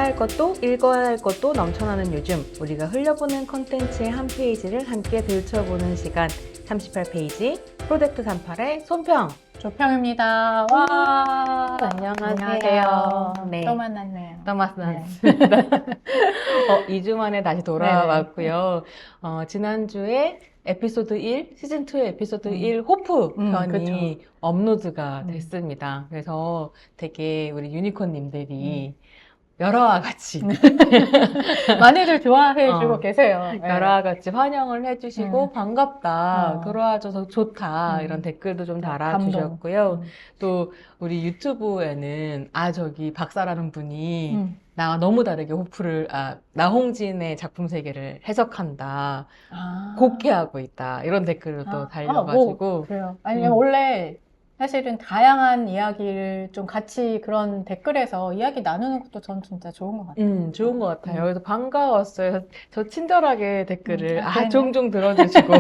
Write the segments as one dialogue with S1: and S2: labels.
S1: 할 것도 읽어야 할 것도 넘쳐나는 요즘, 우리가 흘려보는 콘텐츠의 한 페이지를 함께 들춰보는 시간, 38페이지 프로젝트 38의 손평.
S2: 조평입니다. 와,
S1: 안녕하세요. 네.
S2: 또 만났네요.
S1: 또 만났습니다. 2주 만에 다시 돌아왔고요. 지난주에 에피소드 1, 시즌2의 에피소드 1 호프 편이 업로드가 됐습니다. 그래서 되게 우리 유니콘님들이 여러와 같이
S2: 많이들 좋아해주고 계세요.
S1: 여러와 같이 환영을 해주시고 반갑다, 돌아와줘서 좋다 이런 댓글도 좀 달아주셨고요. 또 우리 유튜브에는 저기 박사라는 분이 나와 너무 다르게 호프를 나홍진의 작품 세계를 해석한다, 곡해하고 있다 이런 댓글을 또 달려가지고
S2: 그래요. 아니면 원래 사실은 다양한 이야기를 좀 같이 그런 댓글에서 이야기 나누는 것도 전 진짜 좋은 것 같아요.
S1: 좋은 것 같아요. 그래서 반가웠어요. 저 친절하게 댓글을
S2: 그러네.
S1: 종종 들어주시고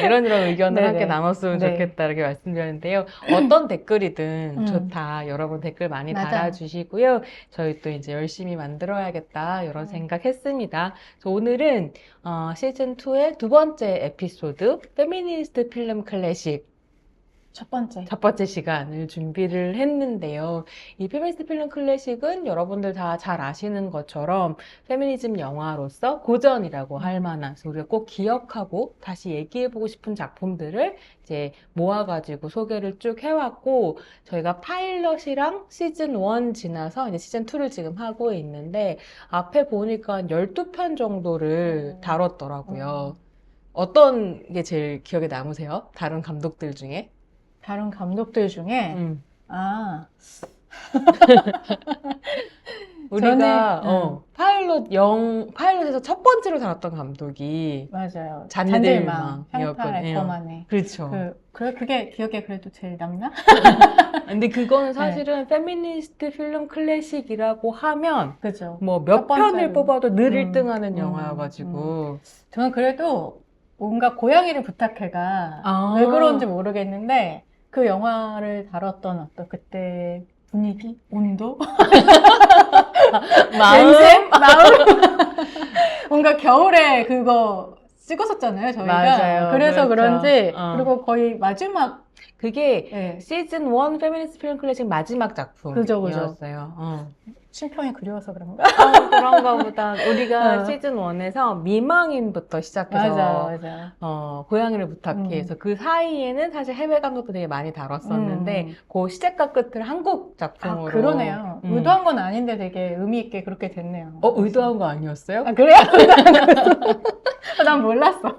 S1: 이런 의견을
S2: 네네.
S1: 함께 나눴으면
S2: 네.
S1: 좋겠다 이렇게 말씀드렸는데요. 어떤 댓글이든 좋다. 여러분 댓글 많이
S2: 맞아요.
S1: 달아주시고요. 저희 또 이제 열심히 만들어야겠다 이런 생각했습니다. 그래서 오늘은 시즌2의 두 번째 에피소드 페미니스트 필름 클래식
S2: 첫 번째.
S1: 첫 번째 시간을 준비를 했는데요. 이 페미니스트 필름 클래식은 여러분들 다 잘 아시는 것처럼 페미니즘 영화로서 고전이라고 할 만한, 우리가 꼭 기억하고 다시 얘기해보고 싶은 작품들을 이제 모아가지고 소개를 쭉 해왔고, 저희가 파일럿이랑 시즌 1 지나서 이제 시즌 2를 지금 하고 있는데, 앞에 보니까 12편 정도를 다뤘더라고요. 어떤 게 제일 기억에 남으세요? 다른 감독들 중에?
S2: 다른 감독들 중에
S1: 우리가
S2: 저는,
S1: 파일럿에서 첫 번째로 다뤘던 감독이
S2: 맞아요.
S1: 잔들망이었거든요.
S2: 향탈 에코만의.
S1: 그렇죠.
S2: 그게 기억에 그래도 제일 남나?
S1: 근데 그거는 사실은 페미니스트 필름 클래식이라고 하면
S2: 그죠.
S1: 뭐 몇
S2: 첫 번째로.
S1: 편을 뽑아도 늘 1등하는 영화여가지고
S2: 저는 그래도 뭔가 고양이를 부탁해가
S1: 아.
S2: 왜 그런지 모르겠는데 그 영화를 다뤘던 어떤 그때 분위기, 온도, 냄새, 마음 뭔가 겨울에 그거 찍었었잖아요 저희가.
S1: 맞아요.
S2: 그래서
S1: 그렇죠.
S2: 그런지 그리고 거의 마지막
S1: 그게 시즌 1 페미니스트 필름 클래식 마지막 작품이었어요.
S2: 심평이 그리워서 그런가?
S1: 그런가 보다. 우리가 시즌 1에서 미망인부터 시작해서
S2: 맞아요.
S1: 고양이를 부탁해서 그 사이에는 사실 해외 감독도 되게 많이 다뤘었는데 그 시작과 끝을 한국 작품으로.
S2: 그러네요. 의도한 건 아닌데 되게 의미 있게 그렇게 됐네요.
S1: 의도한 거 아니었어요?
S2: 그래요? 난 몰랐어.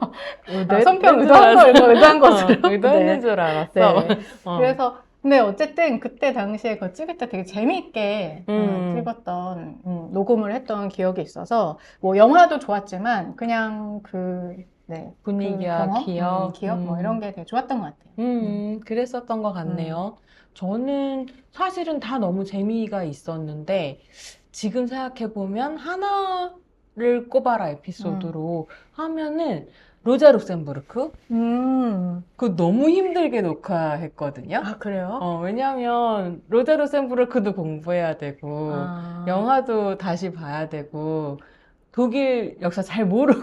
S2: 손평 의도한 것으로.
S1: 의도했는 줄 알았어.
S2: 네. 그래서 근데 어쨌든 그때 당시에 그거 찍을 때 되게 재미있게 찍었던 녹음을 했던 기억이 있어서 뭐 영화도 좋았지만 그냥
S1: 분위기와
S2: 기억 뭐 이런 게 되게 좋았던 것 같아요.
S1: 그랬었던 것 같네요. 저는 사실은 다 너무 재미가 있었는데 지금 생각해보면 하나를 꼽아라 에피소드로 하면은 로자 룩셈부르크? 그거 너무 힘들게 녹화했거든요.
S2: 그래요?
S1: 왜냐면 로자 룩셈부르크도 공부해야 되고 영화도 다시 봐야 되고 독일 역사 잘 모르고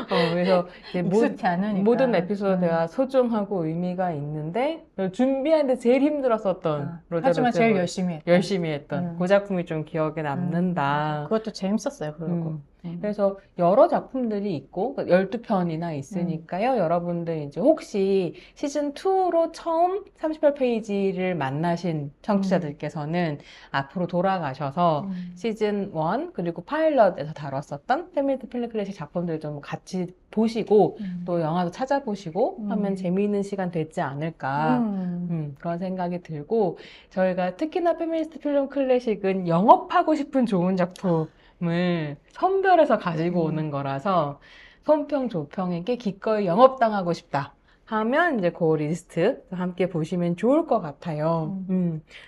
S1: 그래서 이제
S2: 익숙치 않으니까.
S1: 모든 에피소드가 소중하고 의미가 있는데 준비하는데 제일 힘들었었던 로자
S2: 하지만 제일
S1: 룩셈부르크.
S2: 열심히
S1: 열심히 했던 그 작품이 좀 기억에 남는다.
S2: 그것도 재밌었어요. 그리고
S1: 그래서 여러 작품들이 있고 12편이나 있으니까요. 여러분들 이제 혹시 시즌2로 처음 38페이지를 만나신 청취자들께서는 앞으로 돌아가셔서 시즌1 그리고 파일럿에서 다뤘었던 페미니스트 필름 클래식 작품들 좀 같이 보시고 또 영화도 찾아보시고 하면 재미있는 시간 되지 않을까 그런 생각이 들고, 저희가 특히나 페미니스트 필름 클래식은 영업하고 싶은 좋은 작품을 선별해서 가지고 오는 거라서 손평, 조평에게 기꺼이 영업당하고 싶다 하면 이제 그 리스트 함께 보시면 좋을 것 같아요.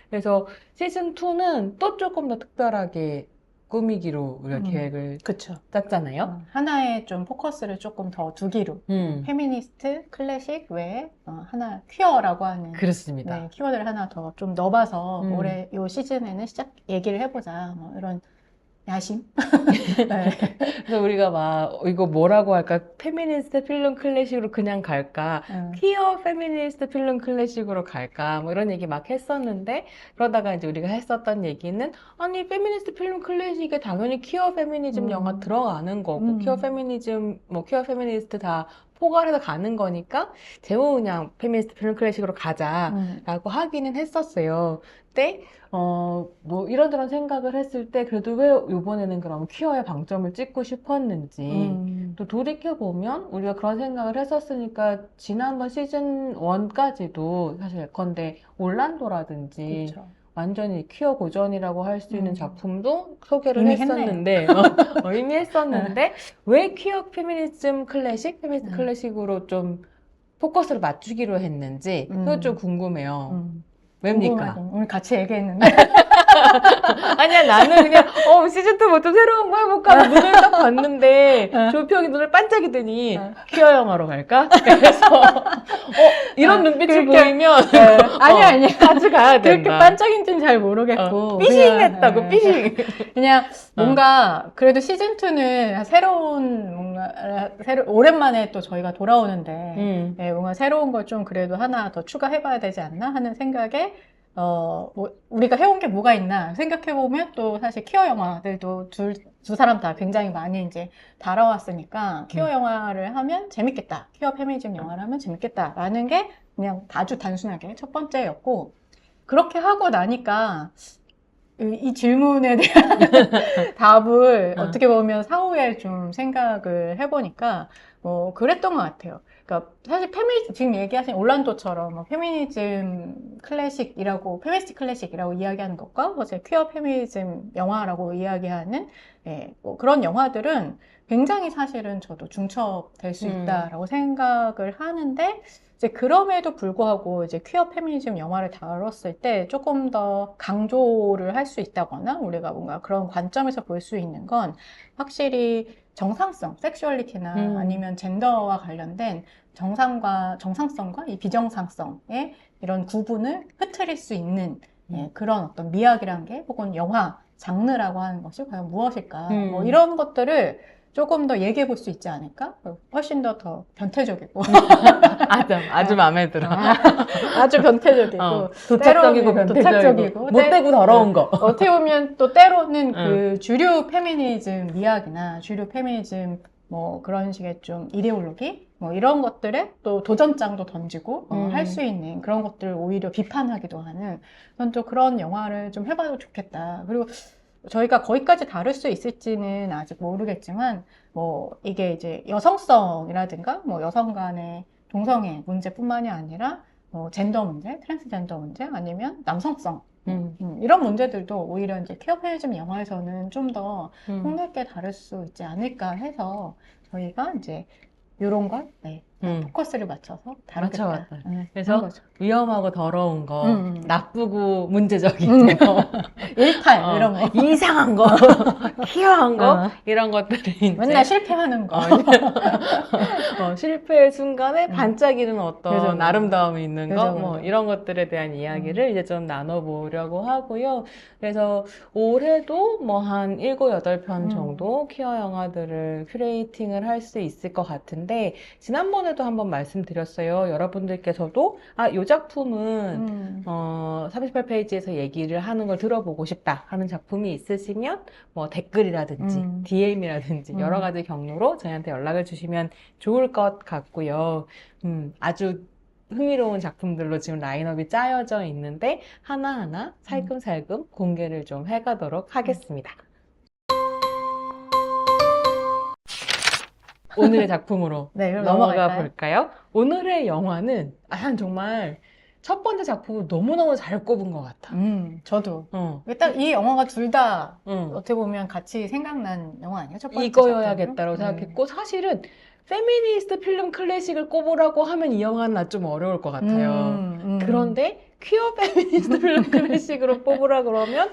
S1: 그래서 시즌2는 또 조금 더 특별하게 꾸미기로 우리가
S2: 음.
S1: 계획을
S2: 그쵸.
S1: 짰잖아요.
S2: 하나에 좀 포커스를 조금 더 두기로 페미니스트, 클래식 외에 하나 퀴어라고 하는
S1: 그렇습니다.
S2: 네, 키워드를 하나 더 좀 넣어봐서
S1: 음.
S2: 올해 요 시즌에는 시작 얘기를 해보자. 뭐 이런 야심. 네.
S1: 그래서 우리가 막 이거 뭐라고 할까? 페미니스트 필름 클래식으로 그냥 갈까? 퀴어 페미니스트 필름 클래식으로 갈까? 뭐 이런 얘기 막 했었는데 그러다가 이제 우리가 했었던 얘기는 아니 페미니스트 필름 클래식에 당연히 퀴어 페미니즘 영화 들어가는 거고 퀴어 페미니즘 뭐 퀴어 페미니스트 다 포괄해서 가는 거니까 제목 그냥 페미니스트 필름 클래식으로 가자라고 하기는 했었어요. 근데 뭐 이런저런 생각을 했을 때 그래도 왜 이번에는 그럼 퀴어에 방점을 찍고 싶었는지 또 돌이켜보면 우리가 그런 생각을 했었으니까 지난번 시즌 1까지도 사실 예컨대 올란도라든지
S2: 그쵸.
S1: 완전히 퀴어 고전이라고 할 수 있는 작품도 소개를
S2: 이미
S1: 했었는데 이미 했었는데 왜 퀴어 페미니즘 클래식, 페미니스트 클래식으로 좀 포커스를 맞추기로 했는지 그거 좀 궁금해요. 왜입니까?
S2: 궁금하긴. 우리 같이 얘기했는데.
S1: 아니야, 나는 그냥, 시즌2 뭐 좀 새로운 거 해볼까? 하고 눈을 딱 봤는데, 조평이 눈을 반짝이더니, 퀴어 영화로 갈까? 그래서, 이런 눈빛을
S2: 그렇게-
S1: 보이면,
S2: 아니.
S1: 같이 가야
S2: 그렇게
S1: 된다.
S2: 반짝인지는 잘 모르겠고.
S1: 삐싱했다고,
S2: 그냥,
S1: 삐싱.
S2: 그냥 뭔가, 그래도 시즌2는 새로운, 뭔가, 오랜만에 또 저희가 돌아오는데, 네, 뭔가 새로운 걸 좀 그래도 하나 더 추가해봐야 되지 않나 하는 생각에, 뭐, 우리가 해온 게 뭐가 있나 생각해보면 또 사실 퀴어 영화들도 두 사람 다 굉장히 많이 이제 다뤄왔으니까 퀴어 영화를 하면 재밌겠다. 퀴어 페미니즘 영화를 하면 재밌겠다라는 게 그냥 아주 단순하게 첫 번째였고, 그렇게 하고 나니까 이 질문에 대한 답을 어떻게 보면 사후에 좀 생각을 해보니까 뭐 그랬던 것 같아요. 그러니까 사실 지금 얘기하신 올란도처럼 뭐 페미니즘 클래식이라고 페미니스트 클래식이라고 이야기하는 것과 어제 퀴어 페미니즘 영화라고 이야기하는 뭐 그런 영화들은 굉장히 사실은 저도 중첩될 수 있다라고 생각을 하는데 이제 그럼에도 불구하고 이제 퀴어 페미니즘 영화를 다뤘을 때 조금 더 강조를 할 수 있다거나 우리가 뭔가 그런 관점에서 볼 수 있는 건 확실히 정상성, 섹슈얼리티나 아니면 젠더와 관련된 정상성과 이 비정상성의 이런 구분을 흐트릴 수 있는 그런 어떤 미학이란 게 혹은 영화 장르라고 하는 것이 과연 무엇일까? 뭐 이런 것들을 조금 더 얘기해 볼 수 있지 않을까? 훨씬 더 변태적이고.
S1: 아주 마음에 들어.
S2: 아주 변태적이고.
S1: 도착적이고 변태적이고. 못되고 더러운 거.
S2: 어떻게 보면 또 때로는 그 주류 페미니즘 미학이나 주류 페미니즘 뭐 그런 식의 좀 이데올로기? 뭐 이런 것들에 또 도전장도 던지고 할 수 있는 그런 것들을 오히려 비판하기도 하는 전 또 그런 영화를 좀 해봐도 좋겠다. 그리고 저희가 거기까지 다룰 수 있을지는 아직 모르겠지만, 뭐, 이게 이제 여성성이라든가, 뭐, 여성 간의 동성애 문제뿐만이 아니라, 뭐, 젠더 문제, 트랜스젠더 문제, 아니면 남성성, 이런 문제들도 오히려 이제 퀴어 페미니즘 영화에서는 좀 더 폭넓게 다룰 수 있지 않을까 해서, 저희가 이제, 요런 걸, 포커스를 맞춰서 다루겠다.
S1: 그래서 위험하고 더러운 거, 나쁘고 문제적인 거,
S2: 일탈 이런 거,
S1: 이상한 거, 희화한 거 이런 것들이 이제
S2: 맨날 실패하는 거,
S1: 실패의 순간에 반짝이는 어떤
S2: 그죠.
S1: 아름다움이 있는 거,
S2: 그죠.
S1: 뭐 이런 것들에 대한 이야기를 이제 좀 나눠보려고 하고요. 그래서 올해도 뭐 한 7, 8편 정도 퀴어 영화들을 큐레이팅을 할 수 있을 것 같은데 지난번에도 한번 말씀드렸어요. 여러분들께서도 이 작품은 38페이지에서 얘기를 하는 걸 들어보고 싶다 하는 작품이 있으시면 뭐 댓글이라든지 DM이라든지 여러 가지 경로로 저희한테 연락을 주시면 좋을 것 같고요. 아주 흥미로운 작품들로 지금 라인업이 짜여져 있는데 하나하나 살금살금 공개를 좀 해가도록 하겠습니다. 오늘의 작품으로
S2: 그럼
S1: 넘어가
S2: 넘어갈까요?
S1: 볼까요? 오늘의 영화는 정말 첫 번째 작품을 너무너무 잘 꼽은 것 같아.
S2: 저도. 딱 이 영화가 둘 다 어떻게 보면 같이 생각난 영화 아니에요? 첫 번째
S1: 이거여야겠다고 생각했고 사실은 페미니스트 필름 클래식을 꼽으라고 하면 이 영화는 나 좀 어려울 것 같아요. 그런데 퀴어 페미니스트 블랙 클래식으로 뽑으라 그러면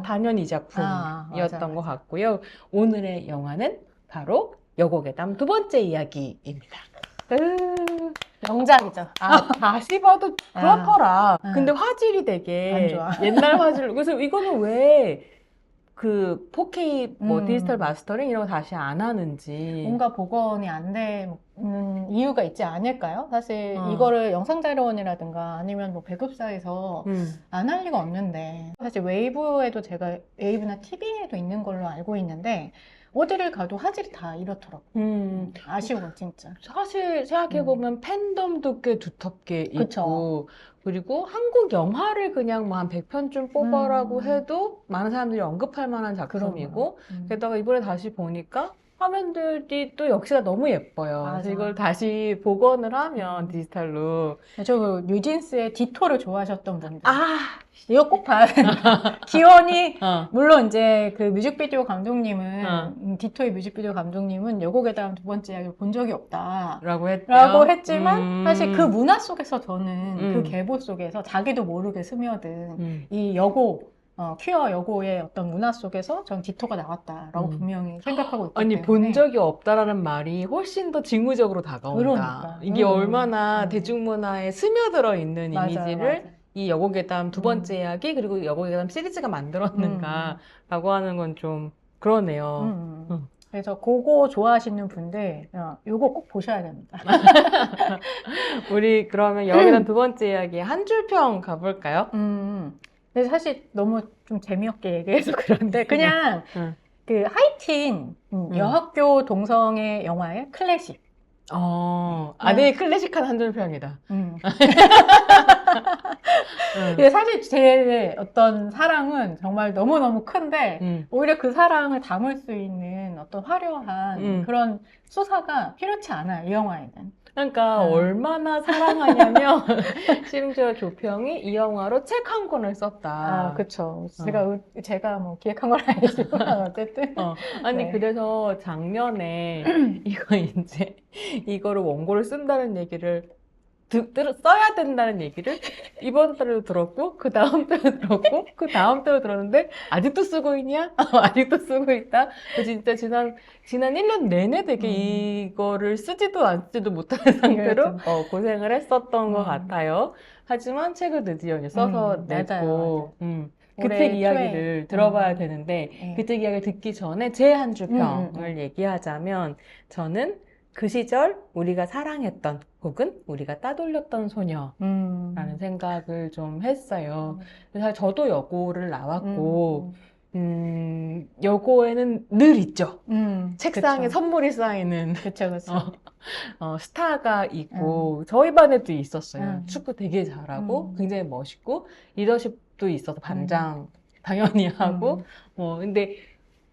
S1: 당연히 이
S2: 맞아,
S1: 작품이었던 것 같고요. 오늘의 영화는 바로 여고괴담 두 번째 이야기입니다.
S2: 명작이죠.
S1: 다시 봐도 그렇더라.
S2: 아.
S1: 근데 화질이 되게
S2: 안 좋아.
S1: 옛날 화질로. 그래서 이거는 왜 그 4K 뭐 디지털 마스터링 이런 거 다시 안 하는지.
S2: 뭔가 복원이 안 되는 이유가 있지 않을까요? 사실
S1: 어.
S2: 이거를 영상자료원이라든가 아니면 뭐 배급사에서 안 할 리가 없는데, 사실 웨이브에도 제가 웨이브나 TV에도 있는 걸로 알고 있는데 어디를 가도 화질이 다 이렇더라고요. 아쉬워 진짜.
S1: 사실 생각해보면 팬덤도 꽤 두텁게
S2: 그쵸.
S1: 있고, 그리고 한국 영화를 그냥 뭐 한 100편쯤 뽑아라고 해도 많은 사람들이 언급할 만한 작품이고, 게다가 이번에 다시 보니까 화면들이 또 역시나 너무 예뻐요.
S2: 맞아.
S1: 그래서 이걸 다시 복원을 하면 디지털로.
S2: 저 그 뉴진스의 디토를 좋아하셨던 분들
S1: 아!
S2: 이거 꼭 봐야 된다. 기원이
S1: 어.
S2: 물론 이제 그 뮤직비디오 감독님은 디토의 뮤직비디오 감독님은 여고괴담 두 번째 이야기를 본 적이 없다
S1: 라고
S2: 라고 했지만 사실 그
S1: 음.
S2: 문화 속에서 저는 그 계보 속에서 자기도 모르게 스며든 이 여고 퀴어 여고의 어떤 문화 속에서 전 디토가 나왔다라고 분명히 생각하고 있기
S1: 아니,
S2: 때문에
S1: 본 적이 없다라는 말이 훨씬 더 징후적으로 다가온다.
S2: 그러니까.
S1: 이게 얼마나 대중문화에 스며들어 있는 이미지를
S2: 맞아요.
S1: 이 여고괴담 두 번째 이야기 그리고 여고괴담 시리즈가 만들었는가라고 하는 건 좀 그러네요.
S2: 그래서 그거 좋아하시는 분들 요거 꼭 보셔야 됩니다.
S1: 우리 그러면 여고괴담 두 번째 이야기 한 줄평 가볼까요?
S2: 근데 사실 너무 좀 재미없게 얘기해서 그런데 그냥 그 하이틴 여학교 동성애 영화의 클래식.
S1: 되게 클래식한 한 줄평이다.
S2: 근데 사실 제 어떤 사랑은 정말 너무너무 큰데 오히려 그 사랑을 담을 수 있는 어떤 화려한 그런 수사가 필요치 않아요, 이 영화에는.
S1: 그러니까 얼마나 사랑하냐면 심지어 조평이 이 영화로 책 한 권을 썼다.
S2: 그쵸. 제가 뭐 기획한 건 아니지만 어쨌든.
S1: 아니
S2: 네.
S1: 그래서 작년에 이거를 원고를 쓴다는 얘기를 써야 된다는 얘기를 이번 달에도 들었고 그 다음 달에도 들었고 그 다음 달에도 들었는데 아직도 쓰고 있냐? 아직도 쓰고 있다. 진짜 지난 1년 내내 되게 이거를 쓰지도 않지도 못하는 상태로 고생을 했었던 것 같아요. 하지만 책을 드디어 이제 써서 냈고 그 책 이야기를 들어봐야 되는데 그 책 이야기를 듣기 전에 제 한 줄 평을 얘기하자면 저는 그 시절 우리가 사랑했던 혹은 우리가 따돌렸던 소녀라는 생각을 좀 했어요. 사실 저도 여고를 나왔고 여고에는 늘 있죠. 책상에
S2: 그쵸.
S1: 선물이 쌓이는
S2: 그쵸.
S1: 스타가 있고 저희 반에도 있었어요. 축구 되게 잘하고 굉장히 멋있고 리더십도 있어서 반장 당연히 하고 근데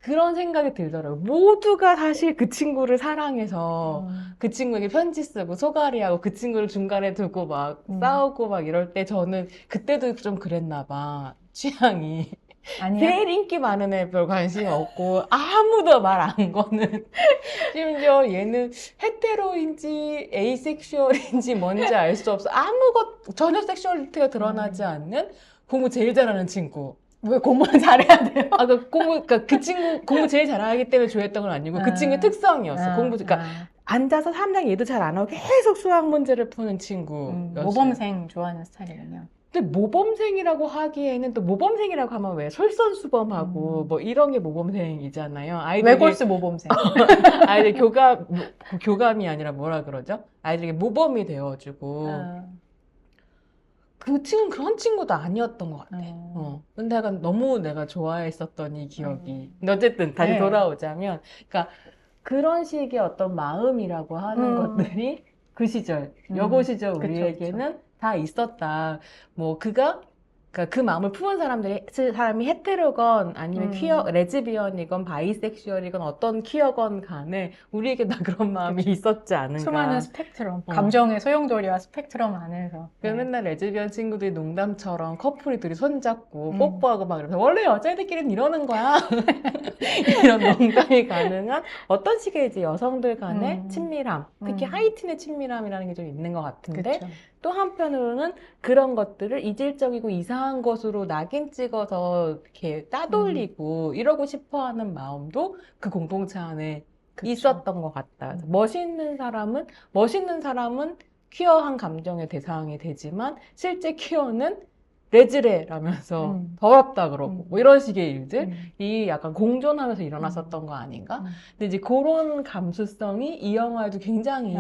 S1: 그런 생각이 들더라고요. 모두가 사실 그 친구를 사랑해서 그 친구에게 편지 쓰고 소갈이하고 그 친구를 중간에 두고 막 싸우고 막 이럴 때 저는 그때도 좀 그랬나 봐. 취향이.
S2: 아니야?
S1: 제일 인기 많은 애 별 관심이 없고 아무도 말 안 거는 심지어 얘는 헤테로인지 에이섹슈얼인지 뭔지 알 수 없어. 전혀 섹슈얼리티가 드러나지 않는 공부 제일 잘하는 친구.
S2: 왜 공부는 잘해야 돼요?
S1: 그러니까 그 친구 공부 제일 잘하기 때문에 좋아했던 건 아니고 그 친구의 특성이었어. 그러니까 앉아서 3장 얘도 잘 안 하고 계속 수학 문제를 푸는 친구였어요.
S2: 모범생 좋아하는 스타일이군요.
S1: 근데 모범생이라고 하기에는 또 모범생이라고 하면 왜 솔선수범하고 뭐 이런 게 모범생이잖아요.
S2: 외골수 모범생.
S1: 아이들 교감이 아니라 뭐라 그러죠? 아이들에게 모범이 되어주고 그 친구는 그런 친구도 아니었던 것 같아. 근데 약간 너무 내가 좋아했었던 이 기억이. 근데 어쨌든 다시 돌아오자면, 그러니까 그런 식의 어떤 마음이라고 하는 것들이 그 시절, 여고 시절 우리에게는 다 있었다. 뭐 그러니까 그 마음을 품은 사람이 헤테로건 아니면 레즈비언이건 바이섹슈얼이건 어떤 퀴어건 간에 우리에게 다 그런 마음이 있었지 않은가.
S2: 수많은 스펙트럼, 감정의 소용돌이와 스펙트럼 안에서.
S1: 맨날 레즈비언 친구들이 농담처럼 커플이 둘이 손잡고 뽀뽀하고 막 이러면서 원래 여자애들끼리는 이러는 거야. 이런 농담이 가능한 어떤 식의 이제 여성들 간의 친밀함, 특히 하이틴의 친밀함이라는 게 좀 있는 것 같은데
S2: 그쵸.
S1: 또 한편으로는 그런 것들을 이질적이고 이상한 것으로 낙인 찍어서 이렇게 따돌리고 이러고 싶어 하는 마음도 그 공동체 안에
S2: 그쵸.
S1: 있었던 것 같다. 멋있는 사람은 퀴어한 감정의 대상이 되지만 실제 퀴어는 레즈레라면서 더럽다 그러고 뭐 이런 식의 일들이 약간 공존하면서 일어났었던 거 아닌가? 근데 이제 그런 감수성이 이 영화에도 굉장히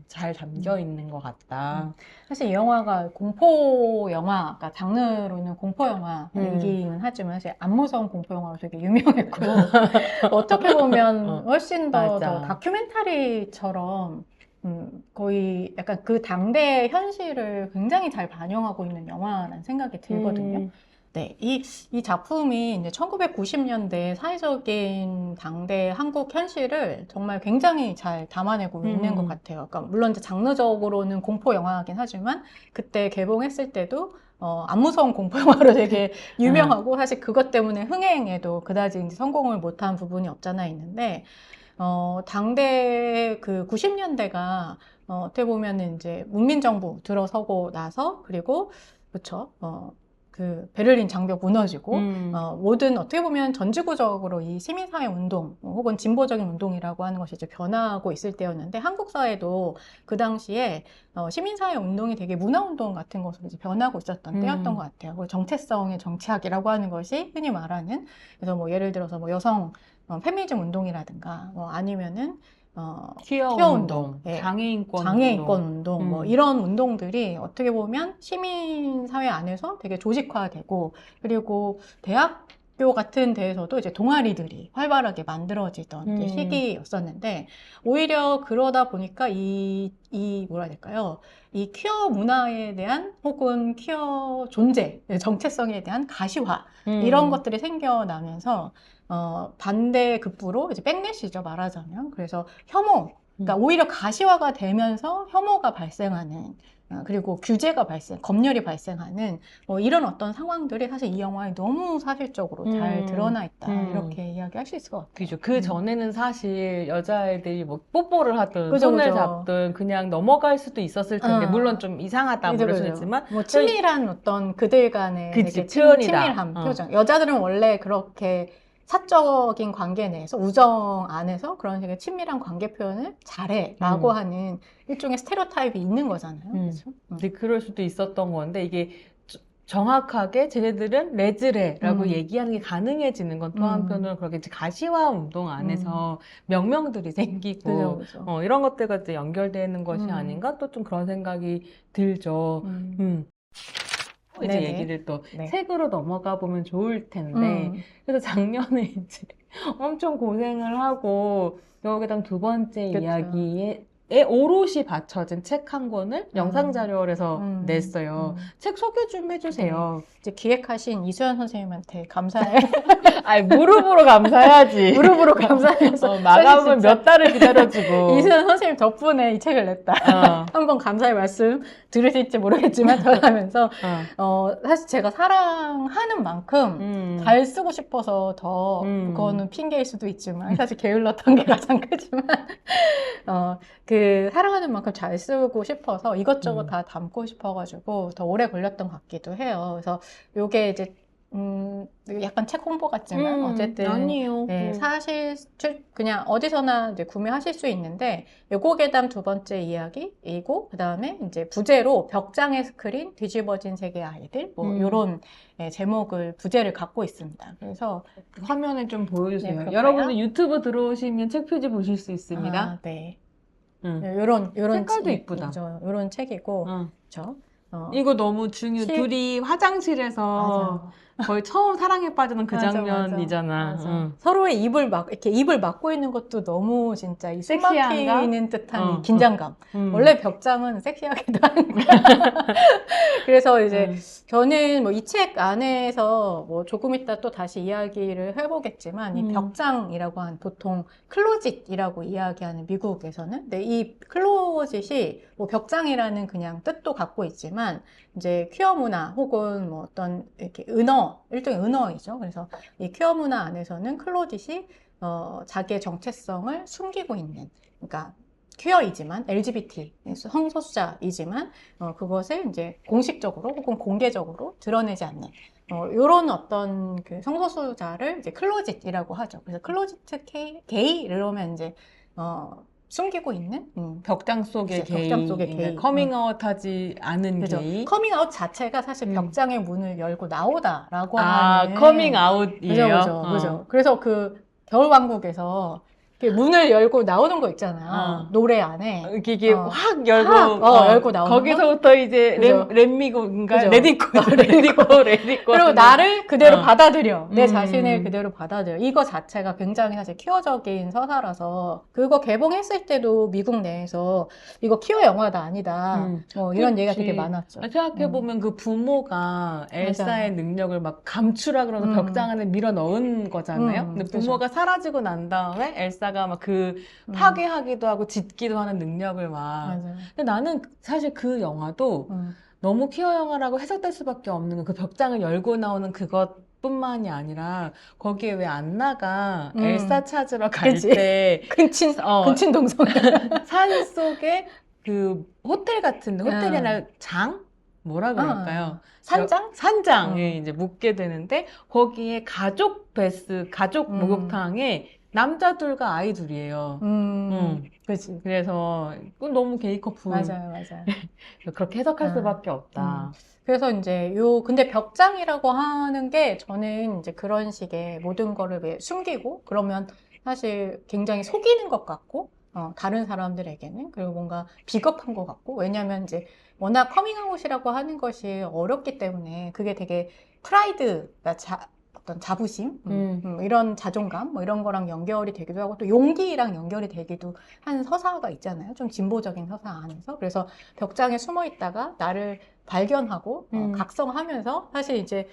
S1: 잘 담겨 있는 것 같다.
S2: 사실 이 영화가 공포 영화, 그러니까 장르로는 공포 영화이긴 하지만 사실 안 무서운 공포 영화로 되게 유명했고 어떻게 보면 훨씬 더
S1: 맞아.
S2: 다큐멘터리처럼 거의 약간 그 당대의 현실을 굉장히 잘 반영하고 있는 영화라는 생각이 들거든요. 네, 이 작품이 이제 1990년대 사회적인 당대 한국 현실을 정말 굉장히 잘 담아내고 있는 것 같아요. 그러니까 물론 이제 장르적으로는 공포 영화이긴 하지만 그때 개봉했을 때도 안 무서운 공포 영화로 되게 유명하고 사실 그것 때문에 흥행에도 그다지 이제 성공을 못한 부분이 없잖아 있는데 당대 그 90년대가 어떻게 보면은 이제 문민정부 들어서고 나서 그리고 그쵸 그 베를린 장벽 무너지고 모든 어떻게 보면 전지구적으로 이 시민사회 운동 혹은 진보적인 운동이라고 하는 것이 이제 변화하고 있을 때였는데 한국 사회도 그 당시에 시민사회 운동이 되게 문화운동 같은 것으로 이제 변하고 있었던 때였던 것 같아요. 그리고 정체성의 정치학이라고 하는 것이 흔히 말하는 그래서 뭐 예를 들어서 뭐 여성 페미니즘 운동이라든가 뭐 아니면은
S1: 퀴어
S2: 퀴어
S1: 운동,
S2: 예,
S1: 장애인권
S2: 장애인권 운동, 뭐
S1: 음.
S2: 이런 운동들이 어떻게 보면 시민사회 안에서 되게 조직화되고 그리고 대학교 같은 데에서도 이제 동아리들이 활발하게 만들어지던 이제 시기였었는데 오히려 그러다 보니까 이 뭐라 해야 될까요? 이 퀴어 문화에 대한 혹은 퀴어 존재, 정체성에 대한 가시화 이런 것들이 생겨나면서 반대 급부로 이제 백래시죠 말하자면 그래서 혐오 그러니까 오히려 가시화가 되면서 혐오가 발생하는 그리고 규제가 검열이 발생하는 뭐 이런 어떤 상황들이 사실 이 영화에 너무 사실적으로 잘 드러나 있다 이렇게 이야기할 수 있을 것 같아요.
S1: 그죠. 그 전에는 사실 여자애들이 뭐 뽀뽀를 하든
S2: 그죠,
S1: 손을
S2: 그죠.
S1: 잡든 그냥 넘어갈 수도 있었을 텐데 물론 좀 이상하다
S2: 그죠,
S1: 그럴 수
S2: 그죠.
S1: 있지만
S2: 뭐 친밀한 어떤 그들 간의
S1: 그치,
S2: 되게
S1: 표현이다.
S2: 친밀함 표정. 여자들은 원래 그렇게 사적인 관계 내에서 우정 안에서 그런 식의 친밀한 관계 표현을 잘해라고 하는 일종의 스테레오타입이 있는 거잖아요. 그렇죠?
S1: 근데 그럴 수도 있었던 건데 이게 정확하게 쟤네들은 레즈레라고 얘기하는 게 가능해지는 건 또 한편으로는 그렇게 이제 가시화 운동 안에서 명명들이 생기고
S2: 그죠, 그죠.
S1: 이런 것들과 이제 연결되는 것이 아닌가 또 좀 그런 생각이 들죠. 이제
S2: 네네.
S1: 얘기를 또
S2: 네.
S1: 책으로 넘어가 보면 좋을 텐데 그래서 작년에 이제 엄청 고생을 하고 여기당 두 번째
S2: 그쵸.
S1: 이야기에 오롯이 받쳐진 책 한 권을 영상 자료를 해서 냈어요. 책 소개 좀 해주세요.
S2: 이제 기획하신 이수연 선생님한테 감사해.
S1: 아니 무릎으로 감사해야지.
S2: 무릎으로 감사해서
S1: 마감을 몇 달을 기다려주고.
S2: 이수연 선생님 덕분에 이 책을 냈다. 한번 감사의 말씀 들으실지 모르겠지만 전하면서 사실 제가 사랑하는 만큼 잘 쓰고 싶어서 더 그거는 핑계일 수도 있지만 사실 게을렀던 게 가장 크지만 그 사랑하는 만큼 잘 쓰고 싶어서 이것저것 다 담고 싶어가지고 더 오래 걸렸던 것 같기도 해요. 그래서 요게 이제 약간 책 홍보 같지만 어쨌든
S1: 아니에요.
S2: 네, 사실 그냥 어디서나 이제 구매하실 수 있는데 요고괴담 두 번째 이야기이고 그 다음에 이제 부제로 벽장의 스크린 뒤집어진 세계 아이들 뭐 요런 제목을 부제를 갖고 있습니다. 그래서
S1: 화면에 좀 보여주세요.
S2: 네,
S1: 여러분들 유튜브 들어오시면 책 표지 보실 수 있습니다.
S2: 아, 네. 요런
S1: 색깔도 이쁘다.
S2: 요런 책이고 그렇죠.
S1: 이거 너무 중요해. 둘이 화장실에서 거의 처음 사랑에 빠지는 그
S2: 맞아,
S1: 장면이잖아.
S2: 맞아. 서로의 이렇게 입을 막고 있는 것도 너무 진짜 이 숨
S1: 섹시한가?
S2: 막히는 듯한 이 긴장감. 원래 벽장은 섹시하기도 하니까. 그래서 이제 저는 뭐 이 책 안에서 뭐 조금 이따 또 다시 이야기를 해보겠지만 이 벽장이라고 하는 보통 클로짓이라고 이야기하는 미국에서는 근데 이 클로짓이 뭐 벽장이라는 그냥 뜻도 갖고 있지만 이제 퀴어 문화 혹은 뭐 어떤 이렇게 일종의 은어이죠. 그래서 이 퀴어 문화 안에서는 클로짓이 자기의 정체성을 숨기고 있는, 그러니까 퀴어이지만 LGBT 성소수자이지만 그것을 이제 공식적으로 혹은 공개적으로 드러내지 않는 이런 어떤 그 성소수자를 이제 클로짓이라고 하죠. 그래서 클로짓 게이 이러면 이제 숨기고 있는
S1: 벽장 속의
S2: 그치,
S1: 게이,
S2: 벽장 속의
S1: 그러니까
S2: 게이.
S1: 커밍아웃하지 않은
S2: 그죠.
S1: 게이.
S2: 커밍아웃 자체가 사실 벽장의 문을 열고 나오다라고
S1: 아,
S2: 하는
S1: 커밍아웃이에요.
S2: 그죠. 그죠. 그래서 그 겨울왕국에서 이렇게 문을 열고 나오는 거 있잖아요. 노래 안에.
S1: 이게 확 열고,
S2: 열고 나오는
S1: 거기서부터 이제
S2: 그죠.
S1: 렛미고인가?
S2: 그죠.
S1: 레디코, 레디코.
S2: 그리고 나를 그대로 받아들여. 내
S1: 음.
S2: 자신을 그대로 받아들여. 이거 자체가 굉장히 사실 퀴어적인 서사라서 그거 개봉했을 때도 미국 내에서 이거 퀴어 영화다 아니다. 이런 얘기가 되게 많았죠.
S1: 생각해보면 그 부모가 엘사의 능력을 막 감추라 그러면서 벽장 안에 밀어 넣은 거잖아요. 근데 부모가 사라지고 난 다음에 엘사가 막 그 파괴하기도 하고 짓기도 하는 능력을 막.
S2: 맞아요.
S1: 근데 나는 사실 그 영화도 너무 퀴어 영화라고 해석될 수밖에 없는 그 벽장을 열고 나오는 그것뿐만이 아니라 거기에 왜 안나가 엘사 찾으러 갈
S2: 그치.
S1: 때
S2: 근친 동성
S1: 산 속에 그 호텔 같은데 호텔이 아니라 장? 뭐라 그럴까요?
S2: 산장?
S1: 산장에 이제 묵게 되는데 거기에 가족 가족 목욕탕에 남자들과 아이들이에요.
S2: 그렇지.
S1: 그래서 그건 너무 게이 커플.
S2: 맞아요.
S1: 그렇게 해석할 수밖에 없다.
S2: 그래서 이제 근데 벽장이라고 하는 게 저는 이제 그런 식의 모든 거를 왜 숨기고 그러면 사실 굉장히 속이는 것 같고, 다른 사람들에게는. 그리고 뭔가 비겁한 것 같고, 왜냐면 이제 워낙 커밍아웃이라고 하는 것이 어렵기 때문에 그게 되게 프라이드가 어떤 자부심, 이런 자존감, 뭐 이런 거랑 연결이 되기도 하고, 또 용기랑 연결이 되기도 한 서사가 있잖아요. 좀 진보적인 서사 안에서. 그래서 벽장에 숨어 있다가 나를 발견하고, 각성하면서, 사실 이제,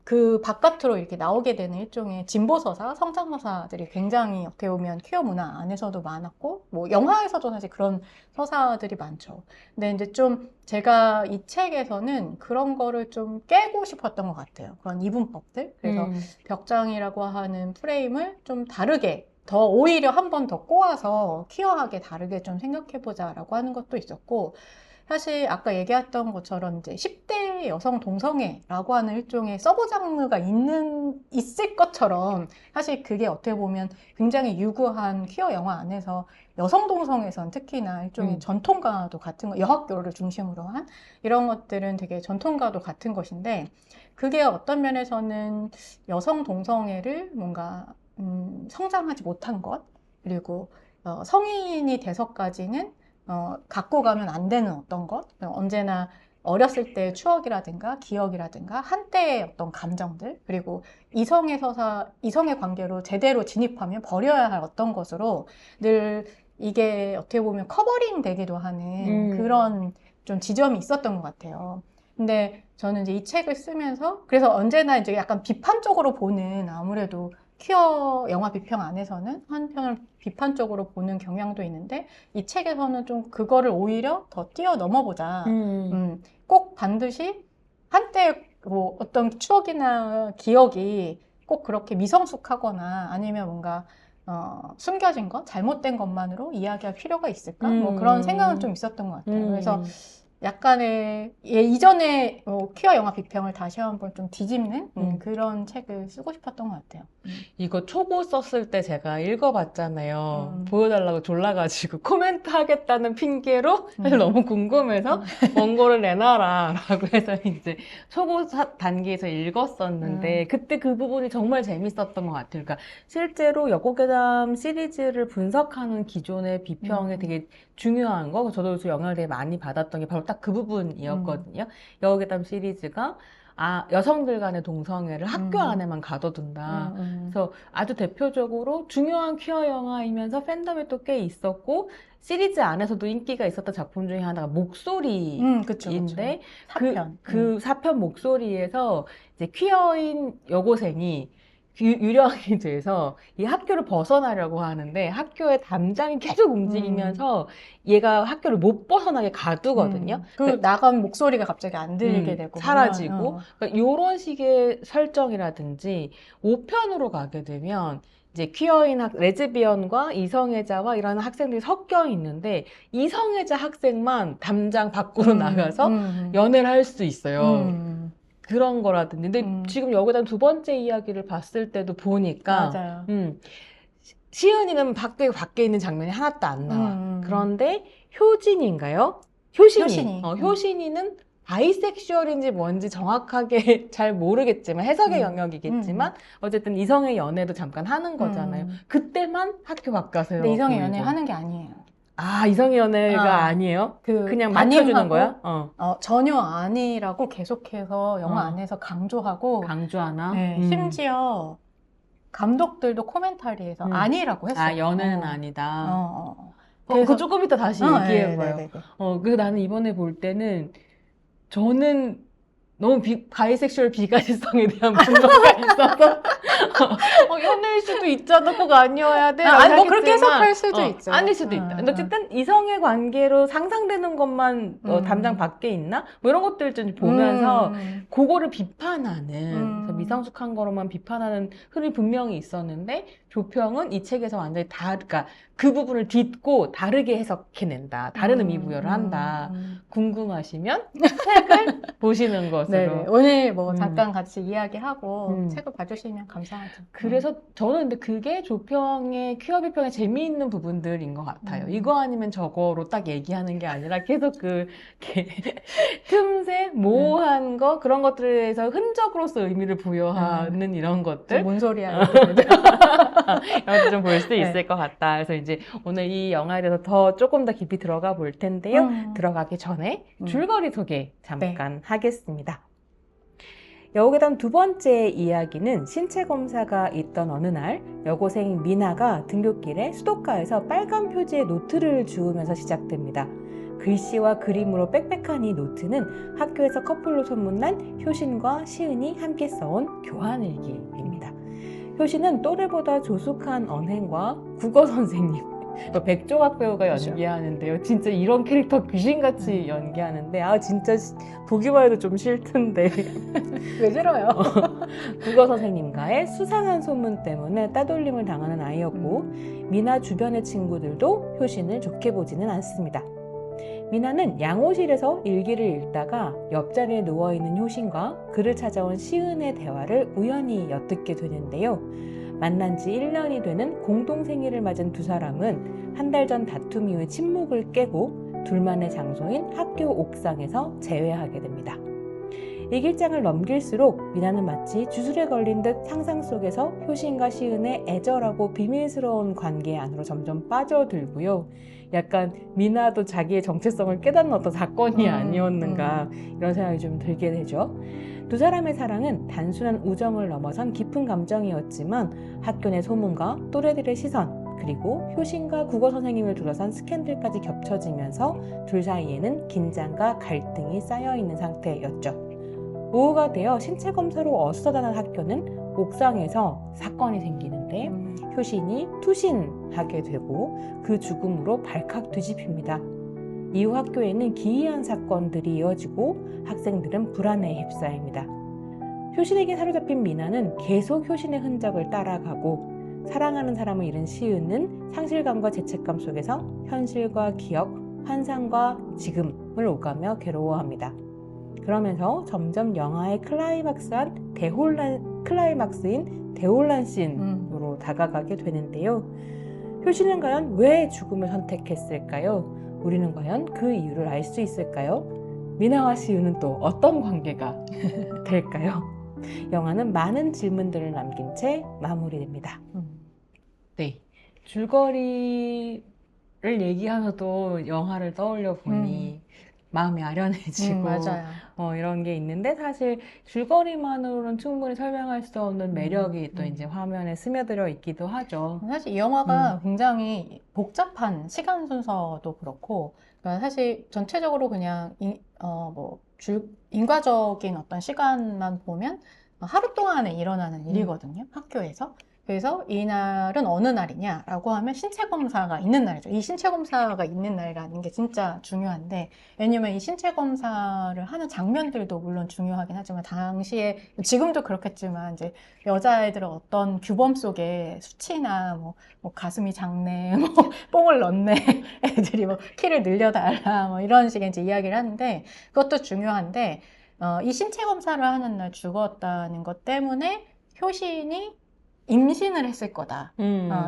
S2: 그 바깥으로 이렇게 나오게 되는 일종의 진보 서사, 성장 서사들이 굉장히 어떻게 보면 퀴어 문화 안에서도 많았고, 뭐 영화에서도 사실 그런 서사들이 많죠. 근데 이제 좀 제가 이 책에서는 그런 거를 좀 깨고 싶었던 것 같아요. 그런 이분법들. 그래서 벽장이라고 하는 프레임을 좀 다르게, 더 오히려 한 번 더 꼬아서 퀴어하게 다르게 좀 생각해보자라고 하는 것도 있었고, 사실 아까 얘기했던 것처럼 이제 10대 여성 동성애라고 하는 일종의 서브 장르가 있을 것처럼 사실 그게 어떻게 보면 굉장히 유구한 퀴어 영화 안에서 여성 동성애선 특히나 일종의 전통과도 같은 거, 여학교를 중심으로 한 이런 것들은 되게 전통과도 같은 것인데, 그게 어떤 면에서는 여성 동성애를 뭔가 성장하지 못한 것, 그리고 성인이 돼서까지는 갖고 가면 안 되는 어떤 것, 언제나 어렸을 때의 추억이라든가 기억이라든가 한때의 어떤 감정들, 그리고 이성의 관계로 제대로 진입하면 버려야 할 어떤 것으로 늘 이게 어떻게 보면 커버링 되기도 하는 그런 좀 지점이 있었던 것 같아요. 근데 저는 이제 이 책을 쓰면서 그래서 언제나 이제 약간 비판적으로 보는, 아무래도 퀴어 영화 비평 안에서는 한편을 비판적으로 보는 경향도 있는데, 이 책에서는 좀 그거를 오히려 더 뛰어넘어보자. 꼭 반드시 한때 뭐 어떤 추억이나 기억이 꼭 그렇게 미성숙하거나 아니면 뭔가 숨겨진 것, 잘못된 것만으로 이야기할 필요가 있을까? 뭐 그런 생각은 좀 있었던 것 같아요. 그래서 약간의 이전에 퀴어 영화 비평을 다시 한번 좀 뒤집는 그런 책을 쓰고 싶었던 것 같아요.
S1: 이거 초고 썼을 때 제가 읽어봤잖아요. 보여달라고 졸라가지고 코멘트 하겠다는 핑계로 사실 너무 궁금해서 원고를 내놔라 라고 해서 이제 초고 단계에서 읽었었는데 그때 그 부분이 정말 재밌었던 것 같아요. 그러니까 실제로 여고괴담 시리즈를 분석하는 기존의 비평에 되게 중요한 거, 저도 그래서 영향을 되게 많이 받았던 게 바로 딱 그 부분이었거든요. 여고괴담 시리즈가 여성들 간의 동성애를 학교 안에만 가둬둔다. 그래서 아주 대표적으로 중요한 퀴어 영화이면서 팬덤이 또 꽤 있었고, 시리즈 안에서도 인기가 있었던 작품 중에 하나가 목소리인데,
S2: 그쵸. 사편.
S1: 그 사편 목소리에서 이제 퀴어인 여고생이 유령이 돼서 이 학교를 벗어나려고 하는데 학교의 담장이 계속 움직이면서 얘가 학교를 못 벗어나게 가두거든요.
S2: 그 나간 목소리가 갑자기 안 들리게 되고
S1: 사라지고 그러니까 이런 식의 설정이라든지 5편으로 가게 되면 이제 퀴어인 레즈비언과 이성애자와 이런 학생들이 섞여 있는데 이성애자 학생만 담장 밖으로 나가서 연애를 할 수 있어요. 그런 거라든지. 근데 지금 여기다 두 번째 이야기를 봤을 때도 보니까
S2: 맞아요.
S1: 시은이는 밖에 있는 장면이 하나도 안 나와. 그런데 효진인가요? 효신이. 효신이는 바이섹슈얼인지 뭔지 정확하게 잘 모르겠지만 해석의 영역이겠지만 어쨌든 이성의 연애도 잠깐 하는 거잖아요. 그때만 학교 바깥에서
S2: 근데 이성의
S1: 보이고.
S2: 연애 하는 게 아니에요.
S1: 아, 이성의 연애가 아니에요? 그냥
S2: 담임하고,
S1: 맞춰주는 거야?
S2: 전혀 아니라고 계속해서 영화 안에서 강조하고
S1: 강조하나?
S2: 네, 심지어 감독들도 코멘터리에서 아니라고 했어요.
S1: 아, 연애는 아니다.
S2: 그래서
S1: 그거 조금 이따 다시 얘기해봐요.
S2: 네네네.
S1: 그래서 나는 이번에 볼 때는 저는 너무 바이섹슈얼 비가시성에 대한 분노가 있어서 연애일 수도 있잖아. 꼭 아니어야 돼.
S2: 아니 뭐 그렇게 해석할 수도 있죠.
S1: 아닐 수도 있다. 근데 어쨌든 이성의 관계로 상상되는 것만 담장 밖에 있나? 뭐 이런 것들 좀 보면서 그거를 비판하는 그래서 미성숙한 거로만 비판하는 흐름이 분명히 있었는데 조평은 이 책에서 완전히 그러니까 그 부분을 딛고 다르게 해석해낸다. 다른 의미 부여를 한다. 궁금하시면 책을 보시는 것으로.
S2: 네네. 오늘 뭐 잠깐 같이 이야기하고 책을 봐주시면 감사하죠.
S1: 그래서 저는 근데 그게 조평의 퀴어 비평의 재미있는 부분들인 것 같아요. 이거 아니면 저거로 딱 얘기하는 게 아니라 계속 틈새, 모호한 거 그런 것들에서 흔적으로서 의미를 부여하는 이런 것들.
S2: 뭔 소리야.
S1: 이런 거 좀 볼 수 있을 것 같다. 그래서 이제 오늘 이 영화에 대해서 조금 더 깊이 들어가 볼 텐데요. 들어가기 전에 줄거리 소개 잠깐 하겠습니다. 여고괴담 두 번째 이야기는 신체 검사가 있던 어느 날 여고생 미나가 등굣길에 수도가에서 빨간 표지의 노트를 주우면서 시작됩니다. 글씨와 그림으로 빽빽한 이 노트는 학교에서 커플로 소문난 효신과 시은이 함께 써온 교환일기입니다. 효신은 또래보다 조숙한 언행과 국어 선생님, 백조각 배우가 연기하는데요. 진짜 이런 캐릭터 귀신같이 연기하는데 진짜 보기만 해도 좀 싫던데.
S2: 왜 싫어요?
S1: 국어 선생님과의 수상한 소문 때문에 따돌림을 당하는 아이였고 미나 주변의 친구들도 효신을 좋게 보지는 않습니다. 미나는 양호실에서 일기를 읽다가 옆자리에 누워있는 효신과 그를 찾아온 시은의 대화를 우연히 엿듣게 되는데요. 만난 지 1년이 되는 공동생일을 맞은 두 사람은 한 달 전 다툼 이후에 침묵을 깨고 둘만의 장소인 학교 옥상에서 재회하게 됩니다. 일기장을 넘길수록 미나는 마치 주술에 걸린 듯 상상 속에서 효신과 시은의 애절하고 비밀스러운 관계 안으로 점점 빠져들고요. 약간 미나도 자기의 정체성을 깨닫는 어떤 사건이 아니었는가 이런 생각이 좀 들게 되죠. 두 사람의 사랑은 단순한 우정을 넘어선 깊은 감정이었지만 학교 내 소문과 또래들의 시선 그리고 효신과 국어 선생님을 둘러싼 스캔들까지 겹쳐지면서 둘 사이에는 긴장과 갈등이 쌓여있는 상태였죠. 오후가 되어 신체 검사로 어수선한 학교는 옥상에서 사건이 생기는데 효신이 투신하게 되고 그 죽음으로 발칵 뒤집힙니다. 이후 학교에는 기이한 사건들이 이어지고 학생들은 불안에 휩싸입니다. 효신에게 사로잡힌 미나는 계속 효신의 흔적을 따라가고 사랑하는 사람을 잃은 시은은 상실감과 죄책감 속에서 현실과 기억, 환상과 지금을 오가며 괴로워합니다. 그러면서 점점 영화의 클라이막스인 대혼란 씬으로 다가가게 되는데요. 효신은 과연 왜 죽음을 선택했을까요? 우리는 과연 그 이유를 알 수 있을까요? 미나와 시은은 또 어떤 관계가 될까요? 영화는 많은 질문들을 남긴 채 마무리됩니다. 네, 줄거리를 얘기하면서도 영화를 떠올려 보니 마음이 아련해지고
S2: 맞아요.
S1: 이런 게 있는데 사실 줄거리만으로는 충분히 설명할 수 없는 매력이 또 이제 화면에 스며들어 있기도 하죠.
S2: 사실 이 영화가 굉장히 복잡한 시간 순서도 그렇고 그러니까 사실 전체적으로 그냥 인과적인 어떤 시간만 보면 하루 동안에 일어나는 일이거든요. 학교에서. 그래서 이날은 어느 날이냐라고 하면 신체 검사가 있는 날이죠. 이 신체 검사가 있는 날이라는 게 진짜 중요한데, 왜냐면 이 신체 검사를 하는 장면들도 물론 중요하긴 하지만 당시에 지금도 그렇겠지만 이제 여자애들은 어떤 규범 속에 수치나 뭐 가슴이 작네, 뭐 뽕을 넣네, 애들이 뭐 키를 늘려달라, 뭐 이런 식의 이제 이야기를 하는데, 그것도 중요한데 이 신체 검사를 하는 날 죽었다는 것 때문에 효신이 임신을 했을 거다.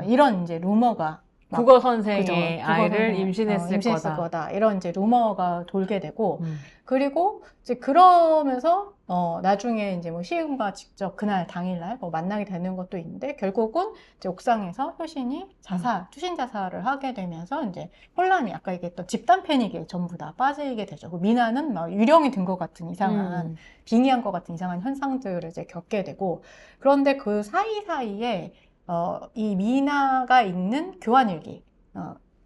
S2: 이런 이제 루머가
S1: 국어
S2: 그죠?
S1: 선생의
S2: 국어
S1: 아이를
S2: 선생의,
S1: 임신했을 거다.
S2: 이런 이제 루머가 돌게 되고, 그리고 이제 그러면서 나중에 이제 뭐 시은과 직접 그날 당일날 뭐 만나게 되는 것도 있는데, 결국은 이제 옥상에서 효신이 투신 자살을 하게 되면서 이제 혼란이, 아까 얘기했던 집단 패닉에 전부 다 빠지게 되죠. 그 미나는 막 유령이 든 것 같은 이상한 빙의한 것 같은 이상한 현상들을 이제 겪게 되고, 그런데 그 사이사이에 이 미나가 있는 교환일기,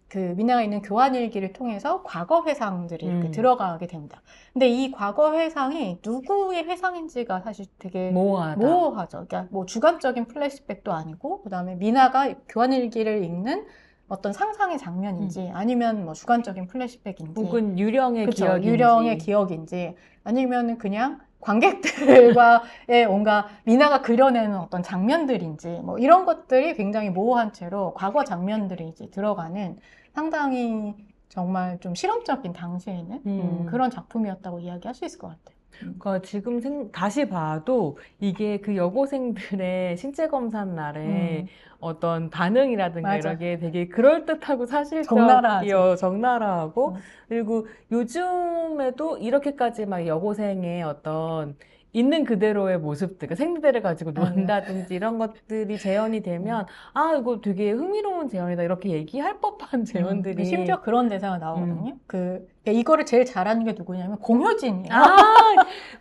S2: 그 미나가 있는 교환일기를 통해서 과거 회상들이 이렇게 들어가게 됩니다. 근데 이 과거 회상이 누구의 회상인지가 사실 되게 모호하죠. 그러니까 뭐 주관적인 플래시백도 아니고, 그 다음에 미나가 교환일기를 읽는 어떤 상상의 장면인지, 아니면 뭐 주관적인 플래시백인지,
S1: 혹은 유령의
S2: 그쵸,
S1: 기억인지,
S2: 유령의 기억인지, 아니면 그냥 관객들과의 뭔가 미나가 그려내는 어떤 장면들인지, 뭐 이런 것들이 굉장히 모호한 채로 과거 장면들이 이제 들어가는 상당히 정말 좀 실험적인 당시에는 그런 작품이었다고 이야기할 수 있을 것 같아요.
S1: 그러니까 지금 다시 봐도 이게 그 여고생들의 신체 검사 날에 어떤 반응이라든가
S2: 맞아.
S1: 이런 게 되게 그럴듯하고
S2: 적나라하지.
S1: 적나라하고, 그리고 요즘에도 이렇게까지 막 여고생의 어떤 있는 그대로의 모습들, 그러니까 생리대를 가지고 논다든지 이런 것들이 재현이 되면 아, 이거 되게 흥미로운 재현이다 이렇게 얘기할 법한 재현들이
S2: 심지어 그런 대사가 나오거든요. 이거를 제일 잘하는 게 누구냐면 공효진이에요.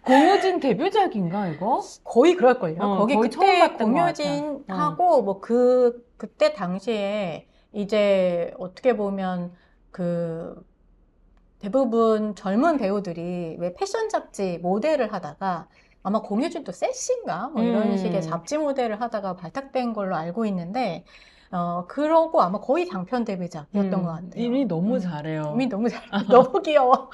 S1: 공효진 데뷔작인가 이거?
S2: 거의 그럴걸요. 거기
S1: 거의 처음
S2: 그때
S1: 봤던 것 같아.
S2: 공효진하고 뭐 그때 당시에 이제 어떻게 보면 그 대부분 젊은 배우들이 왜 패션 잡지 모델을 하다가, 아마 공효진도 세시인가 뭐 이런 식의 잡지 모델을 하다가 발탁된 걸로 알고 있는데, 그러고 아마 거의 장편 데뷔작이었던 것 같아요.
S1: 이미 너무 잘해요.
S2: 이미 너무 잘해. 너무 귀여워.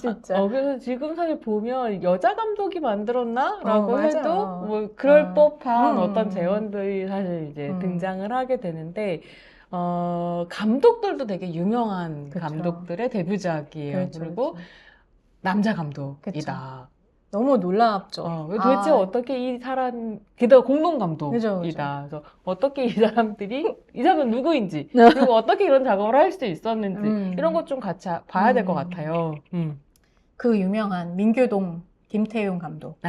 S2: 진짜.
S1: 그래서 지금 사실 보면 여자 감독이 만들었나? 라고
S2: 맞아.
S1: 해도 뭐 그럴 법한 어떤 재현들이 사실 이제 등장을 하게 되는데, 감독들도 되게 유명한
S2: 그쵸.
S1: 감독들의 데뷔작이에요. 그리고 남자 감독이다.
S2: 그쵸. 너무 놀랍죠.
S1: 도대체 어떻게 이 사람, 게다가 공동 감독이다. 그래서 어떻게 이 사람들이, 이 사람은 누구인지, 그리고 어떻게 이런 작업을 할 수 있었는지, 이런 것 좀 같이 봐야 될 것 같아요.
S2: 그 유명한 민규동, 김태용 감독.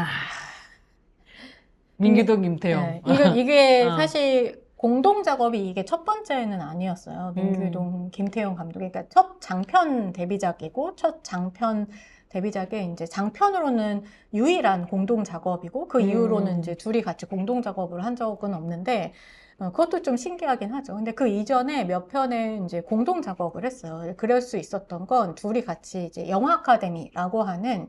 S1: 민규동, 김태용.
S2: 이게 사실 공동 작업이 이게 첫 번째는 아니었어요. 민규동, 김태용 감독이. 그러니까 첫 장편 데뷔작이고, 첫 장편 데뷔작에 이제 장편으로는 유일한 공동 작업이고, 그 이후로는 이제 둘이 같이 공동 작업을 한 적은 없는데, 그것도 좀 신기하긴 하죠. 근데 그 이전에 몇 편에 이제 공동 작업을 했어요. 그럴 수 있었던 건 둘이 같이 이제 영화 아카데미라고 하는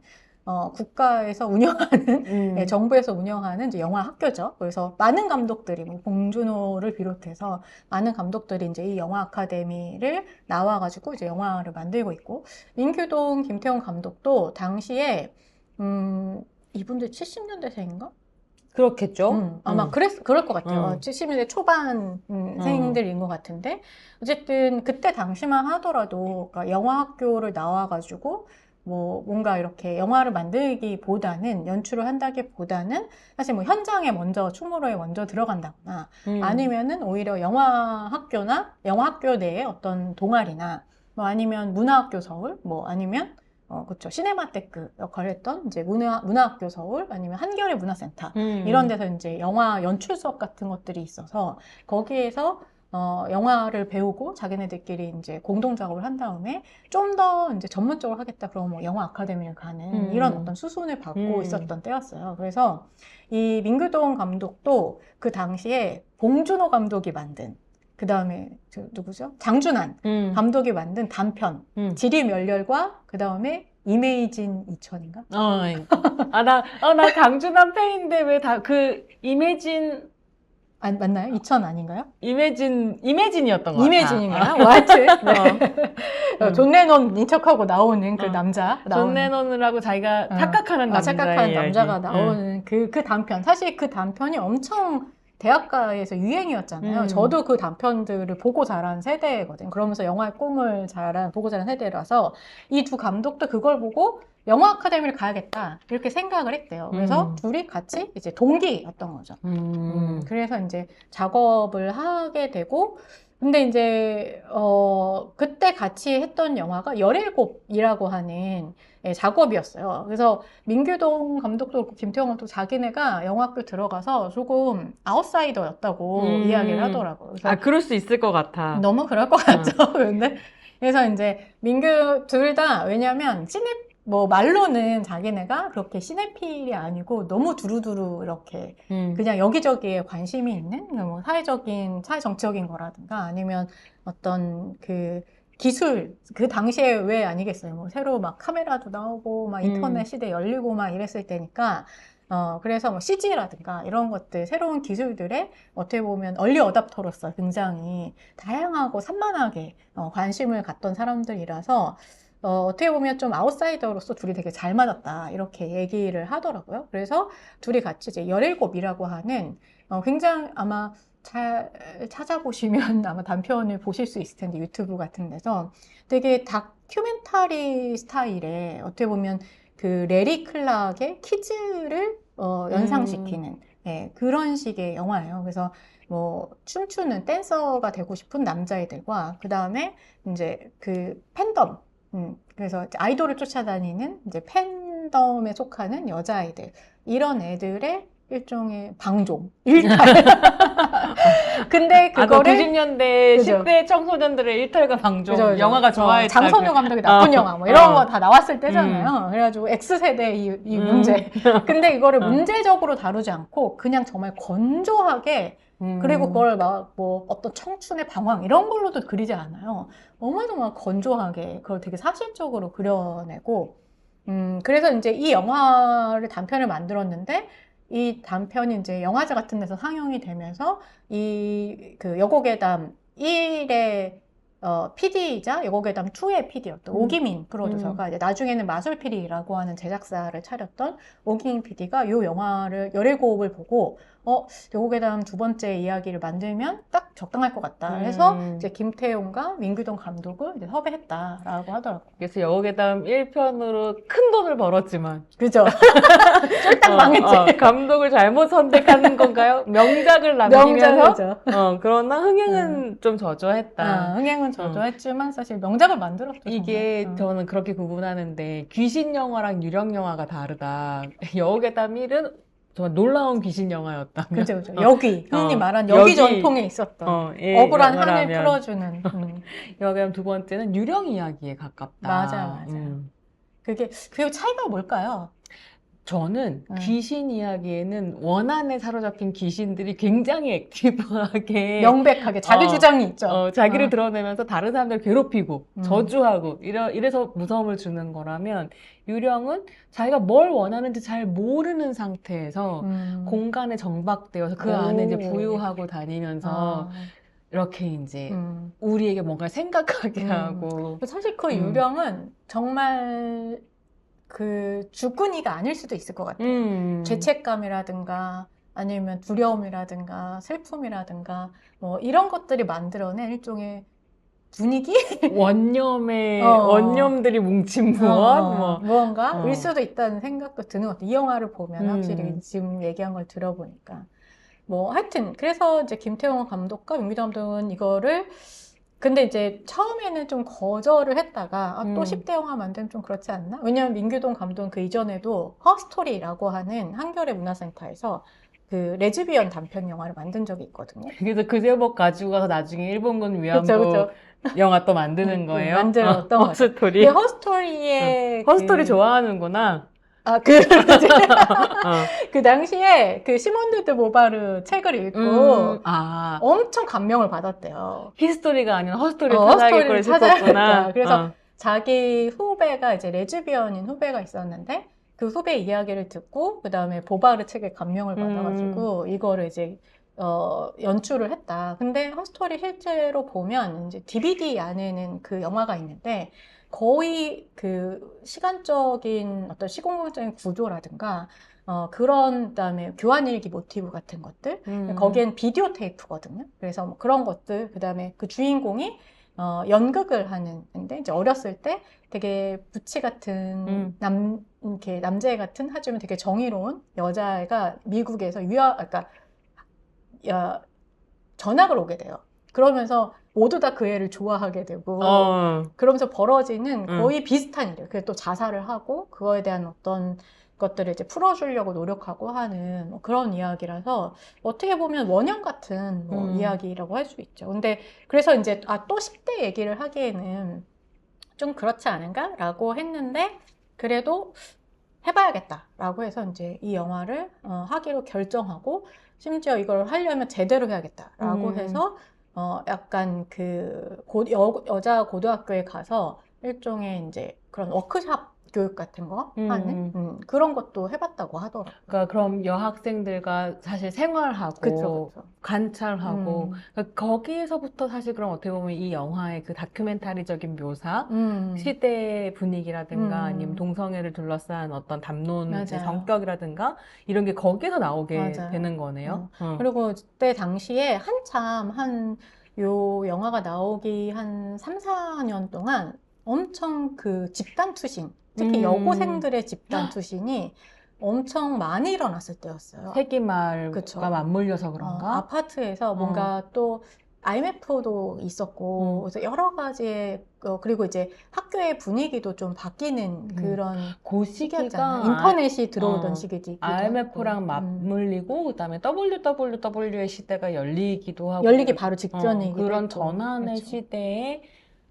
S2: 국가에서 운영하는, 정부에서 운영하는 이제 영화 학교죠. 그래서 많은 감독들이, 뭐 봉준호를 비롯해서 많은 감독들이 이제 이 영화 아카데미를 나와가지고 이제 영화를 만들고 있고, 민규동, 김태용 감독도 당시에, 이분들 70년대생인가?
S1: 그렇겠죠.
S2: 아마 그럴 것 같아요. 70년대 초반 생들인 것 같은데, 어쨌든 그때 당시만 하더라도, 그러니까 영화 학교를 나와가지고 뭐 뭔가 이렇게 영화를 만들기보다는, 연출을 한다기보다는 사실 뭐 현장에 먼저 충무로에 먼저 들어간다거나, 아니면은 오히려 영화 학교 내에 어떤 동아리나, 뭐 아니면 문화학교 서울, 뭐 아니면 그쵸, 시네마테크 역할을 했던 이제 문화학교 서울, 아니면 한겨레 문화센터, 이런 데서 이제 영화 연출 수업 같은 것들이 있어서 거기에서 영화를 배우고 자기네들끼리 이제 공동 작업을 한 다음에 좀 더 이제 전문적으로 하겠다 그러면 뭐 영화 아카데미를 가는 이런 어떤 수순을 밟고 있었던 때였어요. 그래서 이 민규동 감독도 그 당시에 봉준호 감독이 만든, 그 다음에 누구죠? 장준환 감독이 만든 단편 지리멸렬과 그 다음에 이메이진 2000인가?
S1: 나 강준한 팬인데 왜 이매진,
S2: 맞나요? 2000 아닌가요?
S1: 이매진이었던 것 같아.
S2: 이메이진인가요? 뭐 하여튼. 네. 존 레논 인척하고 나오는 그 남자.
S1: 존 레논을 하고 자기가 착각하는 남자의
S2: 착각하는
S1: 이야기.
S2: 남자가 나오는 그 단편. 사실 그 단편이 엄청 대학가에서 유행이었잖아요. 저도 그 단편들을 보고 자란 세대거든요. 그러면서 영화의 꿈을 보고 자란 세대라서 이 두 감독도 그걸 보고 영화 아카데미를 가야겠다 이렇게 생각을 했대요. 그래서 둘이 같이 이제 동기였던 거죠. 그래서 이제 작업을 하게 되고, 근데 이제 그때 같이 했던 영화가 17이라고 하는 작업이었어요. 그래서 민규동 감독도 그렇고 김태형 감독도 자기네가 영화학교 들어가서 조금 아웃사이더였다고 이야기를 하더라고요. 그래서
S1: 그럴 수 있을 것 같아.
S2: 너무 그럴 것 같죠. 근데 그래서 이제 둘 다 왜냐면 말로는 자기네가 그렇게 시네필이 아니고 너무 두루두루 이렇게 그냥 여기저기에 관심이 있는 뭐 사회정치적인 거라든가 아니면 어떤 그 기술, 그 당시에 왜 아니겠어요. 뭐 새로 막 카메라도 나오고 막 인터넷 시대 열리고 막 이랬을 때니까 그래서 뭐 CG라든가 이런 것들, 새로운 기술들에 어떻게 보면 얼리 어답터로서 굉장히 다양하고 산만하게 관심을 갖던 사람들이라서 어떻게 보면 좀 아웃사이더로서 둘이 되게 잘 맞았다 이렇게 얘기를 하더라고요. 그래서 둘이 같이 이제 17이라고 하는 굉장히 아마 잘 찾아보시면 아마 단편을 보실 수 있을 텐데 유튜브 같은 데서 되게 다큐멘터리 스타일의 어떻게 보면 그 레리 클락의 키즈를 연상시키는 그런 식의 영화예요. 그래서 뭐 춤추는 댄서가 되고 싶은 남자애들과 그 다음에 이제 그 팬덤 그래서 아이돌을 쫓아다니는 이제 팬덤에 속하는 여자아이들 이런 애들의 일종의 방종 일탈. 근데 그거를
S1: 90년대
S2: 그죠.
S1: 10대 청소년들의 일탈과 방종
S2: 그죠.
S1: 영화가 좋아했다.
S2: 장선우 감독의 나쁜 영화 뭐 이런 거 다 나왔을 때잖아요. 그래가지고 X세대 이 문제. 근데 이거를 문제적으로 다루지 않고 그냥 정말 건조하게 그리고 그걸 막 뭐 어떤 청춘의 방황 이런 걸로도 그리지 않아요. 정말 건조하게 그걸 되게 사실적으로 그려내고 그래서 이제 이 영화를 단편을 만들었는데 이 단편이 이제 영화제 같은 데서 상영이 되면서 그 여고괴담 1의 PD이자 여고괴담 2의 PD였던 오기민 프로듀서가 이제 나중에는 마술피디라고 하는 제작사를 차렸던 오기민 PD가 이 영화를 17을 보고 여고괴담 두 번째 이야기를 만들면 딱 적당할 것 같다. 해서 이제 김태용과 민규동 감독을 이제 섭외했다라고 하더라고요.
S1: 그래서 여고괴담 1편으로 큰 돈을 벌었지만
S2: 그죠? 쫄딱 망했지.
S1: 감독을 잘못 선택한 건가요? 명작을 남기면서
S2: 명작이죠.
S1: 그러나 흥행은 좀 저조했다.
S2: 흥행은 저조했지만 사실 명작을 만들었죠.
S1: 이게 저는 그렇게 구분하는데 귀신 영화랑 유령 영화가 다르다. 여고괴담 1은 정말 놀라운 귀신 영화였다.
S2: 그죠. 여기 흔히 말한 여기 전통에 있었던 억울한 한을 풀어주는.
S1: 여고괴담 두 번째는 유령 이야기에 가깝다.
S2: 맞아요. 그게 차이가 뭘까요?
S1: 저는 귀신 이야기에는 원한에 사로잡힌 귀신들이 굉장히 액티브하게
S2: 명백하게 자기 주장이 있죠.
S1: 자기를 드러내면서 다른 사람들을 괴롭히고 저주하고 이래서 무서움을 주는 거라면 유령은 자기가 뭘 원하는지 잘 모르는 상태에서 공간에 정박되어서 그 안에 이제 부유하고 다니면서 이렇게 이제 우리에게 뭔가 생각하게 하고
S2: 사실 그 유령은 정말 그 주꾼이가 아닐 수도 있을 것 같아요. 죄책감이라든가 아니면 두려움이라든가 슬픔이라든가 뭐 이런 것들이 만들어낸 일종의 분위기?
S1: 원념들이 뭉친
S2: 무언가 일 수도 있다는 생각도 드는 것 같아요. 이 영화를 보면 확실히 지금 얘기한 걸 들어보니까 뭐 하여튼 그래서 이제 김태용 감독과 민규동 감독은 이거를 근데 이제 처음에는 좀 거절을 했다가 또 10대 영화 만들면 좀 그렇지 않나? 왜냐면 민규동 감독은 그 이전에도 허스토리라고 하는 한겨레 문화센터에서 그 레즈비언 단편 영화를 만든 적이 있거든요.
S1: 그래서 그 제목 가지고 가서 나중에 일본군 위안부
S2: 그쵸.
S1: 영화 또 만드는 거예요?
S2: 만들었던 거죠.
S1: 허스토리?
S2: 허스토리의
S1: 허스토리 좋아하는구나.
S2: 그 당시에 그 시몬드 드 보바르 책을 읽고 엄청 감명을 받았대요.
S1: 히스토리가 아니라 허스토리를 찾아야겠구나.
S2: 그래서 자기 후배가 이제 레즈비언인 후배가 있었는데 그 후배 이야기를 듣고 그 다음에 보바르 책에 감명을 받아가지고 이거를 이제 연출을 했다. 근데 허스토리 실제로 보면 이제 DVD 안에는 그 영화가 있는데 거의 그 시간적인 어떤 시공간적인 구조라든가 그런 그다음에 교환일기 모티브 같은 것들 거기엔 비디오 테이프거든요. 그래서 뭐 그런 것들 그다음에 그 주인공이 연극을 하는데 이제 어렸을 때 되게 부치 같은 이렇게 남자애 같은 하지만 되게 정의로운 여자애가 미국에서 그러니까 전학을 오게 돼요. 그러면서 모두 다 그 애를 좋아하게 되고 그러면서 벌어지는 거의 비슷한 일이에요. 그래서 또 자살을 하고 그거에 대한 어떤 것들을 이제 풀어주려고 노력하고 하는 뭐 그런 이야기라서 어떻게 보면 원형 같은 뭐 이야기라고 할 수 있죠. 근데 그래서 이제 또 10대 얘기를 하기에는 좀 그렇지 않은가라고 했는데 그래도 해봐야겠다라고 해서 이제 이 영화를 하기로 결정하고 심지어 이걸 하려면 제대로 해야겠다라고 해서 약간 그 여자 고등학교에 가서 일종의 이제 그런 워크숍 교육 같은 거 하는 그런 것도 해봤다고 하더라고요.
S1: 그러니까 그럼 여학생들과 사실 생활하고
S2: 그쵸.
S1: 관찰하고 그러니까 거기에서부터 사실 그럼 어떻게 보면 이 영화의 그 다큐멘터리적인 묘사, 시대 분위기라든가 아니면 동성애를 둘러싼 어떤 담론 성격이라든가 이런 게 거기서 나오게 되는 거네요.
S2: 그리고 그때 당시에 한참 요 영화가 나오기 한 3, 4년 동안 엄청 그 집단 투신 특히 여고생들의 집단 투신이 엄청 많이 일어났을 때였어요.
S1: 세기말과 맞물려서 그런가?
S2: 아파트에서 뭔가 또 IMF도 있었고 그래서 여러 가지의 그리고 이제 학교의 분위기도 좀 바뀌는 그런
S1: 그 시기가
S2: 인터넷이 들어오던 시기지.
S1: IMF랑 맞물리고 그다음에 WWW의 시대가 열리기도 하고
S2: 열리기 바로 직전이기도
S1: 그런
S2: 했고.
S1: 전환의 시대에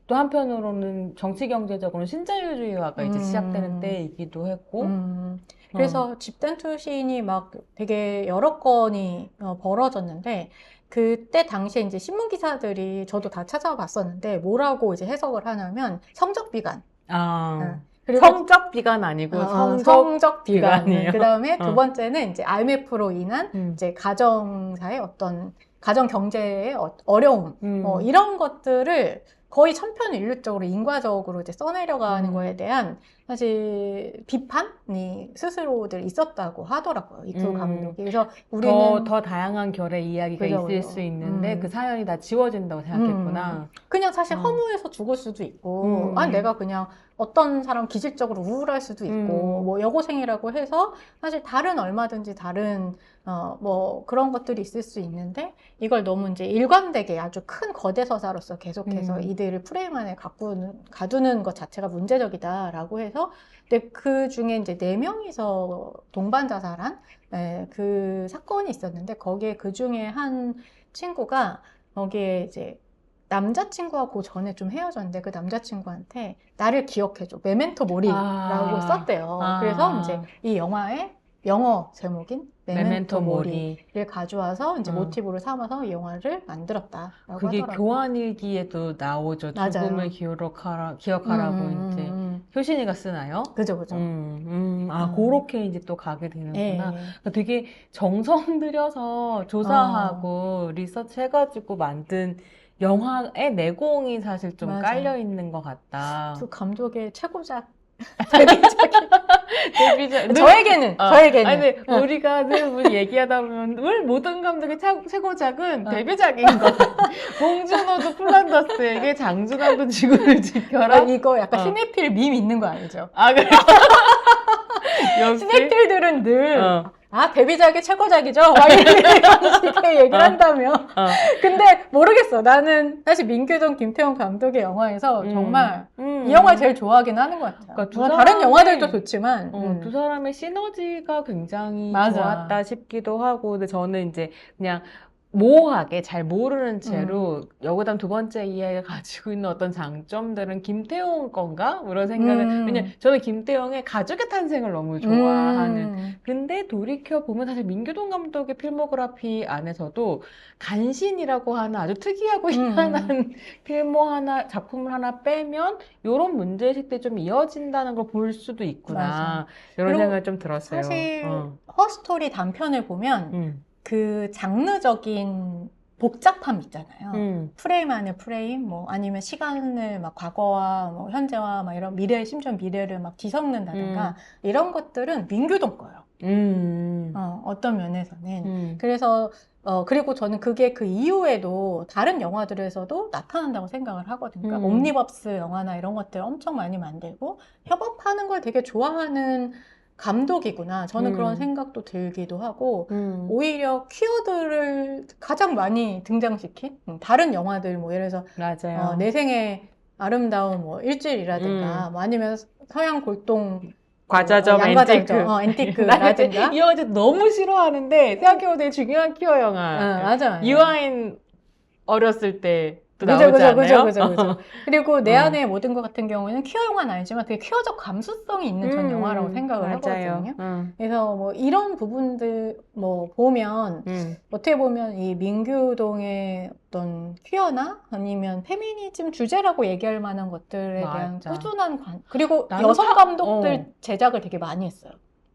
S1: 또 한편으로는 정치 경제적으로는 신자유주의화가 이제 시작되는 때이기도 했고
S2: 그래서 집단 투신이 막 되게 여러 건이 벌어졌는데 그때 당시에 이제 신문 기사들이 저도 다 찾아봤었는데 뭐라고 이제 해석을 하냐면 성적 비관.
S1: 그리고 성적 비관 아니고 성적 비관이에요.
S2: 그 다음에 두 번째는 이제 IMF로 인한 이제 가정사의 어떤 가정 경제의 어려움 이런 것들을 거의 천편일률적으로 인과적으로 이제 써내려가는 거에 대한 사실 비판이 스스로들 있었다고 하더라고요. 이 두 감독이. 그래서 우리는
S1: 더 다양한 결의 이야기가 있을 수 있는데 그 사연이 다 지워진다고 생각했구나.
S2: 그냥 사실 허무해서 죽을 수도 있고 아니 내가 그냥 어떤 사람 기질적으로 우울할 수도 있고 뭐 여고생이라고 해서 사실 얼마든지 다른 뭐 그런 것들이 있을 수 있는데 이걸 너무 이제 일관되게 아주 큰 거대 서사로서 계속해서 이들을 프레임 안에 가두는 것 자체가 문제적이다라고 해서 근데 그 중에 이제 4명이서 동반 자살한 그 사건이 있었는데 거기에 그 중에 한 친구가 거기에 이제 남자친구하고 전에 좀 헤어졌는데 그 남자친구한테 나를 기억해줘 메멘토 모리라고 썼대요. 그래서 이제 이 영화의 영어 제목인 메멘토 모리를 가져와서 이제 모티브로 삼아서 이 영화를 만들었다라고
S1: 그게
S2: 하더라고요.
S1: 교환일기에도 나오죠.
S2: 맞아요.
S1: 죽음을 기억하라고 이제 효신이가 쓰나요?
S2: 그죠.
S1: 그렇게 이제 또 가게 되는구나. 그러니까 되게 정성 들여서 조사하고 리서치 해가지고 만든 영화의 내공이 사실 좀 깔려 있는 것 같다.
S2: 두 감독의 최고작.
S1: 데뷔작.
S2: 저에게는.
S1: 아니, 우리가 늘 얘기하다 보면 늘 모든 감독의 최고작은 데뷔작인 거. 봉준호도 플란더스에게 장준환도 지구를 지켜라.
S2: 이거 약간 시네필 밈 있는 거 알죠?
S1: 그래?
S2: 시네필들은 늘 데뷔작이 최고작이죠? 막 이런 식의 얘기를 한다며. 근데 모르겠어. 나는 사실 민규동, 김태훈 감독의 영화에서 정말 이 영화를 제일 좋아하긴 하는 것 같아요.
S1: 그러니까
S2: 다른 영화들도 좋지만.
S1: 두 사람의 시너지가 굉장히
S2: 맞아.
S1: 좋았다 싶기도 하고, 근데 저는 이제 그냥 모호하게 잘 모르는 채로 여고담 두 번째 이야기가 가지고 있는 어떤 장점들은 김태용 건가? 뭐 이런 생각을 왜냐면 저는 김태용의 가족의 탄생을 너무 좋아하는 근데 돌이켜보면 사실 민규동 감독의 필모그래피 안에서도 간신이라고 하는 아주 특이하고 희한한 작품을 하나 빼면 이런 문제의식들이 좀 이어진다는 걸 볼 수도 있구나
S2: 맞아.
S1: 이런
S2: 그리고
S1: 생각이 좀 들었어요.
S2: 사실 허스토리 단편을 보면 그 장르적인 복잡함 있잖아요. 프레임 안에 프레임, 뭐 아니면 시간을 막 과거와 뭐 현재와 막 이런 미래, 심지어 미래를 막 뒤섞는다든가 이런 것들은 민규동 거예요. 어떤 면에서는. 그래서 그리고 저는 그게 그 이후에도 다른 영화들에서도 나타난다고 생각을 하거든요. 그러니까 옴니버스 영화나 이런 것들 엄청 많이 만들고 협업하는 걸 되게 좋아하는 감독이구나. 저는 그런 생각도 들기도 하고 오히려 퀴어들을 가장 많이 등장시킨 다른 영화들 뭐 예를 들어서
S1: 맞아요.
S2: 내 생의 아름다운 뭐 일주일이라든가 뭐 아니면 서양 골동
S1: 과자점
S2: 앤티크라든가
S1: 이 영화 너무 싫어하는데 생각해보면 되게 중요한 퀴어 영화.
S2: 맞아.
S1: 유아인 어렸을 때 또 나오지 않아요?
S2: 그죠. 그리고 내 안의 모든 것 같은 경우에는 퀴어 영화는 아니지만 되게 퀴어적 감수성이 있는 전 영화라고 생각을 하거든요. 그래서 뭐 이런 부분들 뭐 보면 어떻게 보면 이 민규동의 어떤 퀴어나 아니면 페미니즘 주제라고 얘기할 만한 것들에 대한 꾸준한 그리고 여성 감독들 제작을 되게 많이 했어요.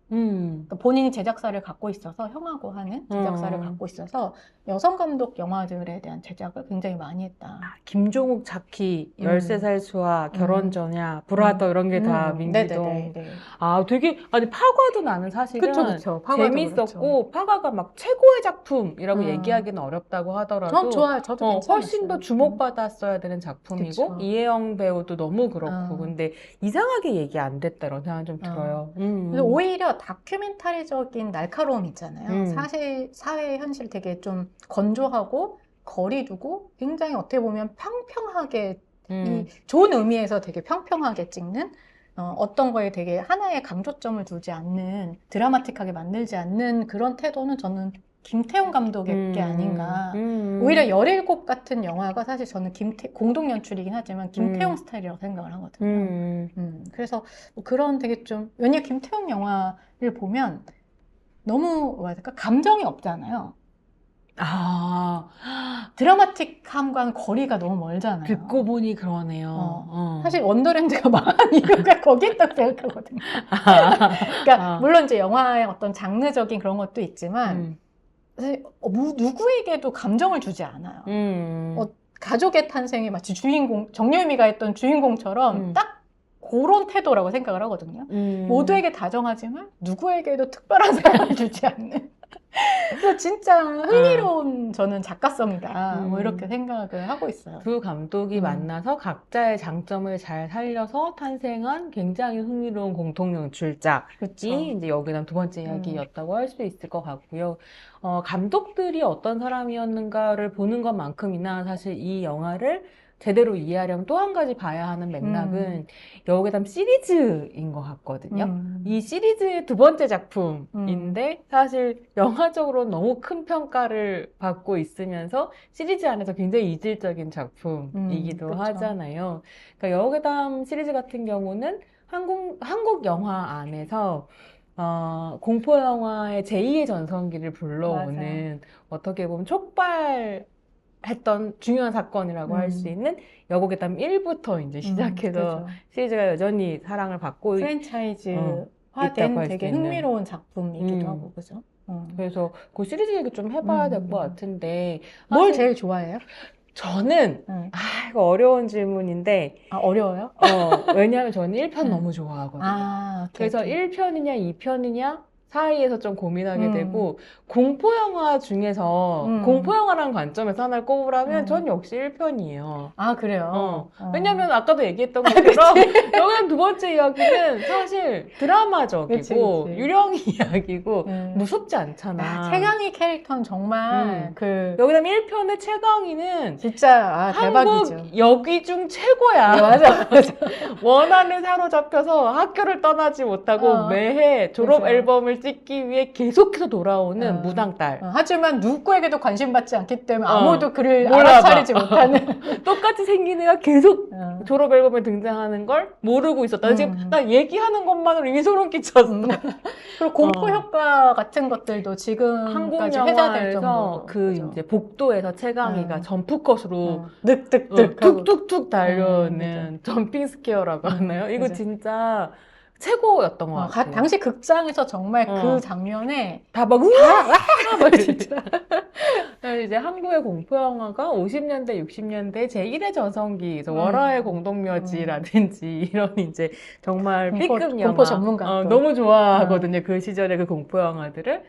S2: 그러니까 본인이 제작사를 갖고 있어서 형하고 하는 제작사를 갖고 있어서 여성 감독 영화들에 대한 제작을 굉장히 많이 했다.
S1: 김종욱 자키, 13살 수아, 결혼 전야, 브라더 이런 게 다 민규동. 아 되게 아니 파과도 나는 사실은
S2: 그쵸.
S1: 재밌었고 파과가 막 최고의 작품이라고 얘기하기는 어렵다고 하더라도
S2: 전 좋아요. 저도 괜찮았어요.
S1: 훨씬 더 주목받았어야 되는 작품이고
S2: 그쵸.
S1: 이혜영 배우도 너무 그렇고 근데 이상하게 얘기 안 됐다 이런 생각이 좀 들어요.
S2: 그래서 오히려 다큐멘터리적인 날카로움 있잖아요. 사실 사회 현실 되게 좀 건조하고 거리 두고 굉장히 어떻게 보면 평평하게 이 좋은 의미에서 되게 평평하게 찍는 어떤 거에 되게 하나의 강조점을 두지 않는 드라마틱하게 만들지 않는 그런 태도는 저는 김태용 감독의 게 아닌가. 오히려 17 같은 영화가 사실 저는 공동 연출이긴 하지만 김태용 스타일이라고 생각을 하거든요. 그래서 뭐 그런 되게 좀 왜냐면 김태용 영화를 보면 너무 뭐라 해야 될까 감정이 없잖아요. 드라마틱함과는 거리가 너무 멀잖아요.
S1: 듣고 보니 그러네요.
S2: 사실 원더랜드가 망한 이유가 거기에 있다고 생각하거든요. 그러니까 물론 이제 영화의 어떤 장르적인 그런 것도 있지만 사실 누구에게도 감정을 주지 않아요. 가족의 탄생이 마치 주인공 정유미가 했던 주인공처럼 딱 그런 태도라고 생각을 하거든요. 모두에게 다정하지만 누구에게도 특별한 사랑을 주지 않는. 그래서 진짜 흥미로운 저는 작가성이다. 뭐 이렇게 생각을 하고 있어요.
S1: 두 감독이 만나서 각자의 장점을 잘 살려서 탄생한 굉장히 흥미로운 공통 연출작이 이제 여기는 두 번째 이야기였다고 할 수 있을 것 같고요. 감독들이 어떤 사람이었는가를 보는 것만큼이나 사실 이 영화를 제대로 이해하려면 또 한 가지 봐야 하는 맥락은 여우괴담 시리즈인 것 같거든요. 이 시리즈의 두 번째 작품인데 사실 영화적으로 너무 큰 평가를 받고 있으면서 시리즈 안에서 굉장히 이질적인 작품이기도
S2: 그렇죠.
S1: 하잖아요. 그러니까 여우괴담 시리즈 같은 경우는 한국 영화 안에서 공포 영화의 제2의 전성기를 불러오는
S2: 맞아요.
S1: 어떻게 보면 촉발했던 중요한 사건이라고 할 수 있는 여고괴담 1부터 이제 시작해서
S2: 그렇죠.
S1: 시리즈가 여전히 사랑을 받고
S2: 프랜차이즈화된
S1: 있다고 할 수
S2: 되게
S1: 있는.
S2: 흥미로운 작품이기도 하고 그죠?
S1: 그래서 그 시리즈 얘기 좀 해봐야 될 것 같은데
S2: 뭘
S1: 사실
S2: 제일 좋아해요?
S1: 저는 이거 어려운 질문인데
S2: 어려워요?
S1: 왜냐하면 저는 1편 너무 좋아하거든요.
S2: 오케이,
S1: 그래서
S2: 오케이.
S1: 1편이냐 2편이냐 사이에서 좀 고민하게 되고 공포 영화 중에서 공포 영화라는 관점에서 하나를 꼽으라면 전 역시 1편이에요.
S2: 아 그래요?
S1: 왜냐면 아까도 얘기했던 것처럼 여기는 두 번째 이야기는 사실 드라마적이고
S2: 그치.
S1: 유령 이야기고 무섭지 않잖아.
S2: 최강희 캐릭터는 정말
S1: 여기는 1편의 최강희는
S2: 진짜 대박이죠.
S1: 한국 여기 중 최고야.
S2: 네, 맞아.
S1: 원한에 사로잡혀서 학교를 떠나지 못하고 매해 졸업
S2: 맞아.
S1: 앨범을 영상을 찍기 위해 계속해서 돌아오는
S2: 어.
S1: 무당딸.
S2: 하지만 누구에게도 관심 받지 않기 때문에
S1: 어.
S2: 아무도 그를
S1: 몰라봐.
S2: 알아차리지 못하는.
S1: 똑같이 생긴 애가 계속
S2: 어.
S1: 졸업 앨범에 등장하는 걸 모르고 있었다. 지금 나 얘기하는 것만으로 이미 소름 끼쳤어.
S2: 그리고 공포 효과 같은 것들도
S1: 한국
S2: 지금까지 회자될
S1: 영화에서
S2: 정도로.
S1: 그
S2: 그죠?
S1: 이제 복도에서 최강희가 점프컷으로
S2: 늑득득 하고.
S1: 툭툭툭 달려오는 점핑 스퀘어라고 하나요? 이거
S2: 그죠.
S1: 진짜 최고였던 것 같아요.
S2: 당시 극장에서 정말
S1: 어.
S2: 그 장면에
S1: 다 막
S2: 막 진짜.
S1: 이제 한국의 공포 영화가 50년대, 60년대 제1의 전성기, 그래서
S2: 음.
S1: 월화의 공동묘지라든지 이런 이제 정말 B급 영화,
S2: 공포 전문가.
S1: 너무 좋아하거든요. 그 시절의 그 공포 영화들을.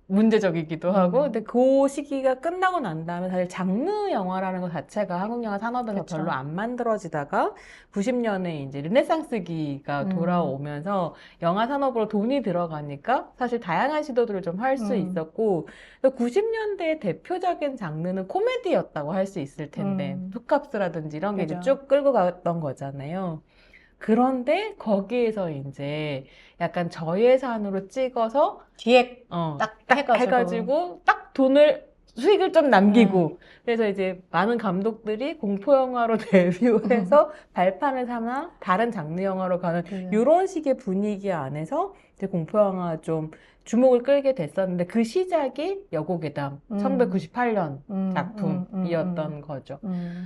S1: 문제적이기도 하고, 근데 그 시기가 끝나고 난 다음에 사실 장르 영화라는 것 자체가 한국 영화 산업에서
S2: 그쵸.
S1: 별로 안 만들어지다가 90년에 이제 르네상스기가 돌아오면서 영화 산업으로 돈이 들어가니까 사실 다양한 시도들을 좀 할 수 있었고, 90년대의 대표적인 장르는 코미디였다고 할 수 있을 텐데, 투캅스라든지 이런 게 이제
S2: 그죠.
S1: 쭉 끌고 갔던 거잖아요. 그런데 거기에서 이제 약간 저예산으로 찍어서
S2: 뒤에
S1: 딱
S2: 해가지고.
S1: 해가지고 딱 수익을 좀 남기고 그래서 이제 많은 감독들이 공포 영화로 데뷔해서 발판을 삼아 다른 장르 영화로 가는 이런 식의 분위기 안에서 이제 공포 영화 좀 주목을 끌게 됐었는데 그 시작이 여고괴담 1998년 작품이었던 거죠.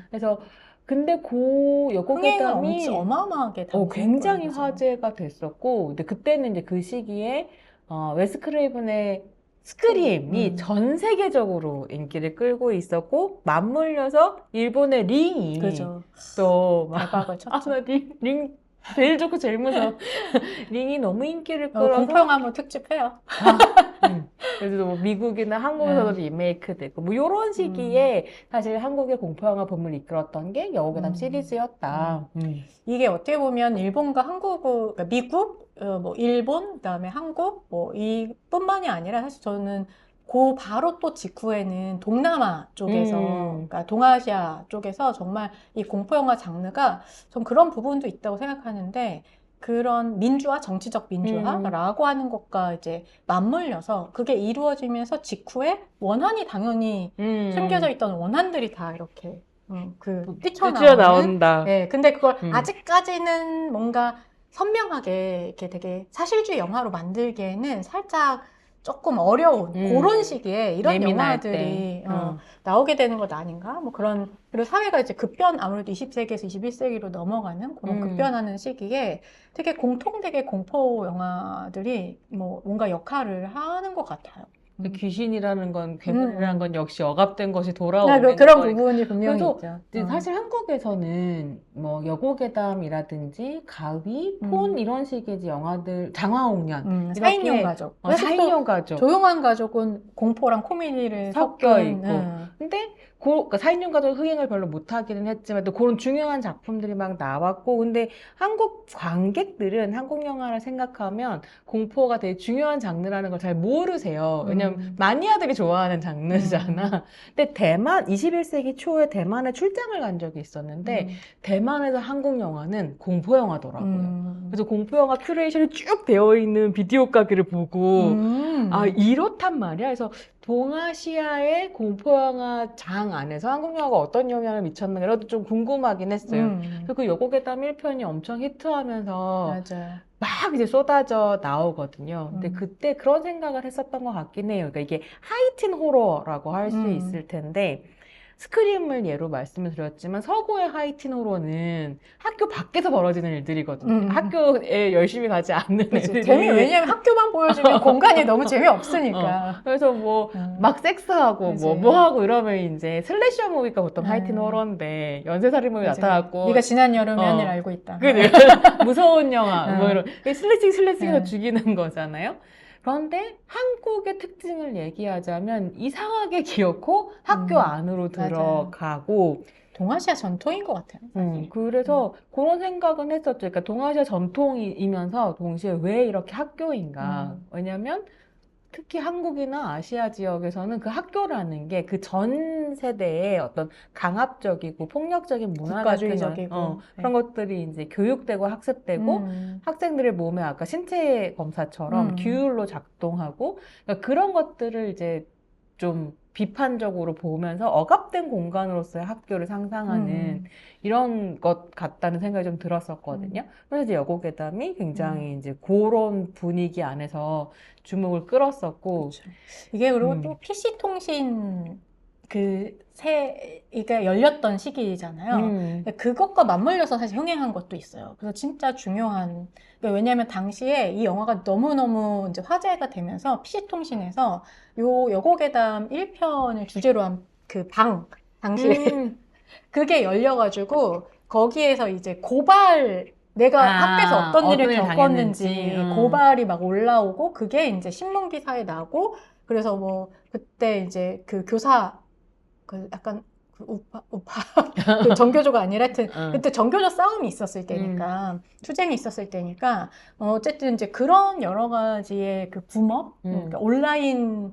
S1: 그래서 근데 그 여고괴담이
S2: 어마어마하게
S1: 굉장히 화제가 됐었고, 근데 그때는 이제 그 시기에 웨스 크레이븐의 스크림이 전 세계적으로 인기를 끌고 있었고, 맞물려서 일본의 링이
S2: 그죠.
S1: 또 막,
S2: 대박을 쳤죠.
S1: 나 링 제일 좋고 제일 무서워. 링이 너무 인기를 끌어서
S2: 공포 영화 한번 특집해요.
S1: 그래서 뭐 미국이나 한국에서도 리메이크 되고 뭐 이런 시기에 사실 한국의 공포 영화 붐을 이끌었던 게 여고괴담 시리즈였다.
S2: 이게 어떻게 보면 일본과 그러니까 미국, 뭐 일본, 그다음에 한국, 뭐 이뿐만이 아니라 사실 저는 그 바로 또 직후에는 동남아 쪽에서, 그러니까 동아시아 쪽에서 정말 이 공포 영화 장르가 전 그런 부분도 있다고 생각하는데. 그런 민주화, 정치적 민주화라고 하는 것과 이제 맞물려서 그게 이루어지면서 직후에 원한이 당연히 숨겨져 있던 원한들이 다 이렇게
S1: 뛰쳐나온다.
S2: 네, 근데 그걸 아직까지는 뭔가 선명하게 이렇게 되게 사실주의 영화로 만들기에는 살짝 조금 어려운 그런 시기에 이런 영화들이 나오게 되는 것 아닌가? 뭐 그런, 그리고 사회가 이제 아무래도 20세기에서 21세기로 넘어가는 그런 급변하는 시기에 되게 공통되게 공포 영화들이 뭐 뭔가 역할을 하는 것 같아요.
S1: 귀신이라는 건, 괴물이라는 건 역시 억압된 것이 돌아오는
S2: 그런
S1: 거니까.
S2: 부분이 분명히
S1: 그래서
S2: 있죠.
S1: 사실 한국에서는 뭐 여고괴담이라든지 가위, 폰 이런 식의 이제 영화들, 장화홍련,
S2: 4인용 가족.
S1: 4인용 가족.
S2: 조용한 가족은 공포랑 코미디를
S1: 섞여 있고. 근데 그러니까 4인용 가족 흥행을 별로 못하기는 했지만 또 그런 중요한 작품들이 막 나왔고, 근데 한국 관객들은 한국 영화를 생각하면 공포가 되게 중요한 장르라는 걸 잘 모르세요. 왜냐면 마니아들이 좋아하는 장르잖아. 근데 21세기 초에 대만에 출장을 간 적이 있었는데 대만에서 한국 영화는 공포 영화더라고요. 그래서 공포 영화 큐레이션이 쭉 되어 있는 비디오 가게를 보고 아, 이렇단 말이야. 그래서 동아시아의 공포영화 장 안에서 한국 영화가 어떤 영향을 미쳤는가 이것도 좀 궁금하긴 했어요. 그리고 그 여고괴담 1편이 엄청 히트하면서
S2: 맞아요.
S1: 막 이제 쏟아져 나오거든요. 근데 그때 그런 생각을 했었던 것 같긴 해요. 그러니까 이게 하이틴 호러라고 할 수 있을 텐데 스크림을 예로 말씀을 드렸지만 서구의 하이틴 호러는 학교 밖에서 벌어지는 일들이거든요. 학교에 열심히 가지 않는 애들이.
S2: 왜냐면 학교만 보여주면 공간이 너무 재미없으니까.
S1: 그래서 뭐 막 섹스하고 뭐 하고 이러면 이제 슬래셔 무비가 보통 하이틴 호러인데 연쇄살인 무비 나타났고
S2: 네가 지난 여름에 한 일 알고 있다.
S1: 무서운 영화 뭐 이런 슬래싱해서 죽이는 거잖아요. 그런데 한국의 특징을 얘기하자면 이상하게 귀엽고 학교 안으로 들어가고
S2: 동아시아 전통인 것 같아요. 사실.
S1: 그래서 그런 생각은 했었죠. 그러니까 동아시아 전통이면서 동시에 왜 이렇게 학교인가? 왜냐면 특히 한국이나 아시아 지역에서는 그 학교라는 게 그 전 세대의 어떤 강압적이고 폭력적인 문화 같은
S2: 국가주의적이고.
S1: 그런 것들이 이제 교육되고 학습되고 학생들의 몸에 아까 신체 검사처럼 규율로 작동하고 그러니까 그런 것들을 이제 좀 비판적으로 보면서 억압된 공간으로서의 학교를 상상하는 이런 것 같다는 생각이 좀 들었었거든요. 그래서 이제 여고괴담이 굉장히 이제 그런 분위기 안에서 주목을 끌었었고.
S2: 그렇죠. 이게 그리고 또 PC통신 이게 열렸던 시기잖아요. 그것과 맞물려서 사실 흥행한 것도 있어요. 그래서 진짜 중요한, 왜냐하면 당시에 이 영화가 너무너무 이제 화제가 되면서 PC통신에서 요 여고괴담 1편을 주제로 한 그 당시에 그게 열려가지고 거기에서 이제 내가 학교에서 어떤 일을 겪었는지 고발이 막 올라오고 그게 이제 신문 기사에 나고 그래서 뭐 그때 이제 그 교사 약간 우파 그 정교조가 아니라 하여튼 그때 정교조 싸움이 있었을 때니까 투쟁이 있었을 때니까 어쨌든 이제 그런 여러 가지의 그 붐업 그러니까 온라인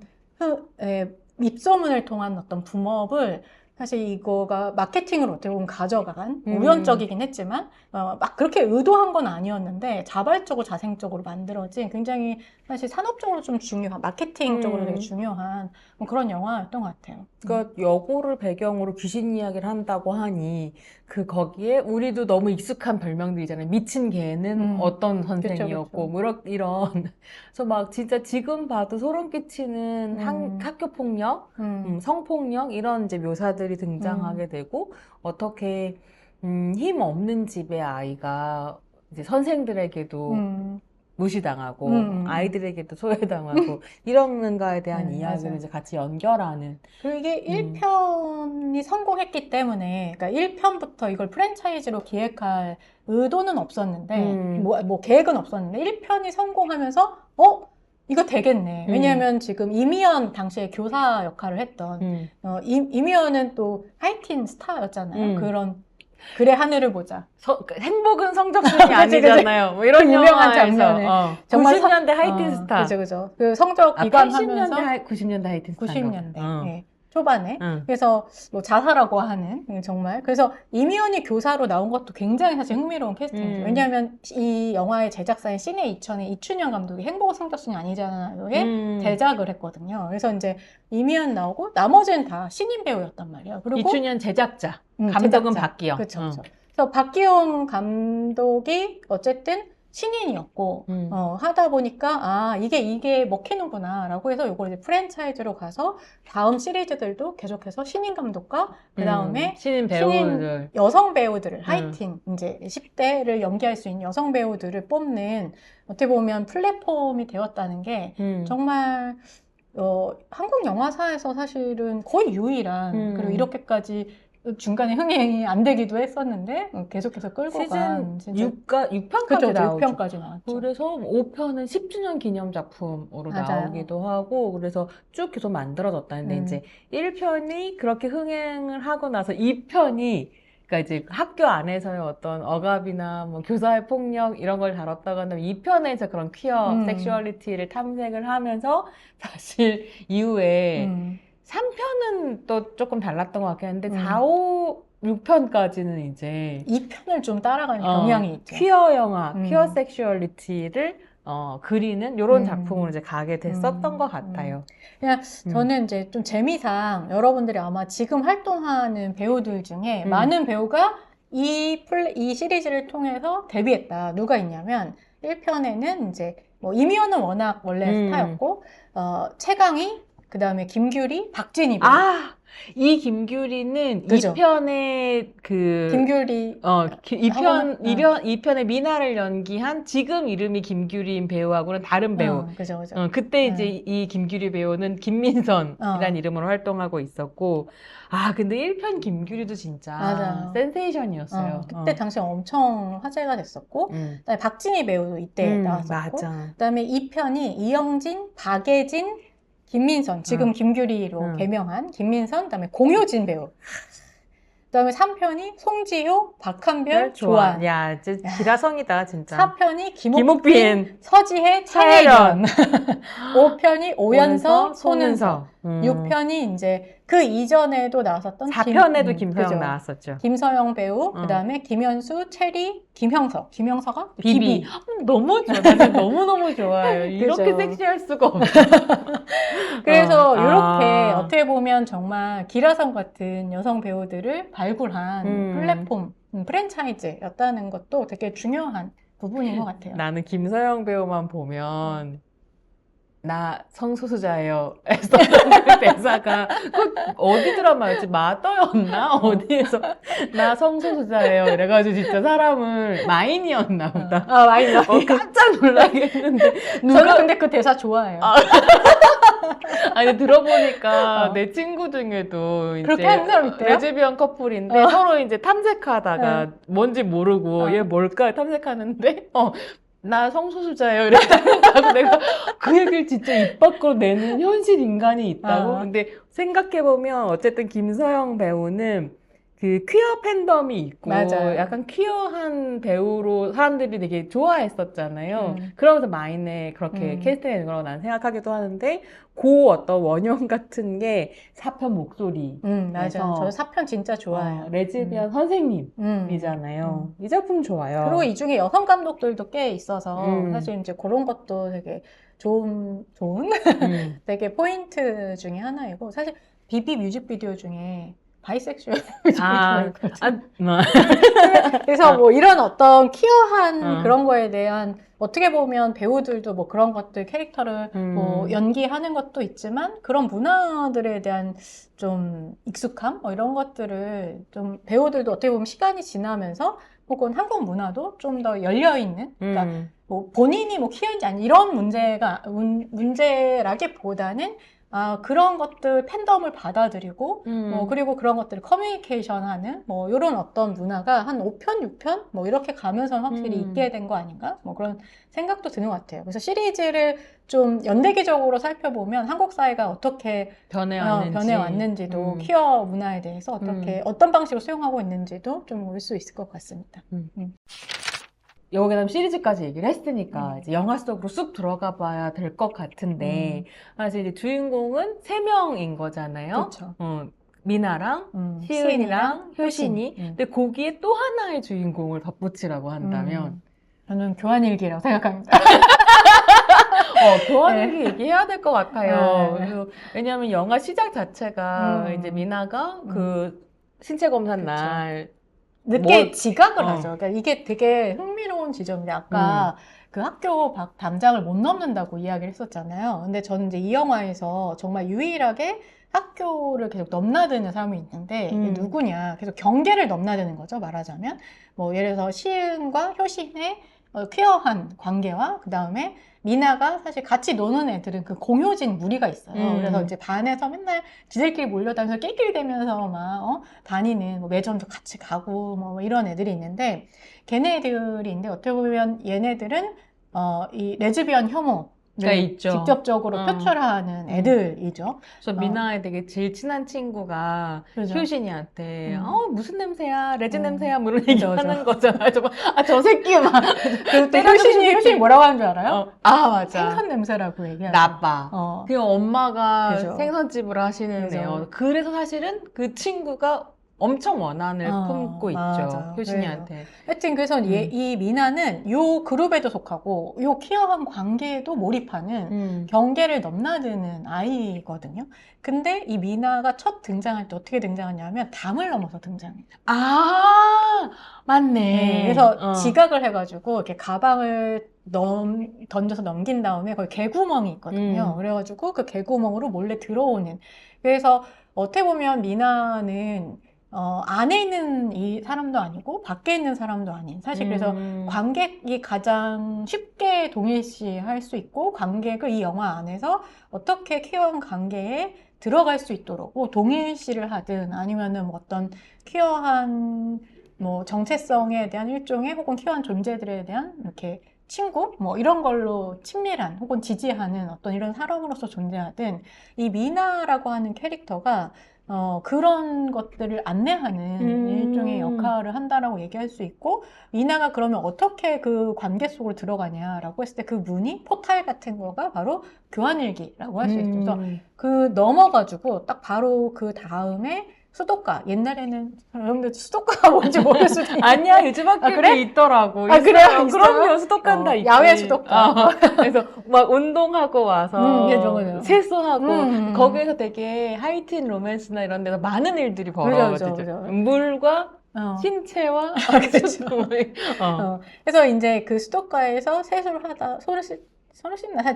S2: 입소문을 통한 어떤 붐업을 사실 이거가 마케팅으로 어떻게 보면 가져간 우연적이긴 했지만 막 그렇게 의도한 건 아니었는데 자발적으로 자생적으로 만들어진 굉장히 사실 산업적으로 좀 중요한 마케팅적으로 되게 중요한 뭐 그런 영화였던 것 같아요.
S1: 그러니까 여고를 배경으로 귀신 이야기를 한다고 하니 거기에 우리도 너무 익숙한 별명들이잖아요. 미친 개는 어떤 선생이었고
S2: 그쵸.
S1: 뭐 이런 그래서 막 진짜 지금 봐도 소름 끼치는 학교 폭력, 성폭력 이런 이제 묘사들이 등장하게 되고 어떻게 힘 없는 집의 아이가 이제 선생들에게도 무시당하고 아이들에게도 소외당하고 이러는가에 대한 이야기를
S2: 맞아요.
S1: 이제 같이 연결하는.
S2: 그리고 이게 1편이 성공했기 때문에 그러니까 1편부터 이걸 프랜차이즈로 기획할 의도는 없었는데 뭐 계획은 없었는데 1편이 성공하면서 이거 되겠네. 왜냐하면 지금 이미연 당시에 교사 역할을 했던 이미연은 또 하이틴 스타였잖아요. 그런 그래 하늘을 보자.
S1: 행복은 성적순이 아니잖아요. 뭐 이런
S2: 유명한
S1: 영화에서
S2: 장면에 정말
S1: 90년대 하이틴 스타.
S2: 그죠. 그 성적 비관하면서
S1: 90년대 하이틴 스타.
S2: 90년대 예, 초반에 그래서 뭐 자살하고 하는 정말 그래서 이미연이 교사로 나온 것도 굉장히 사실 흥미로운 캐스팅이죠. 왜냐하면 이 영화의 제작사인 시네 이천의 이춘현 감독이 행복은 성적순이 아니잖아요에 대작을 했거든요. 그래서 이제 이미연 나오고 나머지는 다 신인 배우였단 말이에요. 그리고
S1: 이춘현 제작자, 감독은 박기영.
S2: 그렇죠. 그래서 박기영 감독이 어쨌든 신인이었고 하다 보니까 이게 먹히는구나 라고 해서 이걸 이제 프랜차이즈로 가서 다음 시리즈들도 계속해서 신인 감독과 그 다음에
S1: 신인 배우들
S2: 여성 배우들을 하이틴 이제 10대를 연기할 수 있는 여성 배우들을 뽑는 어떻게 보면 플랫폼이 되었다는 게 정말 한국 영화사에서 사실은 거의 유일한 그리고 이렇게까지 중간에 흥행이 안 되기도 했었는데 계속해서 끌고 간
S1: 시즌 6편까지 나오죠.
S2: 6편까지 나왔죠.
S1: 그래서 5편은 10주년 기념 작품으로 나오기도 하고 그래서 쭉 계속 만들어졌다는데 이제 1편이 그렇게 흥행을 하고 나서 2편이 그러니까 이제 학교 안에서의 어떤 억압이나 뭐 교사의 폭력 이런 걸 다뤘다고 하면 2편에서 그런 퀴어 섹슈얼리티를 탐색을 하면서 사실 이후에 3편은 또 조금 달랐던 것 같긴 한데 4, 5, 6편까지는 이제
S2: 2편을 좀 따라가는 경향이 있죠.
S1: 퀴어 영화, 퀴어 섹슈얼리티를 그리는 이런 작품으로 이제 가게 됐었던 것 같아요.
S2: 그냥 저는 이제 좀 재미상 여러분들이 아마 지금 활동하는 배우들 중에 많은 배우가 이 시리즈를 통해서 데뷔했다. 누가 있냐면 1편에는 이제 뭐 이미연은 워낙 원래 스타였고 최강희 그 다음에 김규리, 박진희 배우.
S1: 이 김규리는
S2: 그죠?
S1: 2편에
S2: 김규리
S1: 2편에 미나를 연기한 지금 이름이 김규리인 배우하고는 다른 배우.
S2: 그죠.
S1: 그때 이제 이 김규리 배우는 김민선이라는 이름으로 활동하고 있었고 근데 1편 김규리도 진짜
S2: 맞아요.
S1: 센세이션이었어요.
S2: 그때 당시에 엄청 화제가 됐었고 그다음에 박진희 배우도 이때 나왔었고 그다음에 2편이 이영진, 박예진, 김민선, 지금 김규리로 개명한 김민선, 그다음에 공효진 배우. 그다음에 3편이 송지효, 박한별, 조안.
S1: 야, 이제 기라성이다, 진짜.
S2: 4편이 김옥빈,
S1: 김옥빈,
S2: 서지혜,
S1: 차혜련.
S2: 차혜련. 5편이 오연서, 손은서.
S1: 음.
S2: 6편이 이제 그 이전에도 나왔었던
S1: 4편에도 김서영
S2: 그죠.
S1: 나왔었죠.
S2: 김서영 배우, 그다음에 김현수, 체리, 김형석. 김형석아?
S1: 비비. 너무 좋아. 나 지금 너무너무 좋아요. 이렇게
S2: 그죠.
S1: 섹시할 수가 없어.
S2: 그래서 이렇게
S1: 아.
S2: 어떻게 보면 정말 기라성 같은 여성 배우들을 발굴한 플랫폼, 프랜차이즈였다는 것도 되게 중요한 부분인 것 같아요.
S1: 나는 김서영 배우만 보면 나 성소수자예요. 했었던 그 대사가 그 어디 드라마였지? 마더였나? 어디에서 나 성소수자예요. 이래가지고 진짜 사람을 마인이었나 보다.
S2: 아, 많이 나와요.
S1: 깜짝 놀라게 했는데
S2: 저는 근데 그 대사 좋아해요.
S1: 아니 들어보니까
S2: 어.
S1: 내 친구 중에도 이제
S2: 그렇게 하는 사람 있대요?
S1: 레즈비언 커플인데 서로 이제 탐색하다가
S2: 네.
S1: 뭔지 모르고
S2: 어.
S1: 얘 뭘까 탐색하는데 나 성소수자예요 이랬다고 내가 그 얘기를 진짜 입 밖으로 내는 현실 인간이 있다고. 근데 생각해보면 어쨌든 김서영 배우는 그 퀴어 팬덤이 있고
S2: 맞아요.
S1: 약간 퀴어한 배우로 사람들이 되게 좋아했었잖아요.
S2: 음.
S1: 그러면서 마인에 그렇게 캐스팅된 거라고 난 생각하기도 하는데 그 어떤 원형 같은 게 4편 목소리.
S2: 맞아요.
S1: 그래서
S2: 저 4편 진짜 좋아해요.
S1: 레즈비언 선생님이잖아요. 이 작품 좋아요.
S2: 그리고 이 중에 여성 감독들도 꽤 있어서 사실 이제 그런 것도 되게 좋은 되게 포인트 중에 하나이고 사실 비비 뮤직비디오 중에 바이섹슈얼 뮤직비디오가 있거든요. 그래서 뭐 이런 어떤 퀴어한 그런 거에 대한 어떻게 보면 배우들도 뭐 그런 것들 캐릭터를 뭐 연기하는 것도 있지만 그런 문화들에 대한 좀 익숙함 뭐 이런 것들을 좀 배우들도 어떻게 보면 시간이 지나면서 혹은 한국 문화도 좀 더 열려 있는 그러니까 뭐 본인이 뭐 퀴어인지 아니 이런 문제라기보다는 그런 것들 팬덤을 받아들이고 뭐 그리고 그런 것들을 커뮤니케이션하는 뭐 이런 어떤 문화가 한 5편, 6편 뭐 이렇게 가면서 확실히 있게 된 거 아닌가? 뭐 그런 생각도 드는 것 같아요. 그래서 시리즈를 좀 연대기적으로 살펴보면 한국 사회가 어떻게 변해왔는지도 퀴어 문화에 대해서 어떻게 어떤 방식으로 수용하고 있는지도 좀 볼 수 있을 것 같습니다.
S1: 여기다 시리즈까지 얘기를 했으니까 이제 영화 속으로 쑥 들어가 봐야 될 것 같은데 사실 이제 주인공은 3명인 거잖아요.
S2: 그렇죠.
S1: 미나랑 시은이랑 효신이. 근데 거기에 또 하나의 주인공을 덧붙이라고 한다면
S2: 저는 교환일기라고 생각합니다.
S1: 교환일기 얘기해야 될 것 같아요. 그래서 왜냐하면 영화 시작 자체가 이제 미나가 그 신체 검사 날
S2: 늦게 지각을 하죠. 그러니까 이게 되게 흥미로운 지점인데 아까 그 학교 담장을 못 넘는다고 이야기를 했었잖아요. 근데 저는 이제 이 영화에서 정말 유일하게 학교를 계속 넘나드는 사람이 있는데 이게 누구냐? 계속 경계를 넘나드는 거죠. 말하자면 뭐 예를 들어서 시은과 효신의 퀴어한 관계와 그 다음에 미나가 사실 같이 노는 애들은 그 공효진 무리가 있어요. 그래서 이제 반에서 맨날 지들끼리 몰려다니면서 낄낄대면서 막 다니는 뭐 매점도 같이 가고 뭐 이런 애들이 있는데 걔네들인데 어떻게 보면 얘네들은 이 레즈비언 혐오
S1: 있죠.
S2: 직접적으로 표출하는 애들이죠.
S1: 그래서 미나의 되게 제일 친한 친구가
S2: 그죠.
S1: 효신이한테 무슨 냄새야? 레즈 냄새야? 뭐 이런 얘기 하는 거잖아요. 저 새끼 막
S2: 그때 효신이 뭐라고 하는 줄 알아요?
S1: 맞아.
S2: 생선 냄새라고 얘기하죠.
S1: 나빠. 그 엄마가
S2: 그죠.
S1: 생선집을 하시는
S2: 그죠.
S1: 애요. 그래서 사실은 그 친구가 엄청 원한을 품고
S2: 맞아.
S1: 있죠. 효신이한테.
S2: 하여튼 그래서 이 미나는 요 그룹에도 속하고 요 퀴어한 관계에도 몰입하는 경계를 넘나드는 아이거든요. 근데 이 미나가 첫 등장할 때 어떻게 등장하냐면 담을 넘어서 등장해요.
S1: 맞네.
S2: 그래서 지각을 해가지고 이렇게 가방을 던져서 넘긴 다음에 거기 개구멍이 있거든요. 그래가지고 그 개구멍으로 몰래 들어오는. 그래서 어떻게 보면 미나는 안에 있는 이 사람도 아니고 밖에 있는 사람도 아닌 사실 그래서 관객이 가장 쉽게 동일시할 수 있고 관객을 이 영화 안에서 어떻게 퀴어한 관계에 들어갈 수 있도록 뭐 동일시를 하든 아니면은 뭐 어떤 퀴어한 뭐 정체성에 대한 일종의 혹은 퀴어한 존재들에 대한 이렇게 친구 뭐 이런 걸로 친밀한 혹은 지지하는 어떤 이런 사람으로서 존재하든 이 미나라고 하는 캐릭터가 그런 것들을 안내하는 일종의 역할을 한다라고 얘기할 수 있고, 이나가 그러면 어떻게 그 관계 속으로 들어가냐라고 했을 때 그 문이 포탈 같은 거가 바로 교환일기라고 할 수 있죠. 그래서 그 넘어가지고 딱 바로 그 다음에 수도가. 옛날에는 여러분들 수도가가 뭔지 모를 수도 있는데.
S1: 아니야, 요즘 학교에
S2: 그래?
S1: 있더라고.
S2: 그래요?
S1: 있어요. 그럼요, 수도관 다 있지.
S2: 야외 수도가.
S1: 그래서 막 운동하고 와서
S2: 맞아요.
S1: 세수하고 거기에서 되게 하이틴 로맨스나 이런 데서 많은 일들이 벌어지죠.
S2: 그죠.
S1: 물과 신체와
S2: 그렇죠. 그래서 이제 그 수도가에서 세수를 하다 손을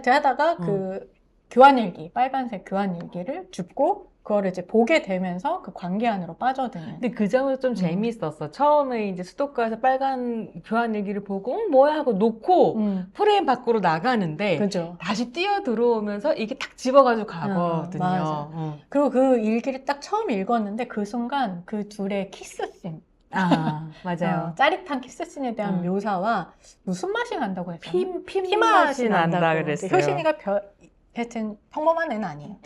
S2: 하다가 그 교환일기, 빨간색 교환일기를 줍고 그거를 이제 보게 되면서 그 관계 안으로 빠져드는.
S1: 근데 그 점은 좀 재미있었어. 처음에 이제 수도가에서 빨간 교환일기를 보고 뭐야 하고 놓고 프레임 밖으로 나가는데
S2: 그죠.
S1: 다시 뛰어 들어오면서 이게 딱 집어가지고 가거든요.
S2: 맞아. 그리고 그 일기를 딱 처음 읽었는데 그 순간 그 둘의 키스씬.
S1: 맞아요.
S2: 짜릿한 키스씬에 대한 묘사와 무슨 맛이 난다고 했죠?
S1: 피 맛이 난다 그랬어요.
S2: 효신이가 하여튼 평범한 애는 아니에요.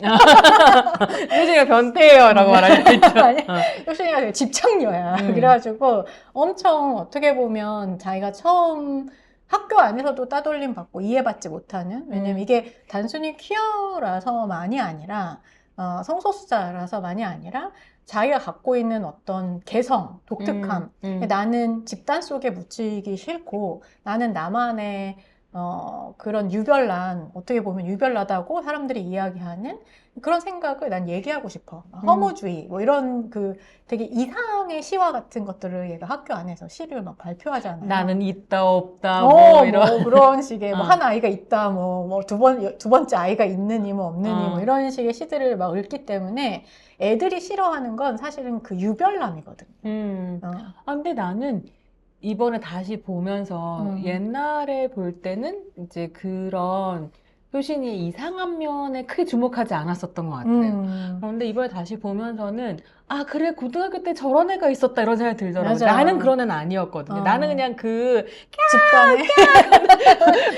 S1: 효신이가 변태예요라고 말하겠죠.
S2: 아니, 효신이가 되게 집착녀야. 그래가지고 엄청 어떻게 보면 자기가 처음 학교 안에서도 따돌림 받고 이해받지 못하는, 왜냐면 이게 단순히 퀴어라서만이 아니라 성소수자라서만이 아니라 자기가 갖고 있는 어떤 개성, 독특함, 나는 집단 속에 묻히기 싫고 나는 나만의 그런 유별난, 어떻게 보면 유별나다고 사람들이 이야기하는 그런 생각을 난 얘기하고 싶어. 허무주의, 뭐 이런 그 되게 이상의 시와 같은 것들을 얘가 학교 안에서 시를 막 발표하잖아요.
S1: 나는 있다, 없다, 뭐 이런.
S2: 뭐 그런 식의, 뭐 한 아이가 있다, 뭐 두 번째 아이가 있느니, 뭐 없느니, 뭐 이런 식의 시들을 막 읽기 때문에 애들이 싫어하는 건 사실은 그 유별남이거든.
S1: 근데 나는 이번에 다시 보면서 옛날에 볼 때는 이제 그런 효신이 이상한 면에 크게 주목하지 않았었던 것 같아요. 그런데 이번에 다시 보면서는 그래 고등학교 때 저런 애가 있었다 이런 생각이 들더라고요.
S2: 맞아요.
S1: 나는 그런 애는 아니었거든요. 나는 그냥 그
S2: 집단에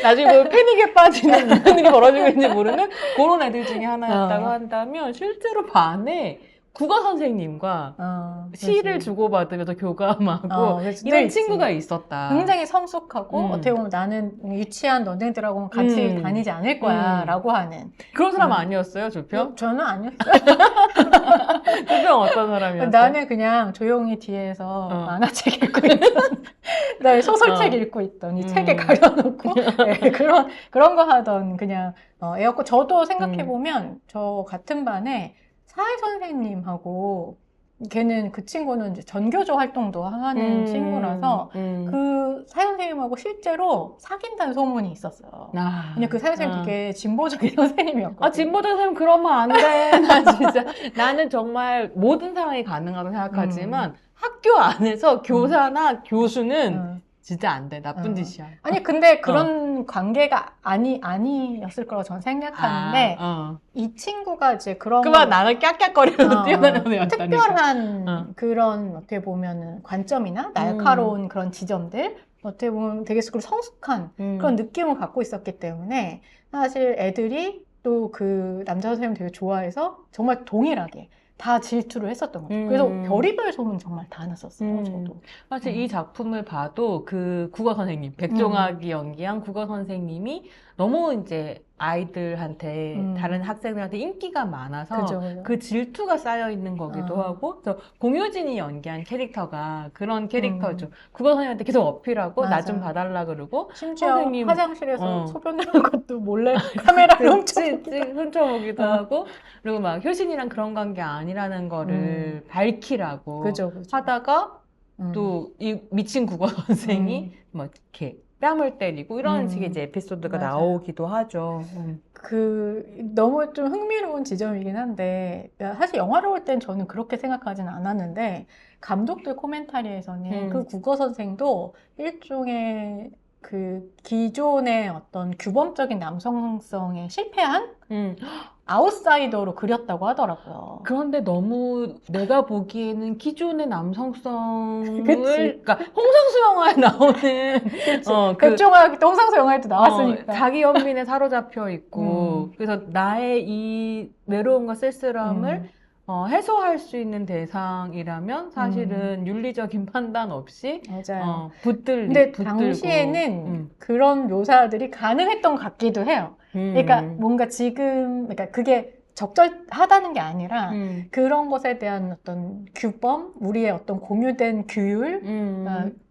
S1: 나중에 뭐 패닉에 빠지는 무슨 일이 벌어지고 있는지 모르는 그런 애들 중에 하나였다고 한다면 실제로 반에 국어 선생님과 시를 주고받으면서 교감하고 이런 친구가 있었다.
S2: 굉장히 성숙하고 어떻게 보면 나는 유치한 너네들하고는 같이 다니지 않을 거야 라고 하는
S1: 그런 사람 아니었어요, 조평?
S2: 저는 아니었어요.
S1: 조평 어떤 사람이었어요?
S2: 나는 그냥 조용히 뒤에서 만화책 읽고 있던 그다음에 소설책 읽고 있던 이 책에 가려놓고 네, 그런 거 하던 그냥 애였고, 저도 생각해보면 저 같은 반에 사회 선생님하고 걔는 그 친구는 이제 전교조 활동도 하는 친구라서 그 사회 선생님하고 실제로 사귄다는 소문이 있었어요. 그냥 그 사회 선생님 되게 진보적인 선생님이었거든요.
S1: 진보적인 선생님 그러면 안 돼. 나 진짜 나는 정말 모든 상황이 가능하다고 생각하지만 학교 안에서 교사나 교수는 진짜 안 돼. 나쁜 짓이야.
S2: 아니 근데 그런 관계가 아니었을 거라고 저는 생각하는데 이 친구가 이제
S1: 그만 나는 깍깍거리면서 뛰어다니는 애였다니까.
S2: 특별한 그런 어떻게 보면은 관점이나 날카로운 그런 지점들, 어떻게 보면 되게 성숙한 그런 느낌을 갖고 있었기 때문에 사실 애들이 또 그 남자 선생님 되게 좋아해서 정말 동일하게 다 질투를 했었던 거죠. 그래서 별의별 소문 정말 다 났었어요, 저도.
S1: 사실 이 작품을 봐도 그 국어 선생님, 백종학이 연기한 국어 선생님이 너무 이제 아이들한테, 다른 학생들한테 인기가 많아서
S2: 그죠.
S1: 그 질투가 쌓여 있는 거기도 하고, 또 공효진이 연기한 캐릭터가 그런 캐릭터죠. 국어 선생님한테 계속 어필하고 나 좀 봐달라 그러고,
S2: 심지어
S1: 선생님,
S2: 화장실에서 소변하는 것도 몰래 카메라를
S1: 훔쳐보기도 하고, 그리고 막 효신이랑 그런 관계 아니라는 거를 밝히라고
S2: 그죠.
S1: 하다가 또 이 미친 국어 선생이 뭐 이렇게 뺨을 때리고 이런 식의 이제 에피소드가
S2: 맞아요.
S1: 나오기도 하죠.
S2: 너무 좀 흥미로운 지점이긴 한데, 사실 영화를 볼 땐 저는 그렇게 생각하진 않았는데, 감독들 코멘타리에서는 그 국어 선생도 일종의 그 기존의 어떤 규범적인 남성성에 실패한 아웃사이더로 그렸다고 하더라고요.
S1: 그런데 너무 내가 보기에는 기존의 남성성을,
S2: 그치.
S1: 그러니까 홍상수 영화에 나오는
S2: 백종학 홍상수 영화에도 나왔으니까.
S1: 자기 연민에 사로잡혀 있고 그래서 나의 이 외로움과 쓸쓸함을 해소할 수 있는 대상이라면 사실은 윤리적인 판단 없이
S2: 맞아요.
S1: 붙들고.
S2: 근데 당시에는 그런 묘사들이 가능했던 것 같기도 해요. 그러니까 뭔가 지금, 그러니까 그게 적절하다는 게 아니라 그런 것에 대한 어떤 규범, 우리의 어떤 공유된 규율,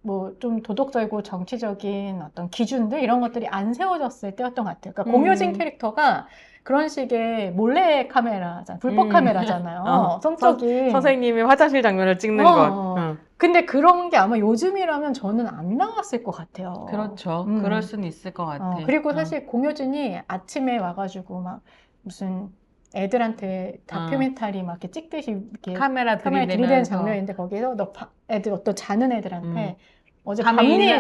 S2: 뭐 좀 도덕적이고 정치적인 어떤 기준들 이런 것들이 안 세워졌을 때였던 것 같아요. 그러니까 공효진 캐릭터가 그런 식의 몰래 카메라잖아, 불법 카메라잖아요. 성적인.
S1: 선생님이 화장실 장면을 찍는 것.
S2: 근데 그런 게 아마 요즘이라면 저는 안 나왔을 것 같아요.
S1: 그렇죠. 그럴 수는 있을 것 같아.
S2: 그리고 사실 공효진이 아침에 와가지고 막 무슨 애들한테 다큐멘터리 막 이렇게 찍듯이 이렇게
S1: 카메라
S2: 들이대는
S1: 들이대면서
S2: 장면인데 거기서 너 애들 어떤 자는 애들한테 어제
S1: 밤일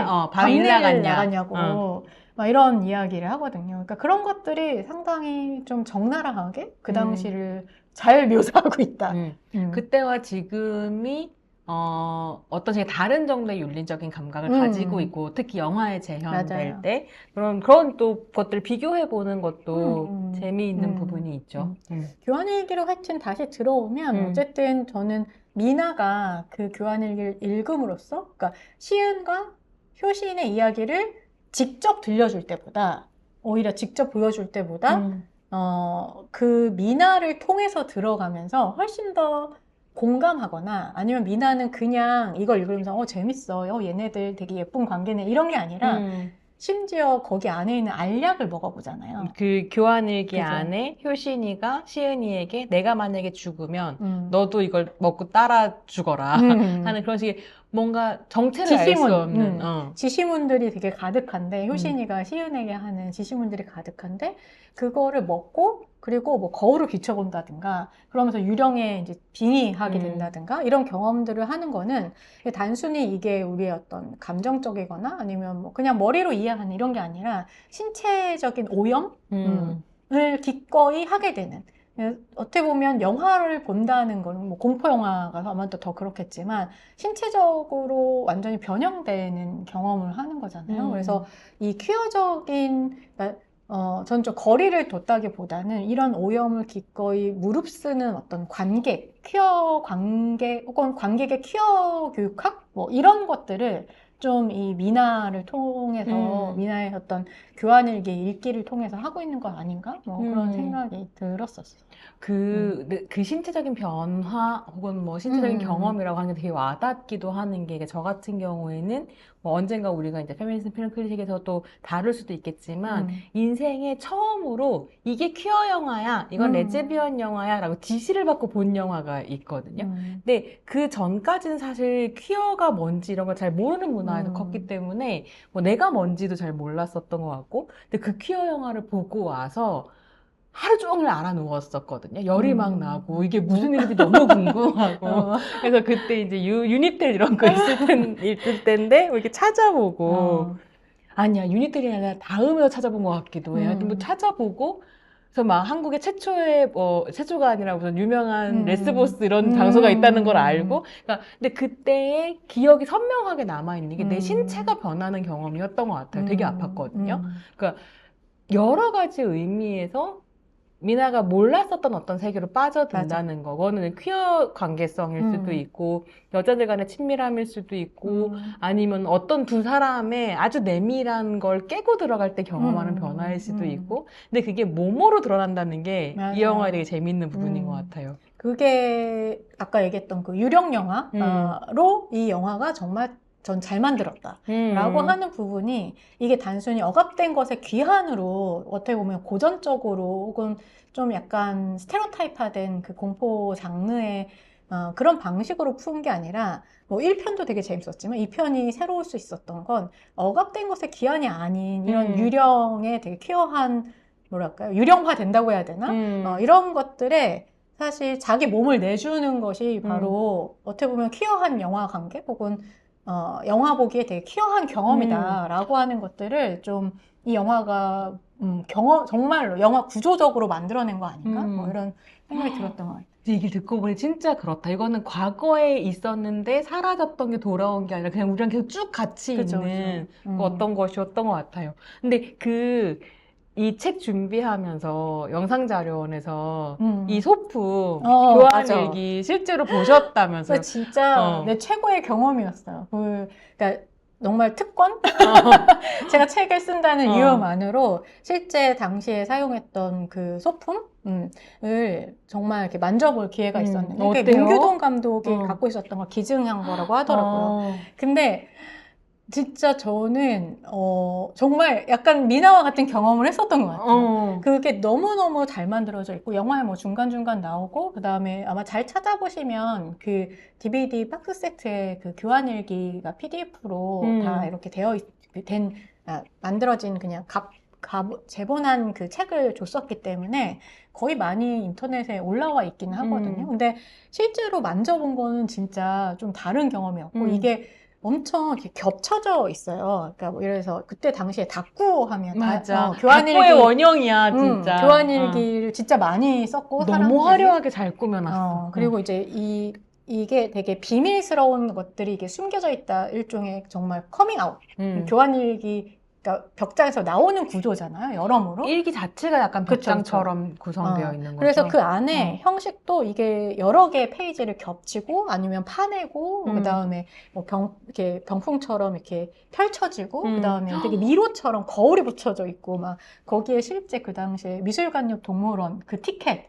S2: 나갔냐고 막 이런 이야기를 하거든요. 그러니까 그런 것들이 상당히 좀 적나라하게 그 당시를 잘 묘사하고 있다.
S1: 그때와 지금이 어떤 식의 다른 정도의 윤리적인 감각을 가지고 있고, 특히 영화에 재현될
S2: 맞아요.
S1: 때, 그런 또 것들을 비교해보는 것도 재미있는 부분이 있죠.
S2: 교환일기로 하여튼 다시 들어오면, 어쨌든 저는 미나가 그 교환일기를 읽음으로써, 그러니까 시은과 효신의 이야기를 직접 들려줄 때보다, 오히려 직접 보여줄 때보다, 그 미나를 통해서 들어가면서 훨씬 더 공감하거나 아니면 미나는 그냥 이걸 읽으면서 재밌어, 얘네들 되게 예쁜 관계네 이런 게 아니라 심지어 거기 안에 있는 알약을 먹어보잖아요.
S1: 그 교환일기
S2: 그죠.
S1: 안에 효신이가 시은이에게 내가 만약에 죽으면 너도 이걸 먹고 따라 죽어라 하는 그런 식의 뭔가 정체를 알 수 없는
S2: 지시문들이 되게 가득한데 효신이가 시은에게 하는 지시문들이 가득한데 그거를 먹고 그리고 뭐 거울을 비춰본다든가 그러면서 유령에 이제 빙의하게 된다든가 이런 경험들을 하는 거는 단순히 이게 우리의 어떤 감정적이거나 아니면 뭐 그냥 머리로 이해하는 이런 게 아니라 신체적인 오염을 기꺼이 하게 되는 어떻게 보면 영화를 본다는 거는 뭐 공포 영화가 아마 더 그렇겠지만 신체적으로 완전히 변형되는 경험을 하는 거잖아요. 그래서 이 퀴어적인 전 좀 거리를 뒀다기보다는 이런 오염을 기꺼이 무릅쓰는 어떤 관객, 퀴어 관객 혹은 관객의 퀴어 교육학 뭐 이런 것들을 좀 이 미나를 통해서 미나의 어떤 교환일기 읽기를 통해서 하고 있는 거 아닌가? 뭐 그런 생각이 들었었어요.
S1: 그 신체적인 변화 혹은 뭐 신체적인 경험이라고 하는 게 되게 와닿기도 하는 게 저 같은 경우에는 뭐 언젠가 우리가 이제 페미니즘 필름 클리식에서 또 다룰 수도 있겠지만 인생에 처음으로 이게 퀴어 영화야, 이건 레즈비언 영화야 라고 지시를 받고 본 영화가 있거든요. 근데 그 전까지는 사실 퀴어가 뭔지 이런 걸 잘 모르는 문화에서 컸기 때문에 뭐 내가 뭔지도 잘 몰랐었던 것 같고 근데 그 퀴어 영화를 보고 와서 하루 종일 알아 누웠었거든요. 열이 막 나고 이게 무슨 일인지 너무 궁금하고 그래서 그때 이제 유니텔 이런 거 있을 때인데 뭐 이렇게 찾아보고 아니야 유니텔이 아니라 다음에 찾아본 것 같기도 해요. 하여튼 뭐 찾아보고 그래서 막 한국의 최초가 아니라 무슨 유명한 레스보스 이런 장소가 있다는 걸 알고 그러니까 근데 그때의 기억이 선명하게 남아있는 게 내 신체가 변하는 경험이었던 것 같아요. 되게 아팠거든요. 그러니까 여러 가지 의미에서 미나가 몰랐었던 어떤 세계로 빠져든다는 거는 퀴어 관계성일 수도 있고 여자들 간의 친밀함일 수도 있고 아니면 어떤 두 사람의 아주 내밀한 걸 깨고 들어갈 때 경험하는 변화일 수도 있고 근데 그게 몸으로 드러난다는 게 이 영화의 되게 재밌는 부분인 것 같아요.
S2: 그게 아까 얘기했던 그 유령 영화로 이 영화가 정말 전 잘 만들었다라고 하는 부분이 이게 단순히 억압된 것의 귀환으로 어떻게 보면 고전적으로 혹은 좀 약간 스테레오타입화된 그 공포 장르의 그런 방식으로 푼 게 아니라 뭐 1편도 되게 재밌었지만 2편이 새로울 수 있었던 건 억압된 것의 귀환이 아닌 이런 유령의 되게 퀴어한 뭐랄까요? 유령화 된다고 해야 되나? 이런 것들에 사실 자기 몸을 내주는 것이 바로 어떻게 보면 퀴어한 영화 관계 혹은 영화 보기에 되게 퀴어한 경험이다라고 하는 것들을 좀 이 영화가 정말로 영화 구조적으로 만들어낸 거 아닌가? 뭐 이런 생각이 들었던 것 같아요.
S1: 이 얘기를 듣고 보니 진짜 그렇다. 이거는 과거에 있었는데 사라졌던 게 돌아온 게 아니라 그냥 우리랑 계속 쭉 같이
S2: 그죠,
S1: 있는
S2: 그죠.
S1: 어떤 것이었던 것 같아요. 근데 이 책 준비하면서 영상자료원에서
S2: 음.
S1: 이 소품
S2: 맞아.
S1: 교환일기 실제로 보셨다면서요?
S2: 그래서 진짜
S1: 어.
S2: 내 최고의 경험이었어요. 그러니까 정말 특권? 제가 책을 쓴다는
S1: 어.
S2: 이유만으로 실제 당시에 사용했던 그 소품을 정말 이렇게 만져볼 기회가 있었는데 이게
S1: 어때요?
S2: 문규동 감독이
S1: 어.
S2: 갖고 있었던 걸 기증한 거라고 하더라고요. 근데 진짜 저는 정말 약간 미나와 같은 경험을 했었던 것 같아요. 그게 너무너무 잘 만들어져 있고 영화에 뭐 중간중간 나오고 그다음에 아마 잘 찾아보시면 그 DVD 박스 세트에 그 교환일기가 PDF로 다 이렇게 만들어진 그냥 재본한 그 책을 줬었기 때문에 거의 많이 인터넷에 올라와 있기는 하거든요. 근데 실제로 만져본 거는 진짜 좀 다른 경험이었고 이게 엄청 이렇게 겹쳐져 있어요. 그러니까 뭐 예를 들어서 그때 당시에 닥구 하면
S1: 맞아.
S2: 교환일기
S1: 닥구의 원형이야, 진짜.
S2: 교환일기를 진짜 많이 썼고
S1: 너무
S2: 사람들이.
S1: 화려하게 잘 꾸며놨어.
S2: 그리고 이제 이게 되게 비밀스러운 것들이 이게 숨겨져 있다. 일종의 정말 커밍아웃. 교환일기 그러니까 벽장에서 나오는 구조잖아요. 여러모로.
S1: 일기 자체가 약간
S2: 그쵸,
S1: 벽장처럼 구성되어 있는 거죠.
S2: 그래서 그 안에 형식도 이게 여러 개의 페이지를 겹치고 아니면 파내고 그다음에 뭐 이렇게 병풍처럼 이렇게 펼쳐지고 그다음에 되게 미로처럼 거울이 붙여져 있고 막 거기에 실제 그 당시에 미술관 옆 동물원 그 티켓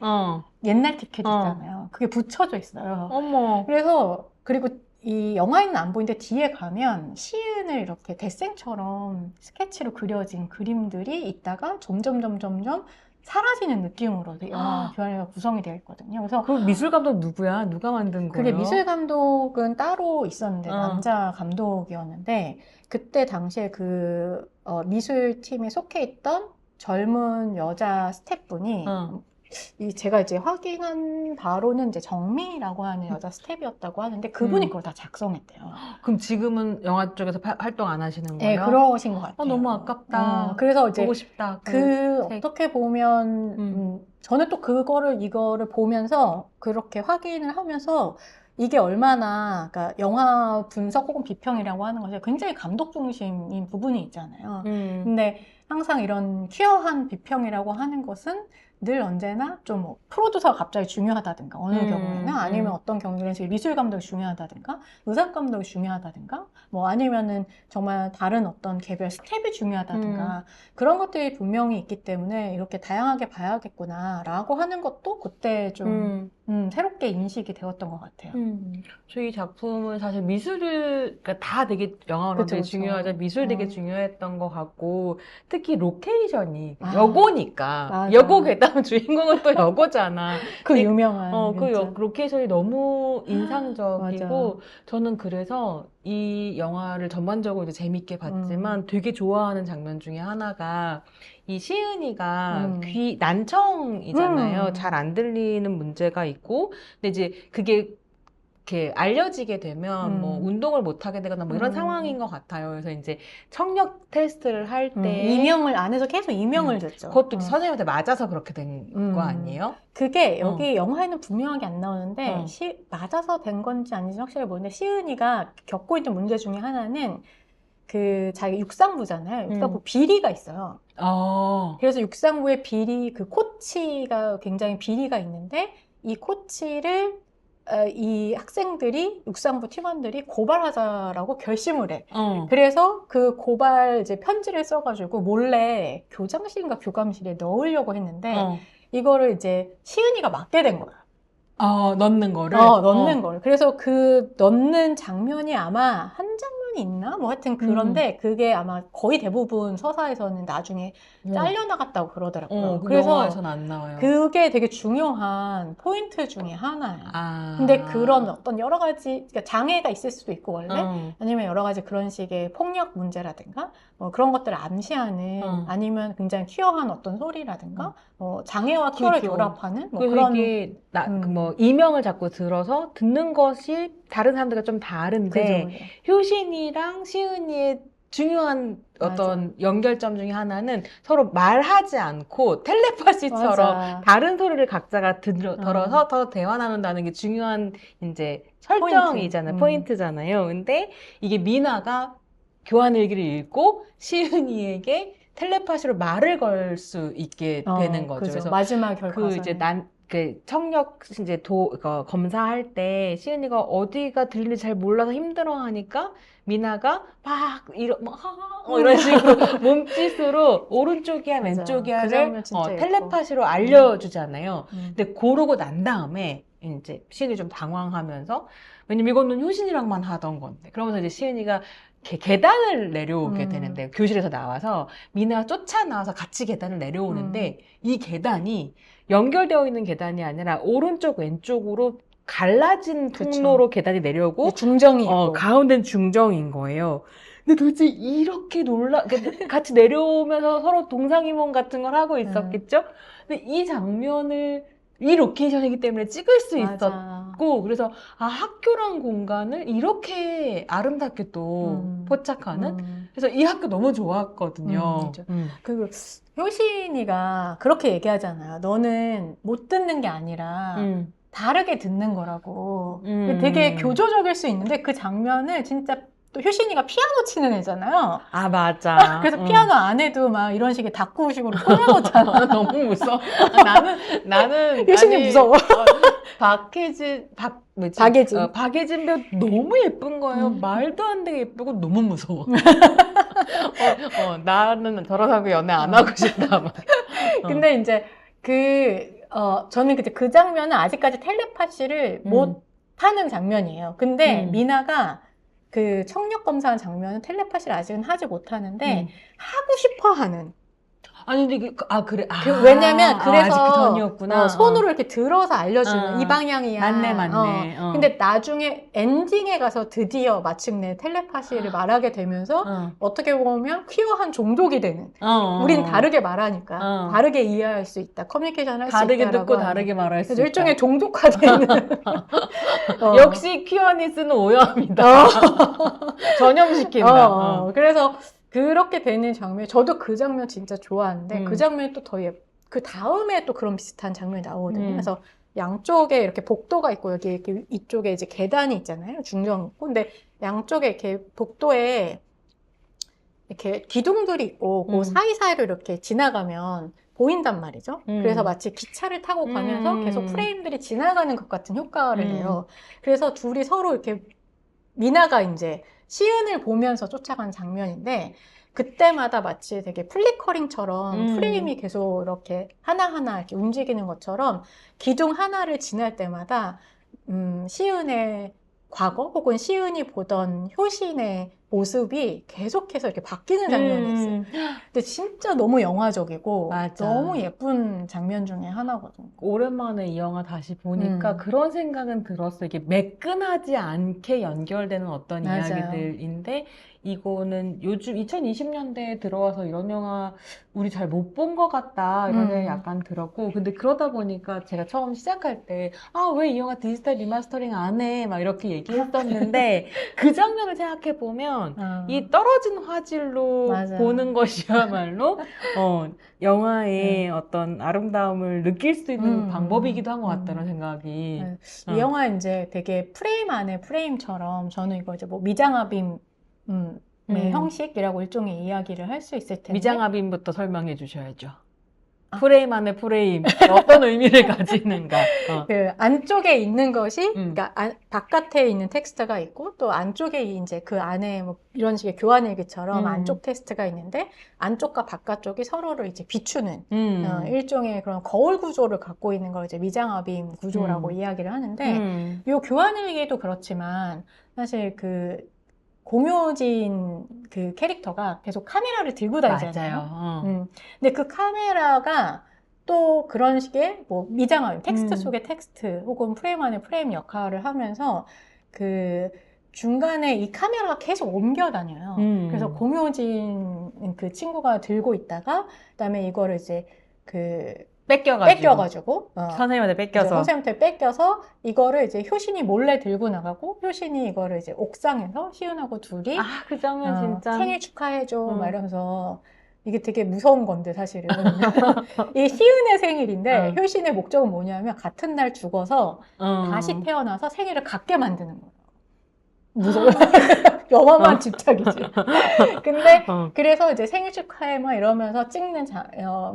S2: 옛날 티켓 있잖아요. 그게 붙여져 있어요.
S1: 어머.
S2: 그리고 이 영화에는 안 보이는데 뒤에 가면 시은을 이렇게 데생처럼 스케치로 그려진 그림들이 있다가 점점 사라지는 느낌으로 영화 교환일기가 구성이 되어 있거든요. 그래서
S1: 그 미술 감독 누구야? 누가 만든 거예요?
S2: 그게 미술 감독은 따로 있었는데 남자 감독이었는데 그때 당시에 그 미술팀에 속해 있던 젊은 여자 스태프분이 제가 이제 확인한 바로는 이제 정미라고 하는 여자 스텝이었다고 하는데 그분이 그걸 다 작성했대요.
S1: 그럼 지금은 영화 쪽에서 활동 안 하시는
S2: 네,
S1: 거예요?
S2: 그러신 것 같아요.
S1: 너무 아깝다.
S2: 그래서 이제
S1: 보고 싶다.
S2: 어떻게 보면 저는 또 이거를 보면서 그렇게 확인을 하면서 이게 얼마나 그러니까 영화 분석 혹은 비평이라고 하는 것이 굉장히 감독 중심인 부분이 있잖아요. 근데 항상 이런 퀴어한 비평이라고 하는 것은 늘 언제나 좀 프로듀서가 갑자기 중요하다든가 어느 경우에는 아니면 어떤 경우에는 미술 감독이 중요하다든가 의상 감독이 중요하다든가 뭐 아니면은 정말 다른 어떤 개별 스텝이 중요하다든가 그런 것들이 분명히 있기 때문에 이렇게 다양하게 봐야겠구나라고 하는 것도 그때 좀 새롭게 인식이 되었던 것 같아요.
S1: 저희 작품은 사실 그러니까 다 되게 영화로 되게 중요하죠. 미술 되게 중요했던 것 같고 특히 로케이션이 여고니까
S2: 맞아.
S1: 여고 게다가 주인공은 또 여고잖아.
S2: 그 유명한
S1: 로케이션이 너무 인상적이고
S2: 맞아.
S1: 저는 그래서 이 영화를 전반적으로 이제 재밌게 봤지만 되게 좋아하는 장면 중에 하나가 이 시은이가 난청이잖아요. 잘 안 들리는 문제가 있고 근데 이제 그게 이렇게 알려지게 되면 뭐 운동을 못 하게 되거나 뭐 이런 상황인 것 같아요. 그래서 이제 청력 테스트를 할 때
S2: 이명을 안 해서 계속 이명을 줬죠.
S1: 그것도 선생님한테 맞아서 그렇게 된 거 아니에요?
S2: 그게 여기 영화에는 분명하게 안 나오는데 맞아서 된 건지 아닌지 확실히 모르는데 시은이가 겪고 있는 문제 중에 하나는 그 자기 육상부잖아요. 육상부 비리가 있어요. 그래서 육상부의 그 코치가 굉장히 비리가 있는데 이 코치를 이 육상부 팀원들이 고발하자라고 결심을 해. 그래서 그 고발 이제 편지를 써가지고 몰래 교장실인가 교감실에 넣으려고 했는데 이거를 이제 시은이가 맡게 된 거야.
S1: 넣는 거를?
S2: 넣는 거를. 그래서 그 넣는 장면이 아마 한 장면이 있나? 뭐 하여튼 그런데 그게 아마 거의 대부분 서사에서는 나중에 잘려나갔다고 그러더라고요.
S1: 그래서 영화에서는 안 나와요.
S2: 그게 되게 중요한 포인트 중에 하나예요. 근데 그런 어떤 여러 가지 그러니까 장애가 있을 수도 있고 원래 아니면 여러 가지 그런 식의 폭력 문제라든가 뭐 그런 것들을 암시하는 아니면 굉장히 퀴어한 어떤 소리라든가 장애와 퀴어를 결합하는 뭐 그런
S1: 이게 뭐 이명을 자꾸 들어서 듣는 것이 다른 사람들과 좀 다른데
S2: 그죠.
S1: 효신이랑 시은이의 중요한 어떤 연결점 중에 하나는 서로 말하지 않고 텔레파시처럼 다른 소리를 각자가 들어서 더 대화 나눈다는 게 중요한 이제 설정이잖아요. 포인트잖아요. 근데 이게 미나가 교환일기를 읽고 시은이에게 텔레파시로 말을 걸 수 있게 되는 거죠.
S2: 그죠.
S1: 그래서
S2: 마지막 결과는
S1: 이제 청력 이제 검사할 때 시은이가 어디가 들리는지 잘 몰라서 힘들어하니까 미나가 막 이런 식으로 몸짓으로 오른쪽이야
S2: 맞아. 그
S1: 왼쪽이야를
S2: 장면 진짜 예뻐.
S1: 텔레파시로 알려주잖아요.
S2: 음.
S1: 근데 그러고 난 다음에 이제 시은이 좀 당황하면서, 왜냐면 이거는 효신이랑만 하던 건데, 그러면서 이제 시은이가 계단을 내려오게 되는데, 교실에서 나와서 미나가 쫓아나와서 같이 계단을 내려오는데 이 계단이 연결되어 있는 계단이 아니라 오른쪽 왼쪽으로 갈라진
S2: 그쵸.
S1: 통로로 계단이 내려오고
S2: 중정이 있고.
S1: 가운데는 중정인 거예요. 근데 도대체 이렇게 같이 내려오면서 서로 동상이몽 같은 걸 하고 있었겠죠? 근데 이 장면을 이 로케이션이기 때문에 찍을 수 있었고, 그래서 학교란 공간을 이렇게 아름답게 또 포착하는, 그래서 이 학교 너무 좋았거든요.
S2: 그리고 효신이가 그렇게 얘기하잖아요. 너는 못 듣는 게 아니라 다르게 듣는 거라고. 되게 교조적일 수 있는데 그 장면을 진짜 또 효신이가 피아노 치는 애잖아요.
S1: 아, 맞아.
S2: 그래서 피아노 안에도 막 이런 식의 다꾸식으로 꾸며놓잖아.
S1: 너무 무서워. 나는
S2: 효신이 무서워.
S1: 박예진 배우 너무 예쁜 거예요. 말도 안 되게 예쁘고 너무 무서워. 나는 저러다고 연애 안 하고 싶다. 막.
S2: 근데 이제 저는 그때 그 장면은 아직까지 텔레파시를 못 하는 장면이에요. 근데 미나가 그 청력 검사하는 장면은 텔레파시를 아직은 하지 못하는데 하고 싶어 하는.
S1: 아니, 근데 그래.
S2: 왜냐면 그래서
S1: 아직 그 전이었구나.
S2: 손으로 이렇게 들어서 알려주는 이 방향이야.
S1: 맞네.
S2: 근데 나중에 엔딩에 가서 드디어 마침내 텔레파시를 말하게 되면서 어떻게 보면 퀴어한 종족이 되는. 우린 다르게 말하니까 다르게 이해할 수 있다. 커뮤니케이션 할 수 있다.
S1: 다르게 듣고 다르게 말할 수 있다.
S2: 일종의 종족화되는.
S1: 역시 퀴어니스는 오염이다. 전염시킨다.
S2: 그래서 그렇게 되는 장면, 저도 그 장면 진짜 좋아하는데 그 장면이 또 그 다음에 또 그런 비슷한 장면이 나오거든요. 그래서 양쪽에 이렇게 복도가 있고 여기 이렇게 이쪽에 이제 계단이 있잖아요. 중정이 있고. 근데 양쪽에 이렇게 복도에 이렇게 기둥들이 있고 그 사이사이로 이렇게 지나가면 보인단 말이죠. 그래서 마치 기차를 타고 가면서 계속 프레임들이 지나가는 것 같은 효과를 내요. 그래서 둘이 서로 이렇게 미나가 이제 시은을 보면서 쫓아가는 장면인데 그때마다 마치 되게 플리커링처럼 프레임이 계속 이렇게 하나하나 이렇게 움직이는 것처럼 기둥 하나를 지날 때마다 시은의 과거 혹은 시은이 보던 효신의 모습이 계속해서 이렇게 바뀌는 장면이 있어요. 근데 진짜 너무 영화적이고
S1: 맞아.
S2: 너무 예쁜 장면 중에 하나거든요.
S1: 오랜만에 이 영화 다시 보니까 그런 생각은 들었어요. 이게 매끈하지 않게 연결되는 어떤
S2: 맞아요.
S1: 이야기들인데 이거는 요즘 2020년대에 들어와서 이런 영화 우리 잘 못 본 것 같다 이런 생각이 약간 들었고, 근데 그러다 보니까 제가 처음 시작할 때 왜 이 영화 디지털 리마스터링 안 해? 막 이렇게 얘기했었는데 그 장면을 생각해 보면 이 떨어진 화질로
S2: 맞아요.
S1: 보는 것이야말로 영화의 어떤 아름다움을 느낄 수 있는 방법이기도 한 것 같다는 생각이.
S2: 이 영화 이제 되게 프레임 안에 프레임처럼 저는 이거 이제 뭐 미장아빔 형식이라고 일종의 이야기를 할 수 있을 텐데.
S1: 미장아빔부터 설명해 주셔야죠. 프레임 안에 프레임 어떤 의미를 가지는가.
S2: 그 안쪽에 있는 것이 그러니까 바깥에 있는 텍스트가 있고 또 안쪽에 이제 그 안에 뭐 이런 식의 교환일기처럼 안쪽 텍스트가 있는데 안쪽과 바깥쪽이 서로를 이제 비추는 일종의 그런 거울 구조를 갖고 있는 걸 이제 미장아빔 구조라고 이야기를 하는데 이 교환일기도 그렇지만 사실 그 공효진 그 캐릭터가 계속 카메라를 들고 다니잖아요.
S1: 맞아요.
S2: 근데 그 카메라가 또 그런 식의 뭐 미장아빔, 텍스트 속의 텍스트 혹은 프레임 안에 프레임 역할을 하면서 그 중간에 이 카메라가 계속 옮겨 다녀요. 그래서 공효진 그 친구가 들고 있다가 그다음에 이거를 이제 그 뺏겨가지고
S1: 선생님한테 뺏겨서
S2: 선생님한테 뺏겨서 이거를 이제 효신이 몰래 들고 나가고 효신이 이거를 이제 옥상에서 시은하고 둘이
S1: 그 장면 진짜
S2: 생일 축하해줘 막 이러면서 이게 되게 무서운 건데 사실은 이 시은의 생일인데 효신의 목적은 뭐냐면 같은 날 죽어서 다시 태어나서 생일을 갖게 만드는 거예요. 무서워. 영화만 집착이지. 근데
S1: 어.
S2: 그래서 이제 생일 축하해 막 이러면서 찍는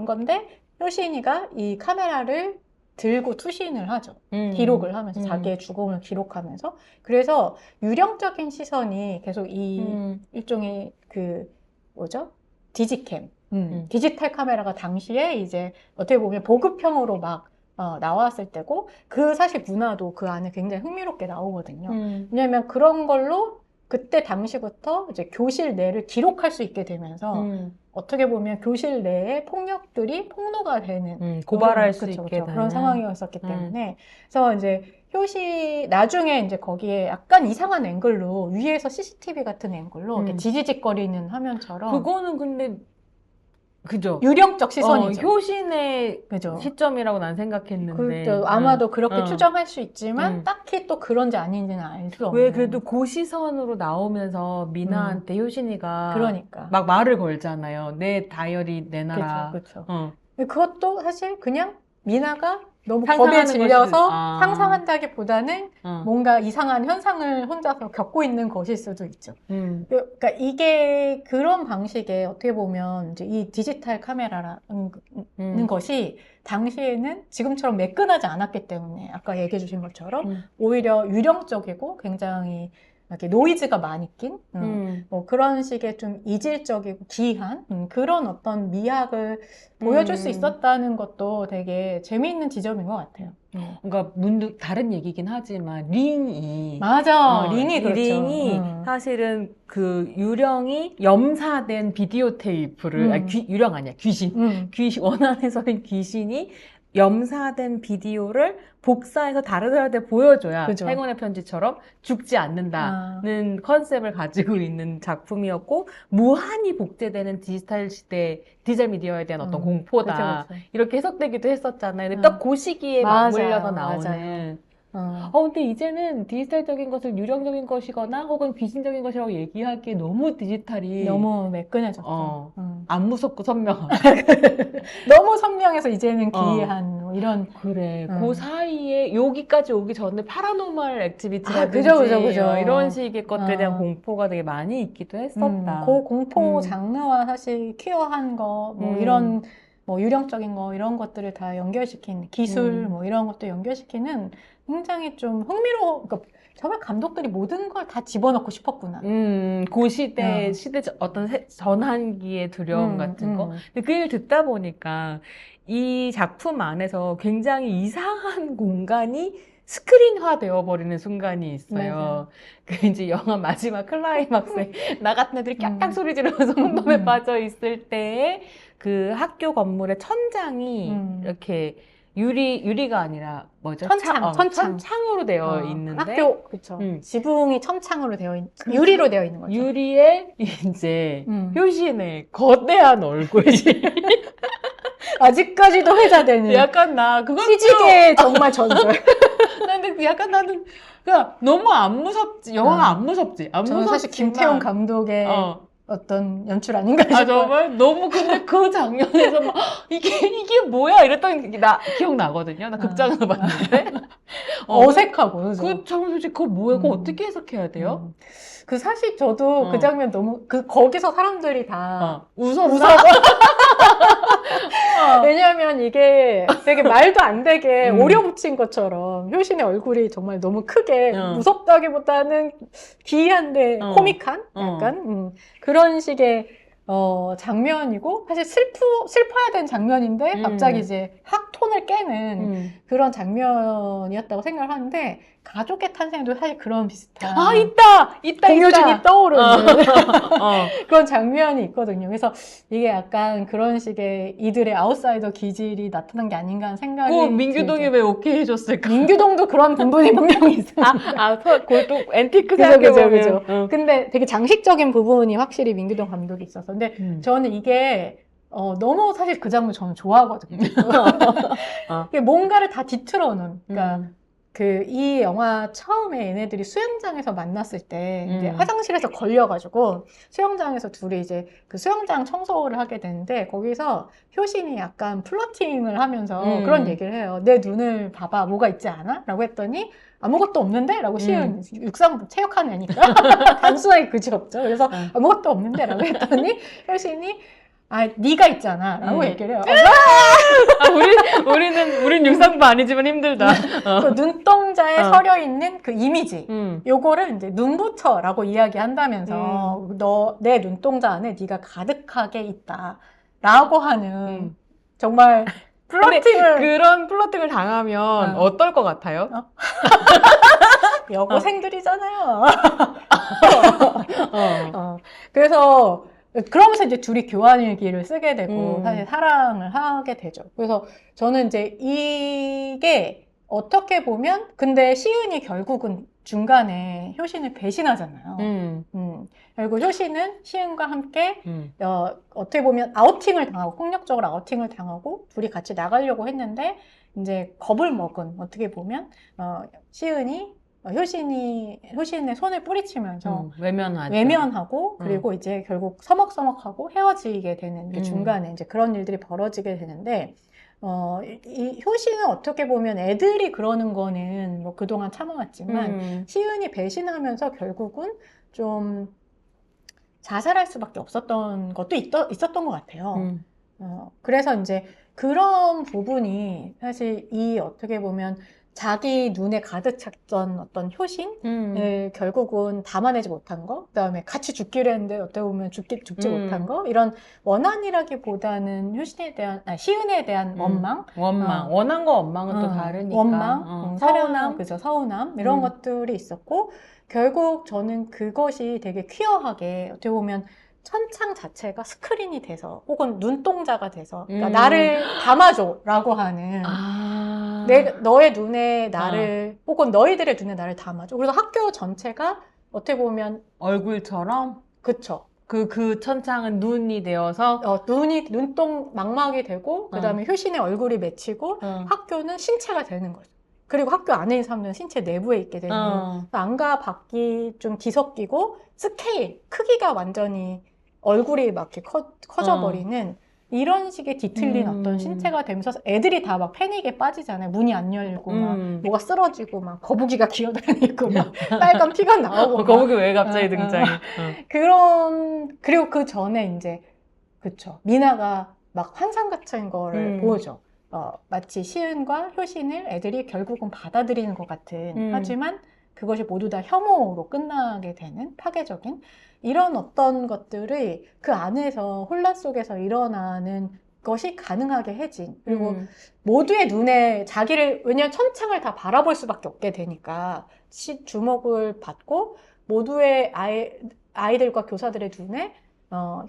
S2: 건데 효신이가 이 카메라를 들고 투신을 하죠. 기록을 하면서 자기의 죽음을 기록하면서. 그래서 유령적인 시선이 계속 이 일종의 그 뭐죠? 디지캠, 디지털 카메라가 당시에 이제 어떻게 보면 보급형으로 막 나왔을 때고, 그 사실 문화도 그 안에 굉장히 흥미롭게 나오거든요. 왜냐면 그런 걸로 그때 당시부터 이제 교실 내를 기록할 수 있게 되면서 어떻게 보면 교실 내에 폭력들이 폭로가 되는
S1: 고발할 수
S2: 그쵸,
S1: 있게
S2: 그런
S1: 되는.
S2: 상황이었었기 때문에 그래서 이제 나중에 이제 거기에 약간 이상한 앵글로 위에서 CCTV 같은 앵글로 이렇게 지지직거리는 화면처럼
S1: 그거는 근데 그죠.
S2: 유령적 시선이죠.
S1: 효신의
S2: 그죠.
S1: 시점이라고 난 생각했는데.
S2: 아마도 그렇게
S1: 응.
S2: 추정할 수 있지만
S1: 응.
S2: 딱히 또 그런지 아닌지는 알 수 없는.
S1: 왜 그래도 그 시선으로 나오면서 미나한테 효신이가
S2: 그러니까.
S1: 막 말을 걸잖아요. 내 다이어리 내놔라.
S2: 그렇죠.
S1: 어.
S2: 그것도 사실 그냥 미나가 너무
S1: 상상하는
S2: 겁에 질려서
S1: 것이-
S2: 상상한다기보다는
S1: 어.
S2: 뭔가 이상한 현상을 혼자서 겪고 있는 것일 수도 있죠. 그러니까 이게 그런 방식의 어떻게 보면 이제 이 디지털 카메라라는 것이 당시에는 지금처럼 매끈하지 않았기 때문에 아까 얘기해 주신 것처럼 오히려 유령적이고 굉장히 이렇게 노이즈가 많이 낀 뭐 그런 식의 좀 이질적이고 기이한 그런 어떤 미학을 보여줄 수 있었다는 것도 되게 재미있는 지점인 것 같아요.
S1: 그러니까 문득 다른 얘기긴 하지만 링이
S2: 맞아. 링이 그렇죠.
S1: 링이 사실은 그 유령이 염사된 비디오 테이프를 유령 아니야 귀신 원한에서는 귀신이 염사된 비디오를 복사해서 다른 사람한테 보여줘야
S2: 그죠.
S1: 행운의 편지처럼 죽지 않는다는 컨셉을 가지고 있는 작품이었고, 무한히 복제되는 디지털 시대, 디지털 미디어에 대한 어떤 공포다.
S2: 그쵸.
S1: 이렇게 해석되기도 했었잖아요. 근데 딱 그 시기에 맞물려서 나오는.
S2: 맞아요.
S1: 근데 이제는 디지털적인 것을 유령적인 것이거나 혹은 귀신적인 것이라고 얘기하기에 너무 디지털이
S2: 너무 매끈해졌죠.
S1: 안 무섭고 선명하고.
S2: 너무 선명해서 이제는 기이한 뭐 이런.
S1: 그래. 그 사이에 여기까지 오기 전에 파라노멀 액티비티라든지
S2: 그죠.
S1: 이런 식의 것들에 대한 공포가 되게 많이 있기도 했었다.
S2: 그 공포 장르와 사실 퀴어한 거, 뭐 이런 뭐 유령적인 거 이런 것들을 다 연결시킨 기술 뭐 이런 것도 연결시키는 굉장히 좀 그러니까 정말 감독들이 모든 걸 다 집어넣고 싶었구나.
S1: 그 시대 어떤 전환기의 두려움 같은 거. 근데 그 얘기를 듣다 보니까 이 작품 안에서 굉장히 이상한 공간이 스크린화 되어버리는 순간이 있어요. 그 이제 영화 마지막 클라이막스에 나 같은 애들이 깍깍 소리 지르면서 혼돈에 빠져 있을 때에 그 학교 건물의 천장이 이렇게 유리가 아니라 뭐죠? 천창으로 되어 있는데
S2: 학교 그렇죠. 지붕이 천창으로 유리로 되어 있는 거죠.
S1: 유리에 이제 효신의 거대한 얼굴이
S2: 아직까지도 회자되는.
S1: 약간 그건
S2: 시직의 정말 전설.
S1: 근데 약간 나는 그냥 너무 안 무섭지. 영화가 안 무섭지. 안
S2: 저는 사실
S1: 무섭지만.
S2: 김태훈 감독의 어떤 연출 아닌가 싶어요.
S1: 정말 너무 근데 그 장면에서 막 이게 뭐야 이랬던 게 나 기억나거든요. 나 극장에서 봤는데
S2: 어색하고
S1: 그 장면 솔직히 그거 뭐야? 그거 어떻게 해석해야 돼요?
S2: 그 사실 저도 그 장면 너무 거기서 사람들이 다
S1: 웃어서
S2: 왜냐하면 이게 되게 말도 안 되게 오려붙인 것처럼 효신의 얼굴이 정말 너무 크게 무섭다기보다는 기이한데 코믹한 약간 그런 식의 장면이고 사실 슬퍼야 되는 장면인데 갑자기 이제 학톤을 깨는 그런 장면이었다고 생각을 하는데 가족의 탄생도 사실 그런 비슷한
S1: 있다
S2: 공효진이 떠오르는 그런 장면이 있거든요. 그래서 이게 약간 그런 식의 이들의 아웃사이더 기질이 나타난 게 아닌가 하는 생각이
S1: 민규동이 왜 오케이 해줬을까?
S2: 민규동도 그런 부분이 분명히 있어요.
S1: 그것도 앤티크 생각해보면
S2: 그죠. 근데 되게 장식적인 부분이 확실히 민규동 감독이 있어서 근데 저는 이게 너무 사실 그 장면 저는 좋아하거든요. 이게 뭔가를 다 뒤틀어놓은 그러니까 이 영화 처음에 얘네들이 수영장에서 만났을 때 이제 화장실에서 걸려가지고 수영장에서 둘이 이제 그 수영장 청소를 하게 되는데 거기서 효신이 약간 플러팅을 하면서 그런 얘기를 해요. 내 눈을 봐봐 뭐가 있지 않아? 라고 했더니 아무것도 없는데? 라고 시은 육상 체육하는 애니까 단순하게 그지 없죠. 그래서 아무것도 없는데? 라고 했더니 효신이 네가 있잖아 라고 얘기를 해요.
S1: 우린 육상부 아니지만 힘들다.
S2: 그 눈동자에 서려 있는 그 이미지, 요거를 이제 눈부터라고 이야기한다면서 내 눈동자 안에 네가 가득하게 있다라고 하는 정말 플러팅을
S1: 그런 플러팅을 당하면 어떨 것 같아요?
S2: 여고생들이잖아요. 그래서 그러면서 이제 둘이 교환일기를 쓰게 되고 사실 사랑을 하게 되죠. 그래서 저는 이제 이게 어떻게 보면 근데 시은이 결국은 중간에 효신을 배신하잖아요. 결국 효신은 시은과 함께 어떻게 보면 아우팅을 당하고 폭력적으로 아우팅을 당하고 둘이 같이 나가려고 했는데 이제 겁을 먹은 어떻게 보면 시은이 효신의 손을 뿌리치면서 외면하고 그리고 이제 결국 서먹서먹하고 헤어지게 되는 그 중간에 이제 그런 일들이 벌어지게 되는데 이 효신은 어떻게 보면 애들이 그러는 거는 뭐 그동안 참아왔지만 시은이 배신하면서 결국은 좀 자살할 수밖에 없었던 것도 있었던 것 같아요. 그래서 이제 그런 부분이 사실 이 어떻게 보면 자기 눈에 가득 찼던 어떤 효신을 결국은 담아내지 못한 거, 그 다음에 같이 죽기로 했는데 어떻게 보면 죽지 못한 거, 이런 원한이라기보다는 시은에 대한 원망.
S1: 원한과 원망은 또 다르니까.
S2: 원망, 서운함, 그죠, 서운함, 이런 것들이 있었고, 결국 저는 그것이 되게 퀴어하게 어떻게 보면 천창 자체가 스크린이 돼서 혹은 눈동자가 돼서 그러니까 나를 담아줘 라고 하는 너의 눈에 나를 혹은 너희들의 눈에 나를 담아줘. 그래서 학교 전체가 어떻게 보면
S1: 얼굴처럼
S2: 그쵸.
S1: 그 천창은 눈이 되어서
S2: 눈동 망막이 되고 그 다음에 효신의 얼굴이 맺히고 학교는 신체가 되는 거죠. 그리고 학교 안에 있는 사람들은 신체 내부에 있게 되는 안과 밖이 좀 뒤섞이고 스케일, 크기가 완전히 얼굴이 막 이렇게 커져버리는 이런 식의 뒤틀린 어떤 신체가 되면서 애들이 다 막 패닉에 빠지잖아요. 문이 안 열리고 막 뭐가 쓰러지고 막 거북이가 기어다니고 막 빨간 피가 나오고
S1: 거북이 왜 갑자기 등장해?
S2: 그리고 그 전에 이제 그쵸 미나가 막 환상 같은 거를 보여줘. 마치 시은과 효신을 애들이 결국은 받아들이는 것 같은 하지만 그것이 모두 다 혐오로 끝나게 되는 파괴적인 이런 어떤 것들이 그 안에서 혼란 속에서 일어나는 것이 가능하게 해진 그리고 모두의 눈에 왜냐하면 천창을 다 바라볼 수밖에 없게 되니까 주목을 받고 모두의 아이들과 교사들의 눈에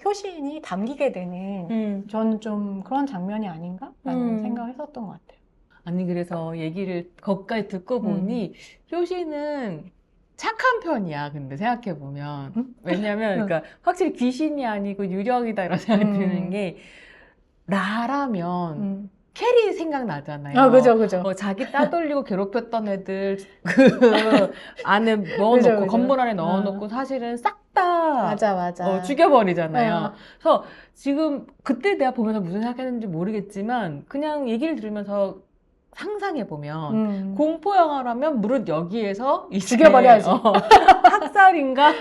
S2: 효신이 담기게 되는 저는 좀 그런 장면이 아닌가라는 생각을 했었던 것 같아요.
S1: 아니 그래서 얘기를 거기까지 듣고 보니 효신은 착한 편이야. 근데 생각해보면 왜냐면 그러니까 확실히 귀신이 아니고 유령이다 이런 생각이 드는 게 나라면 캐리 생각나잖아요.
S2: 그죠.
S1: 자기 따돌리고 괴롭혔던 애들 그 안에 넣어놓고
S2: 그죠.
S1: 건물 안에 넣어놓고 사실은 싹 다
S2: 맞아.
S1: 죽여버리잖아요. 그래서 지금 그때 내가 보면서 무슨 생각했는지 모르겠지만 그냥 얘기를 들으면서 상상해보면 공포 영화라면 무릇 여기에서
S2: 죽여버려야지.
S1: 학살인가?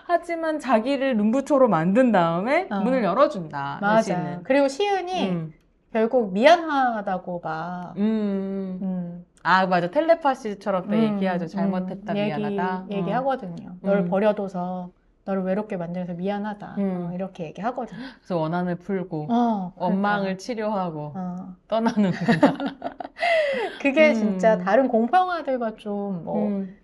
S1: 하지만 자기를 눈부초로 만든 다음에 문을 열어준다.
S2: 맞아.
S1: 여신은.
S2: 그리고 시은이 결국 미안하다고 봐.
S1: 맞아. 텔레파시처럼 또 얘기하죠. 잘못했다, 미안하다.
S2: 얘기하거든요. 널 버려둬서 너를 외롭게 만들어서 미안하다. 이렇게 얘기하거든요.
S1: 그래서 원한을 풀고 원망을 치료하고 떠나는구나.
S2: 그게 진짜 다른 공포 영화들과 좀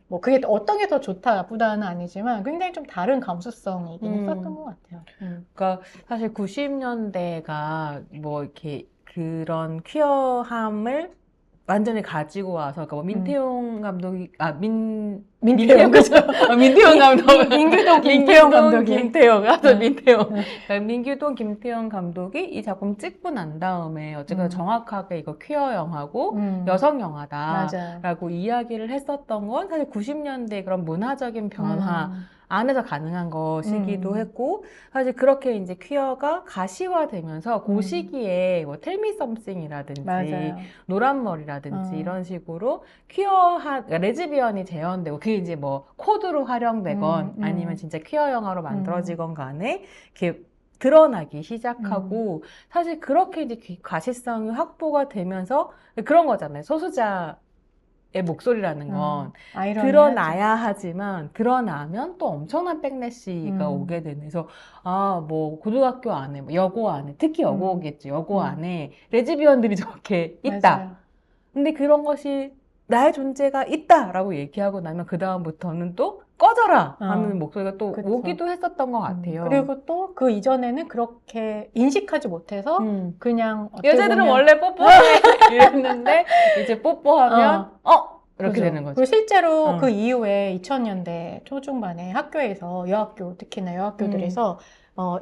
S2: 뭐 그게 어떤 게 더 좋다 나쁘다는 아니지만 굉장히 좀 다른 감수성이긴 했었던 것 같아요.
S1: 그러니까 사실 90년대가 뭐 이렇게 그런 퀴어함을 완전히 가지고 와서 그러니까 뭐 민태용 감독이 민태용 그죠? 민태용 감독
S2: 민규동 김태용 감독이
S1: 민태용 그러니까 민규동 김태용 감독이 이 작품 찍고 난 다음에 어쨌든 정확하게 이거 퀴어 영화고 여성 영화다라고 이야기를 했었던 건 사실 90년대 그런 문화적인 변화 안에서 가능한 것이기도
S2: 음.
S1: 했고, 사실 그렇게 이제 퀴어가 가시화되면서 그 시기에 뭐 텔미 썸씽이라든지
S2: 맞아요.
S1: 노란 머리라든지
S2: 어.
S1: 이런 식으로 퀴어한, 그러니까 레즈비언이 재현되고, 그게 이제 뭐 코드로 활용되건 아니면 진짜 퀴어 영화로 만들어지건 간에 이렇게 드러나기 시작하고, 사실 그렇게 이제 가시성이 확보가 되면서 그런 거잖아요. 소수자의 목소리라는 건
S2: 아이러니하죠.
S1: 드러나야 하지만 드러나면 또 엄청난 백래시가 오게 되는. 그래서 뭐 고등학교 안에, 뭐 여고 안에, 특히 여고겠죠. 여고 안에 레즈비언들이 저렇게 있다.
S2: 맞아요.
S1: 근데 그런 것이 나의 존재가 있다라고 얘기하고 나면 그 다음부터는 또 꺼져라 하는 목소리가 또
S2: 그쵸.
S1: 오기도 했었던 것 같아요.
S2: 그리고 또 그 이전에는 그렇게 인식하지 못해서 그냥 어떻게
S1: 여자들은
S2: 보면
S1: 원래 뽀뽀해 이랬는데 이제 뽀뽀하면 이렇게
S2: 그죠.
S1: 되는 거죠.
S2: 그리고 실제로 그 이후에 2000년대 초중반에 학교에서 여학교, 특히나 여학교들에서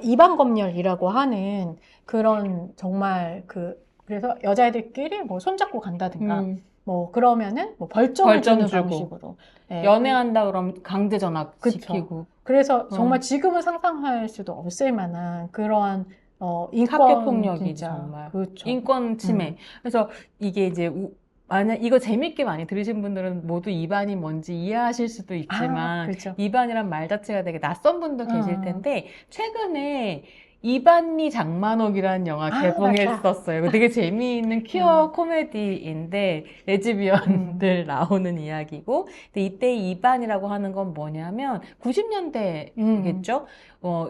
S2: 이반검열이라고 하는 그런 정말 그래서 여자애들끼리 뭐 손잡고 간다든가 뭐 그러면은 뭐 벌점을
S1: 벌점
S2: 주는
S1: 주고.
S2: 방식으로
S1: 연애한다 그러면 강제 전학
S2: 그쵸.
S1: 시키고.
S2: 그래서 정말 지금은 상상할 수도 없을 만한 그러한 인권
S1: 학교 폭력이지
S2: 진짜.
S1: 정말.
S2: 그렇죠.
S1: 인권 침해. 그래서 이게 이제 만약 이거 재밌게 많이 들으신 분들은 모두 이반이 뭔지 이해하실 수도 있지만
S2: 그렇죠.
S1: 이반이란 말 자체가 되게 낯선 분도 계실 텐데 최근에 이반니 장만옥이라는 영화 개봉했었어요. 이거 되게 재미있는 퀴어 코미디인데 레즈비언들 나오는 이야기고, 근데 이때 이반이라고 하는 건 뭐냐면 90년대겠죠?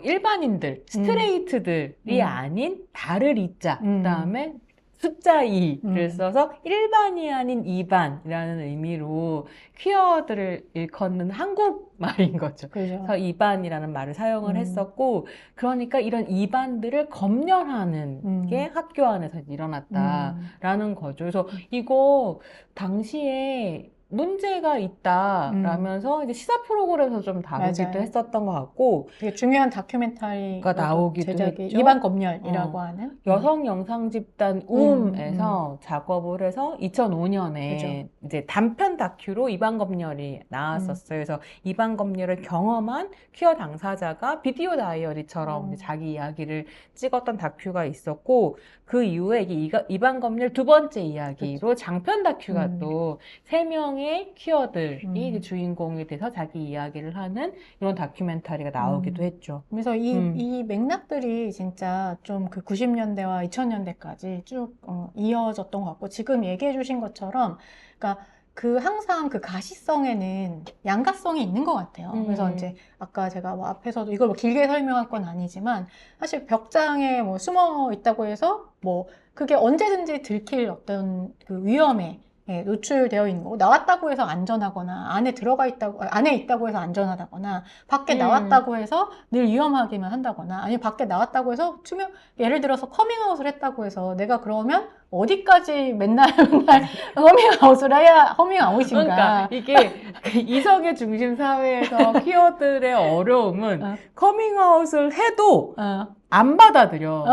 S1: 일반인들, 스트레이트들이 아닌 다를 이자, 그다음에 숫자 2를 써서 일반이 아닌 이반이라는 의미로 퀴어들을 일컫는 한국말인 거죠.
S2: 그죠.
S1: 그래서 이반이라는 말을 사용을 했었고, 그러니까 이런 이반들을 검열하는 게 학교 안에서 일어났다라는 거죠. 그래서 이거 당시에 문제가 있다라면서 이제 시사 프로그램에서 좀 다루기도
S2: 맞아요.
S1: 했었던 것 같고,
S2: 되게 중요한 다큐멘터리가
S1: 나오기도
S2: 제작이
S1: 했죠.
S2: 이반검열이라고 하는
S1: 여성 영상 집단 움에서 작업을 해서 2005년에
S2: 그죠.
S1: 이제 단편 다큐로 이반검열이 나왔었어요. 그래서 이반검열을 경험한 퀴어 당사자가 비디오 다이어리처럼 이제 자기 이야기를 찍었던 다큐가 있었고, 그 이후에 이게 이반검열 두 번째 이야기로 장편 다큐가 또 3명의 퀴어들이 이제 주인공이 돼서 자기 이야기를 하는 이런 다큐멘터리가 나오기도 했죠.
S2: 그래서 이 맥락들이 진짜 좀 그 90년대와 2000년대까지 쭉 이어졌던 것 같고, 지금 얘기해 주신 것처럼, 그러니까 항상 그 가시성에는 양가성이 있는 것 같아요. 그래서 이제 아까 제가 뭐 앞에서도 이걸 뭐 길게 설명할 건 아니지만, 사실 벽장에 뭐 숨어 있다고 해서 뭐 그게 언제든지 들킬 어떤 그 위험에 노출되어 있는 거고, 나왔다고 해서 안전하거나 안에 있다고 해서 안전하다거나, 밖에 나왔다고 해서 늘 위험하기만 한다거나, 아니면 밖에 나왔다고 해서 예를 들어서 커밍아웃을 했다고 해서 내가 그러면 어디까지 맨날 커밍아웃을 해야 커밍아웃인가.
S1: 그러니까 이게 그 이성의 중심 사회에서 퀴어들의 어려움은 커밍아웃을 해도 안 받아들여.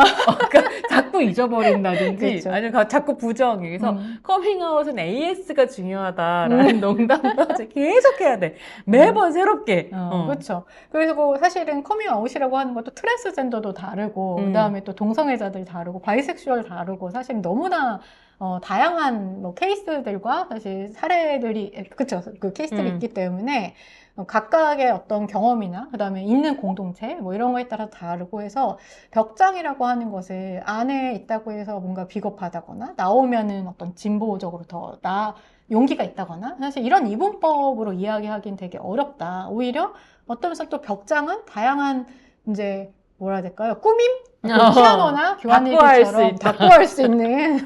S1: 그러니까 자꾸 잊어버린다든지,
S2: 그쵸.
S1: 아니면 자꾸 부정해. 그래서 커밍아웃은 AS가 중요하다라는 농담도 계속 해야 돼. 매번 새롭게.
S2: 그렇죠. 그리고 사실은 커밍아웃이라고 하는 것도 트랜스젠더도 다르고, 그다음에 또 동성애자들 다르고, 바이섹슈얼 다르고, 사실 너무나 다양한 뭐 케이스들과 사실 사례들이, 그쵸, 그 케이스들이 있기 때문에 각각의 어떤 경험이나 그다음에 있는 공동체 뭐 이런 거에 따라 다르고 해서, 벽장이라고 하는 것을 안에 있다고 해서 뭔가 비겁하다거나 나오면은 어떤 진보적으로 더 용기가 있다거나, 사실 이런 이분법으로 이야기하기는 되게 어렵다. 오히려 어떤 면에서 또 벽장은 다양한 이제 뭐라 해야 될까요? 꾸밈? 피아노나 교환일기처럼 바꾸할 수 있는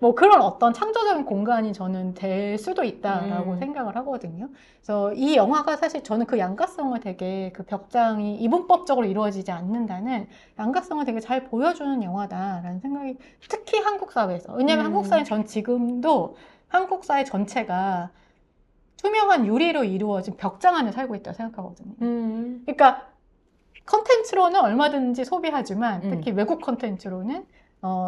S2: 뭐 그런 어떤 창조적인 공간이 저는 될 수도 있다라고 생각을 하거든요. 그래서 이 영화가 사실 저는 그 양가성을 되게, 그 벽장이 이분법적으로 이루어지지 않는다는 양가성을 되게 잘 보여주는 영화다라는 생각이, 특히 한국 사회에서. 왜냐하면 한국 사회, 전 지금도 한국 사회 전체가 투명한 유리로 이루어진 벽장 안에 살고 있다고 생각하거든요. 그러니까 컨텐츠로는 얼마든지 소비하지만, 특히 외국 컨텐츠로는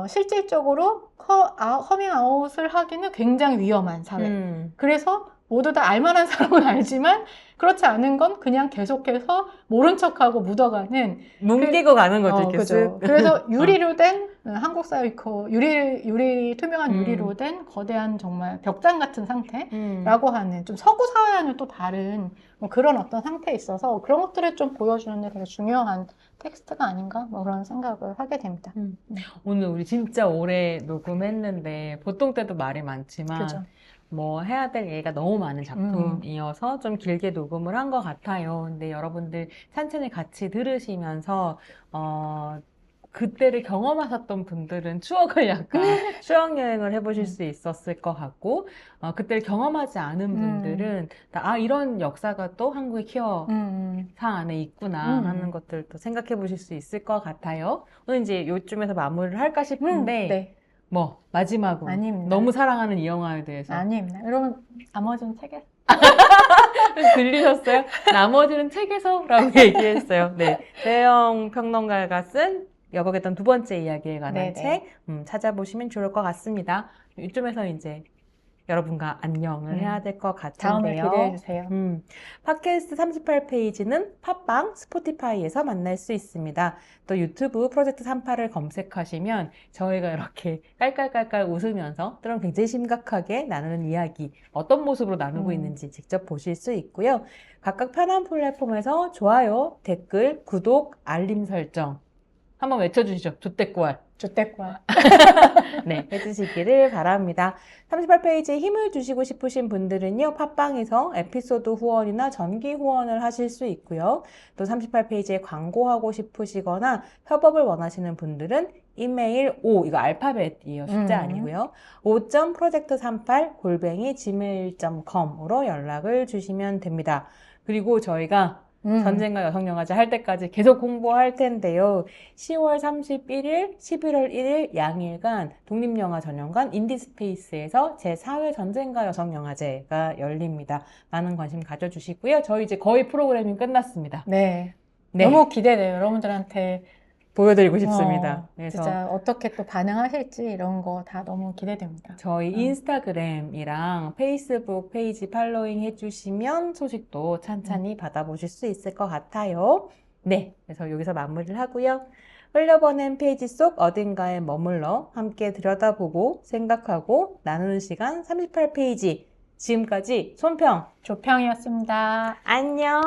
S2: 실질적으로 커밍아웃을 하기는 굉장히 위험한 사회. 그래서 모두 다 알만한 사람은 알지만 그렇지 않은 건 그냥 계속해서 모른 척하고 묻어가는
S1: 뭉개고 가는 거죠, 이렇게
S2: 그죠.
S1: 쓱.
S2: 그래서 유리로 된 한국 사이코, 투명한
S1: 음.
S2: 유리로 된 거대한 정말 벽장 같은
S1: 음.
S2: 상태라고 하는 좀 서구 사회와는 또 다른 뭐 그런 어떤 상태에 있어서 그런 것들을 좀 보여주는데 되게 중요한 텍스트가 아닌가 뭐 그런 생각을 하게 됩니다.
S1: 오늘 우리 진짜 오래 녹음했는데 보통 때도 말이 많지만
S2: 그죠.
S1: 뭐 해야 될 얘기가 너무 많은 작품이어서 좀 길게 녹음을 한 것 같아요. 근데 여러분들 천천히 같이 들으시면서 그때를 경험하셨던 분들은 추억을 약간 추억 여행을 해보실 수 있었을 것 같고 그때를 경험하지 않은 분들은 이런 역사가 또 한국의 퀴어 상 안에 있구나 하는 것들도 생각해 보실 수 있을 것 같아요. 오늘 이제 요쯤에서 마무리를 할까 싶은데
S2: 네.
S1: 뭐 마지막으로
S2: 아닙니다.
S1: 너무 사랑하는 이 영화에 대해서
S2: 아닙니다. 여러분 나머지는 책에
S1: 들리셨어요? 나머지는 책에서라고 얘기했어요. 네, 대형 평론가가 쓴 여거겠던 두 번째 이야기에 관한
S2: 네네.
S1: 책 찾아보시면 좋을 것 같습니다. 이쯤에서 이제 여러분과 안녕을 해야 될 것
S2: 다음을
S1: 같은데요.
S2: 기대해 주세요.
S1: 팟캐스트 38페이지는 팟빵, 스포티파이에서 만날 수 있습니다. 또 유튜브 프로젝트 38을 검색하시면 저희가 이렇게 깔깔깔깔 웃으면서 때론 굉장히 심각하게 나누는 이야기, 어떤 모습으로 나누고 있는지 직접 보실 수 있고요. 각각 편한 플랫폼에서 좋아요, 댓글, 구독, 알림 설정 한번 외쳐주시죠. 조댓구알.
S2: 주택과
S1: 네, 해주시기를 바랍니다. 38페이지에 힘을 주시고 싶으신 분들은요, 팟빵에서 에피소드 후원이나 정기 후원을 하실 수 있고요. 또 38페이지에 광고하고 싶으시거나 협업을 원하시는 분들은 이메일 이거 알파벳이에요. 숫자 아니고요. 5.project38@gmail.com으로 연락을 주시면 됩니다. 그리고 저희가 전쟁과 여성영화제 할 때까지 계속 홍보할 텐데요. 10월 31일, 11월 1일 양일간 독립영화 전용관 인디스페이스에서 제4회 전쟁과 여성영화제가 열립니다. 많은 관심 가져주시고요. 저희 이제 거의 프로그래밍 끝났습니다.
S2: 네.
S1: 네.
S2: 너무 기대돼요. 여러분들한테
S1: 보여드리고 싶습니다. 그래서
S2: 진짜 어떻게 또 반응하실지 이런 거 다 너무 기대됩니다.
S1: 저희 인스타그램이랑 페이스북 페이지 팔로잉 해주시면 소식도 찬찬히 받아보실 수 있을 것 같아요. 네, 그래서 여기서 마무리를 하고요. 흘려보낸 페이지 속 어딘가에 머물러 함께 들여다보고 생각하고 나누는 시간 38페이지. 지금까지 손평,
S2: 조평이었습니다.
S1: 안녕!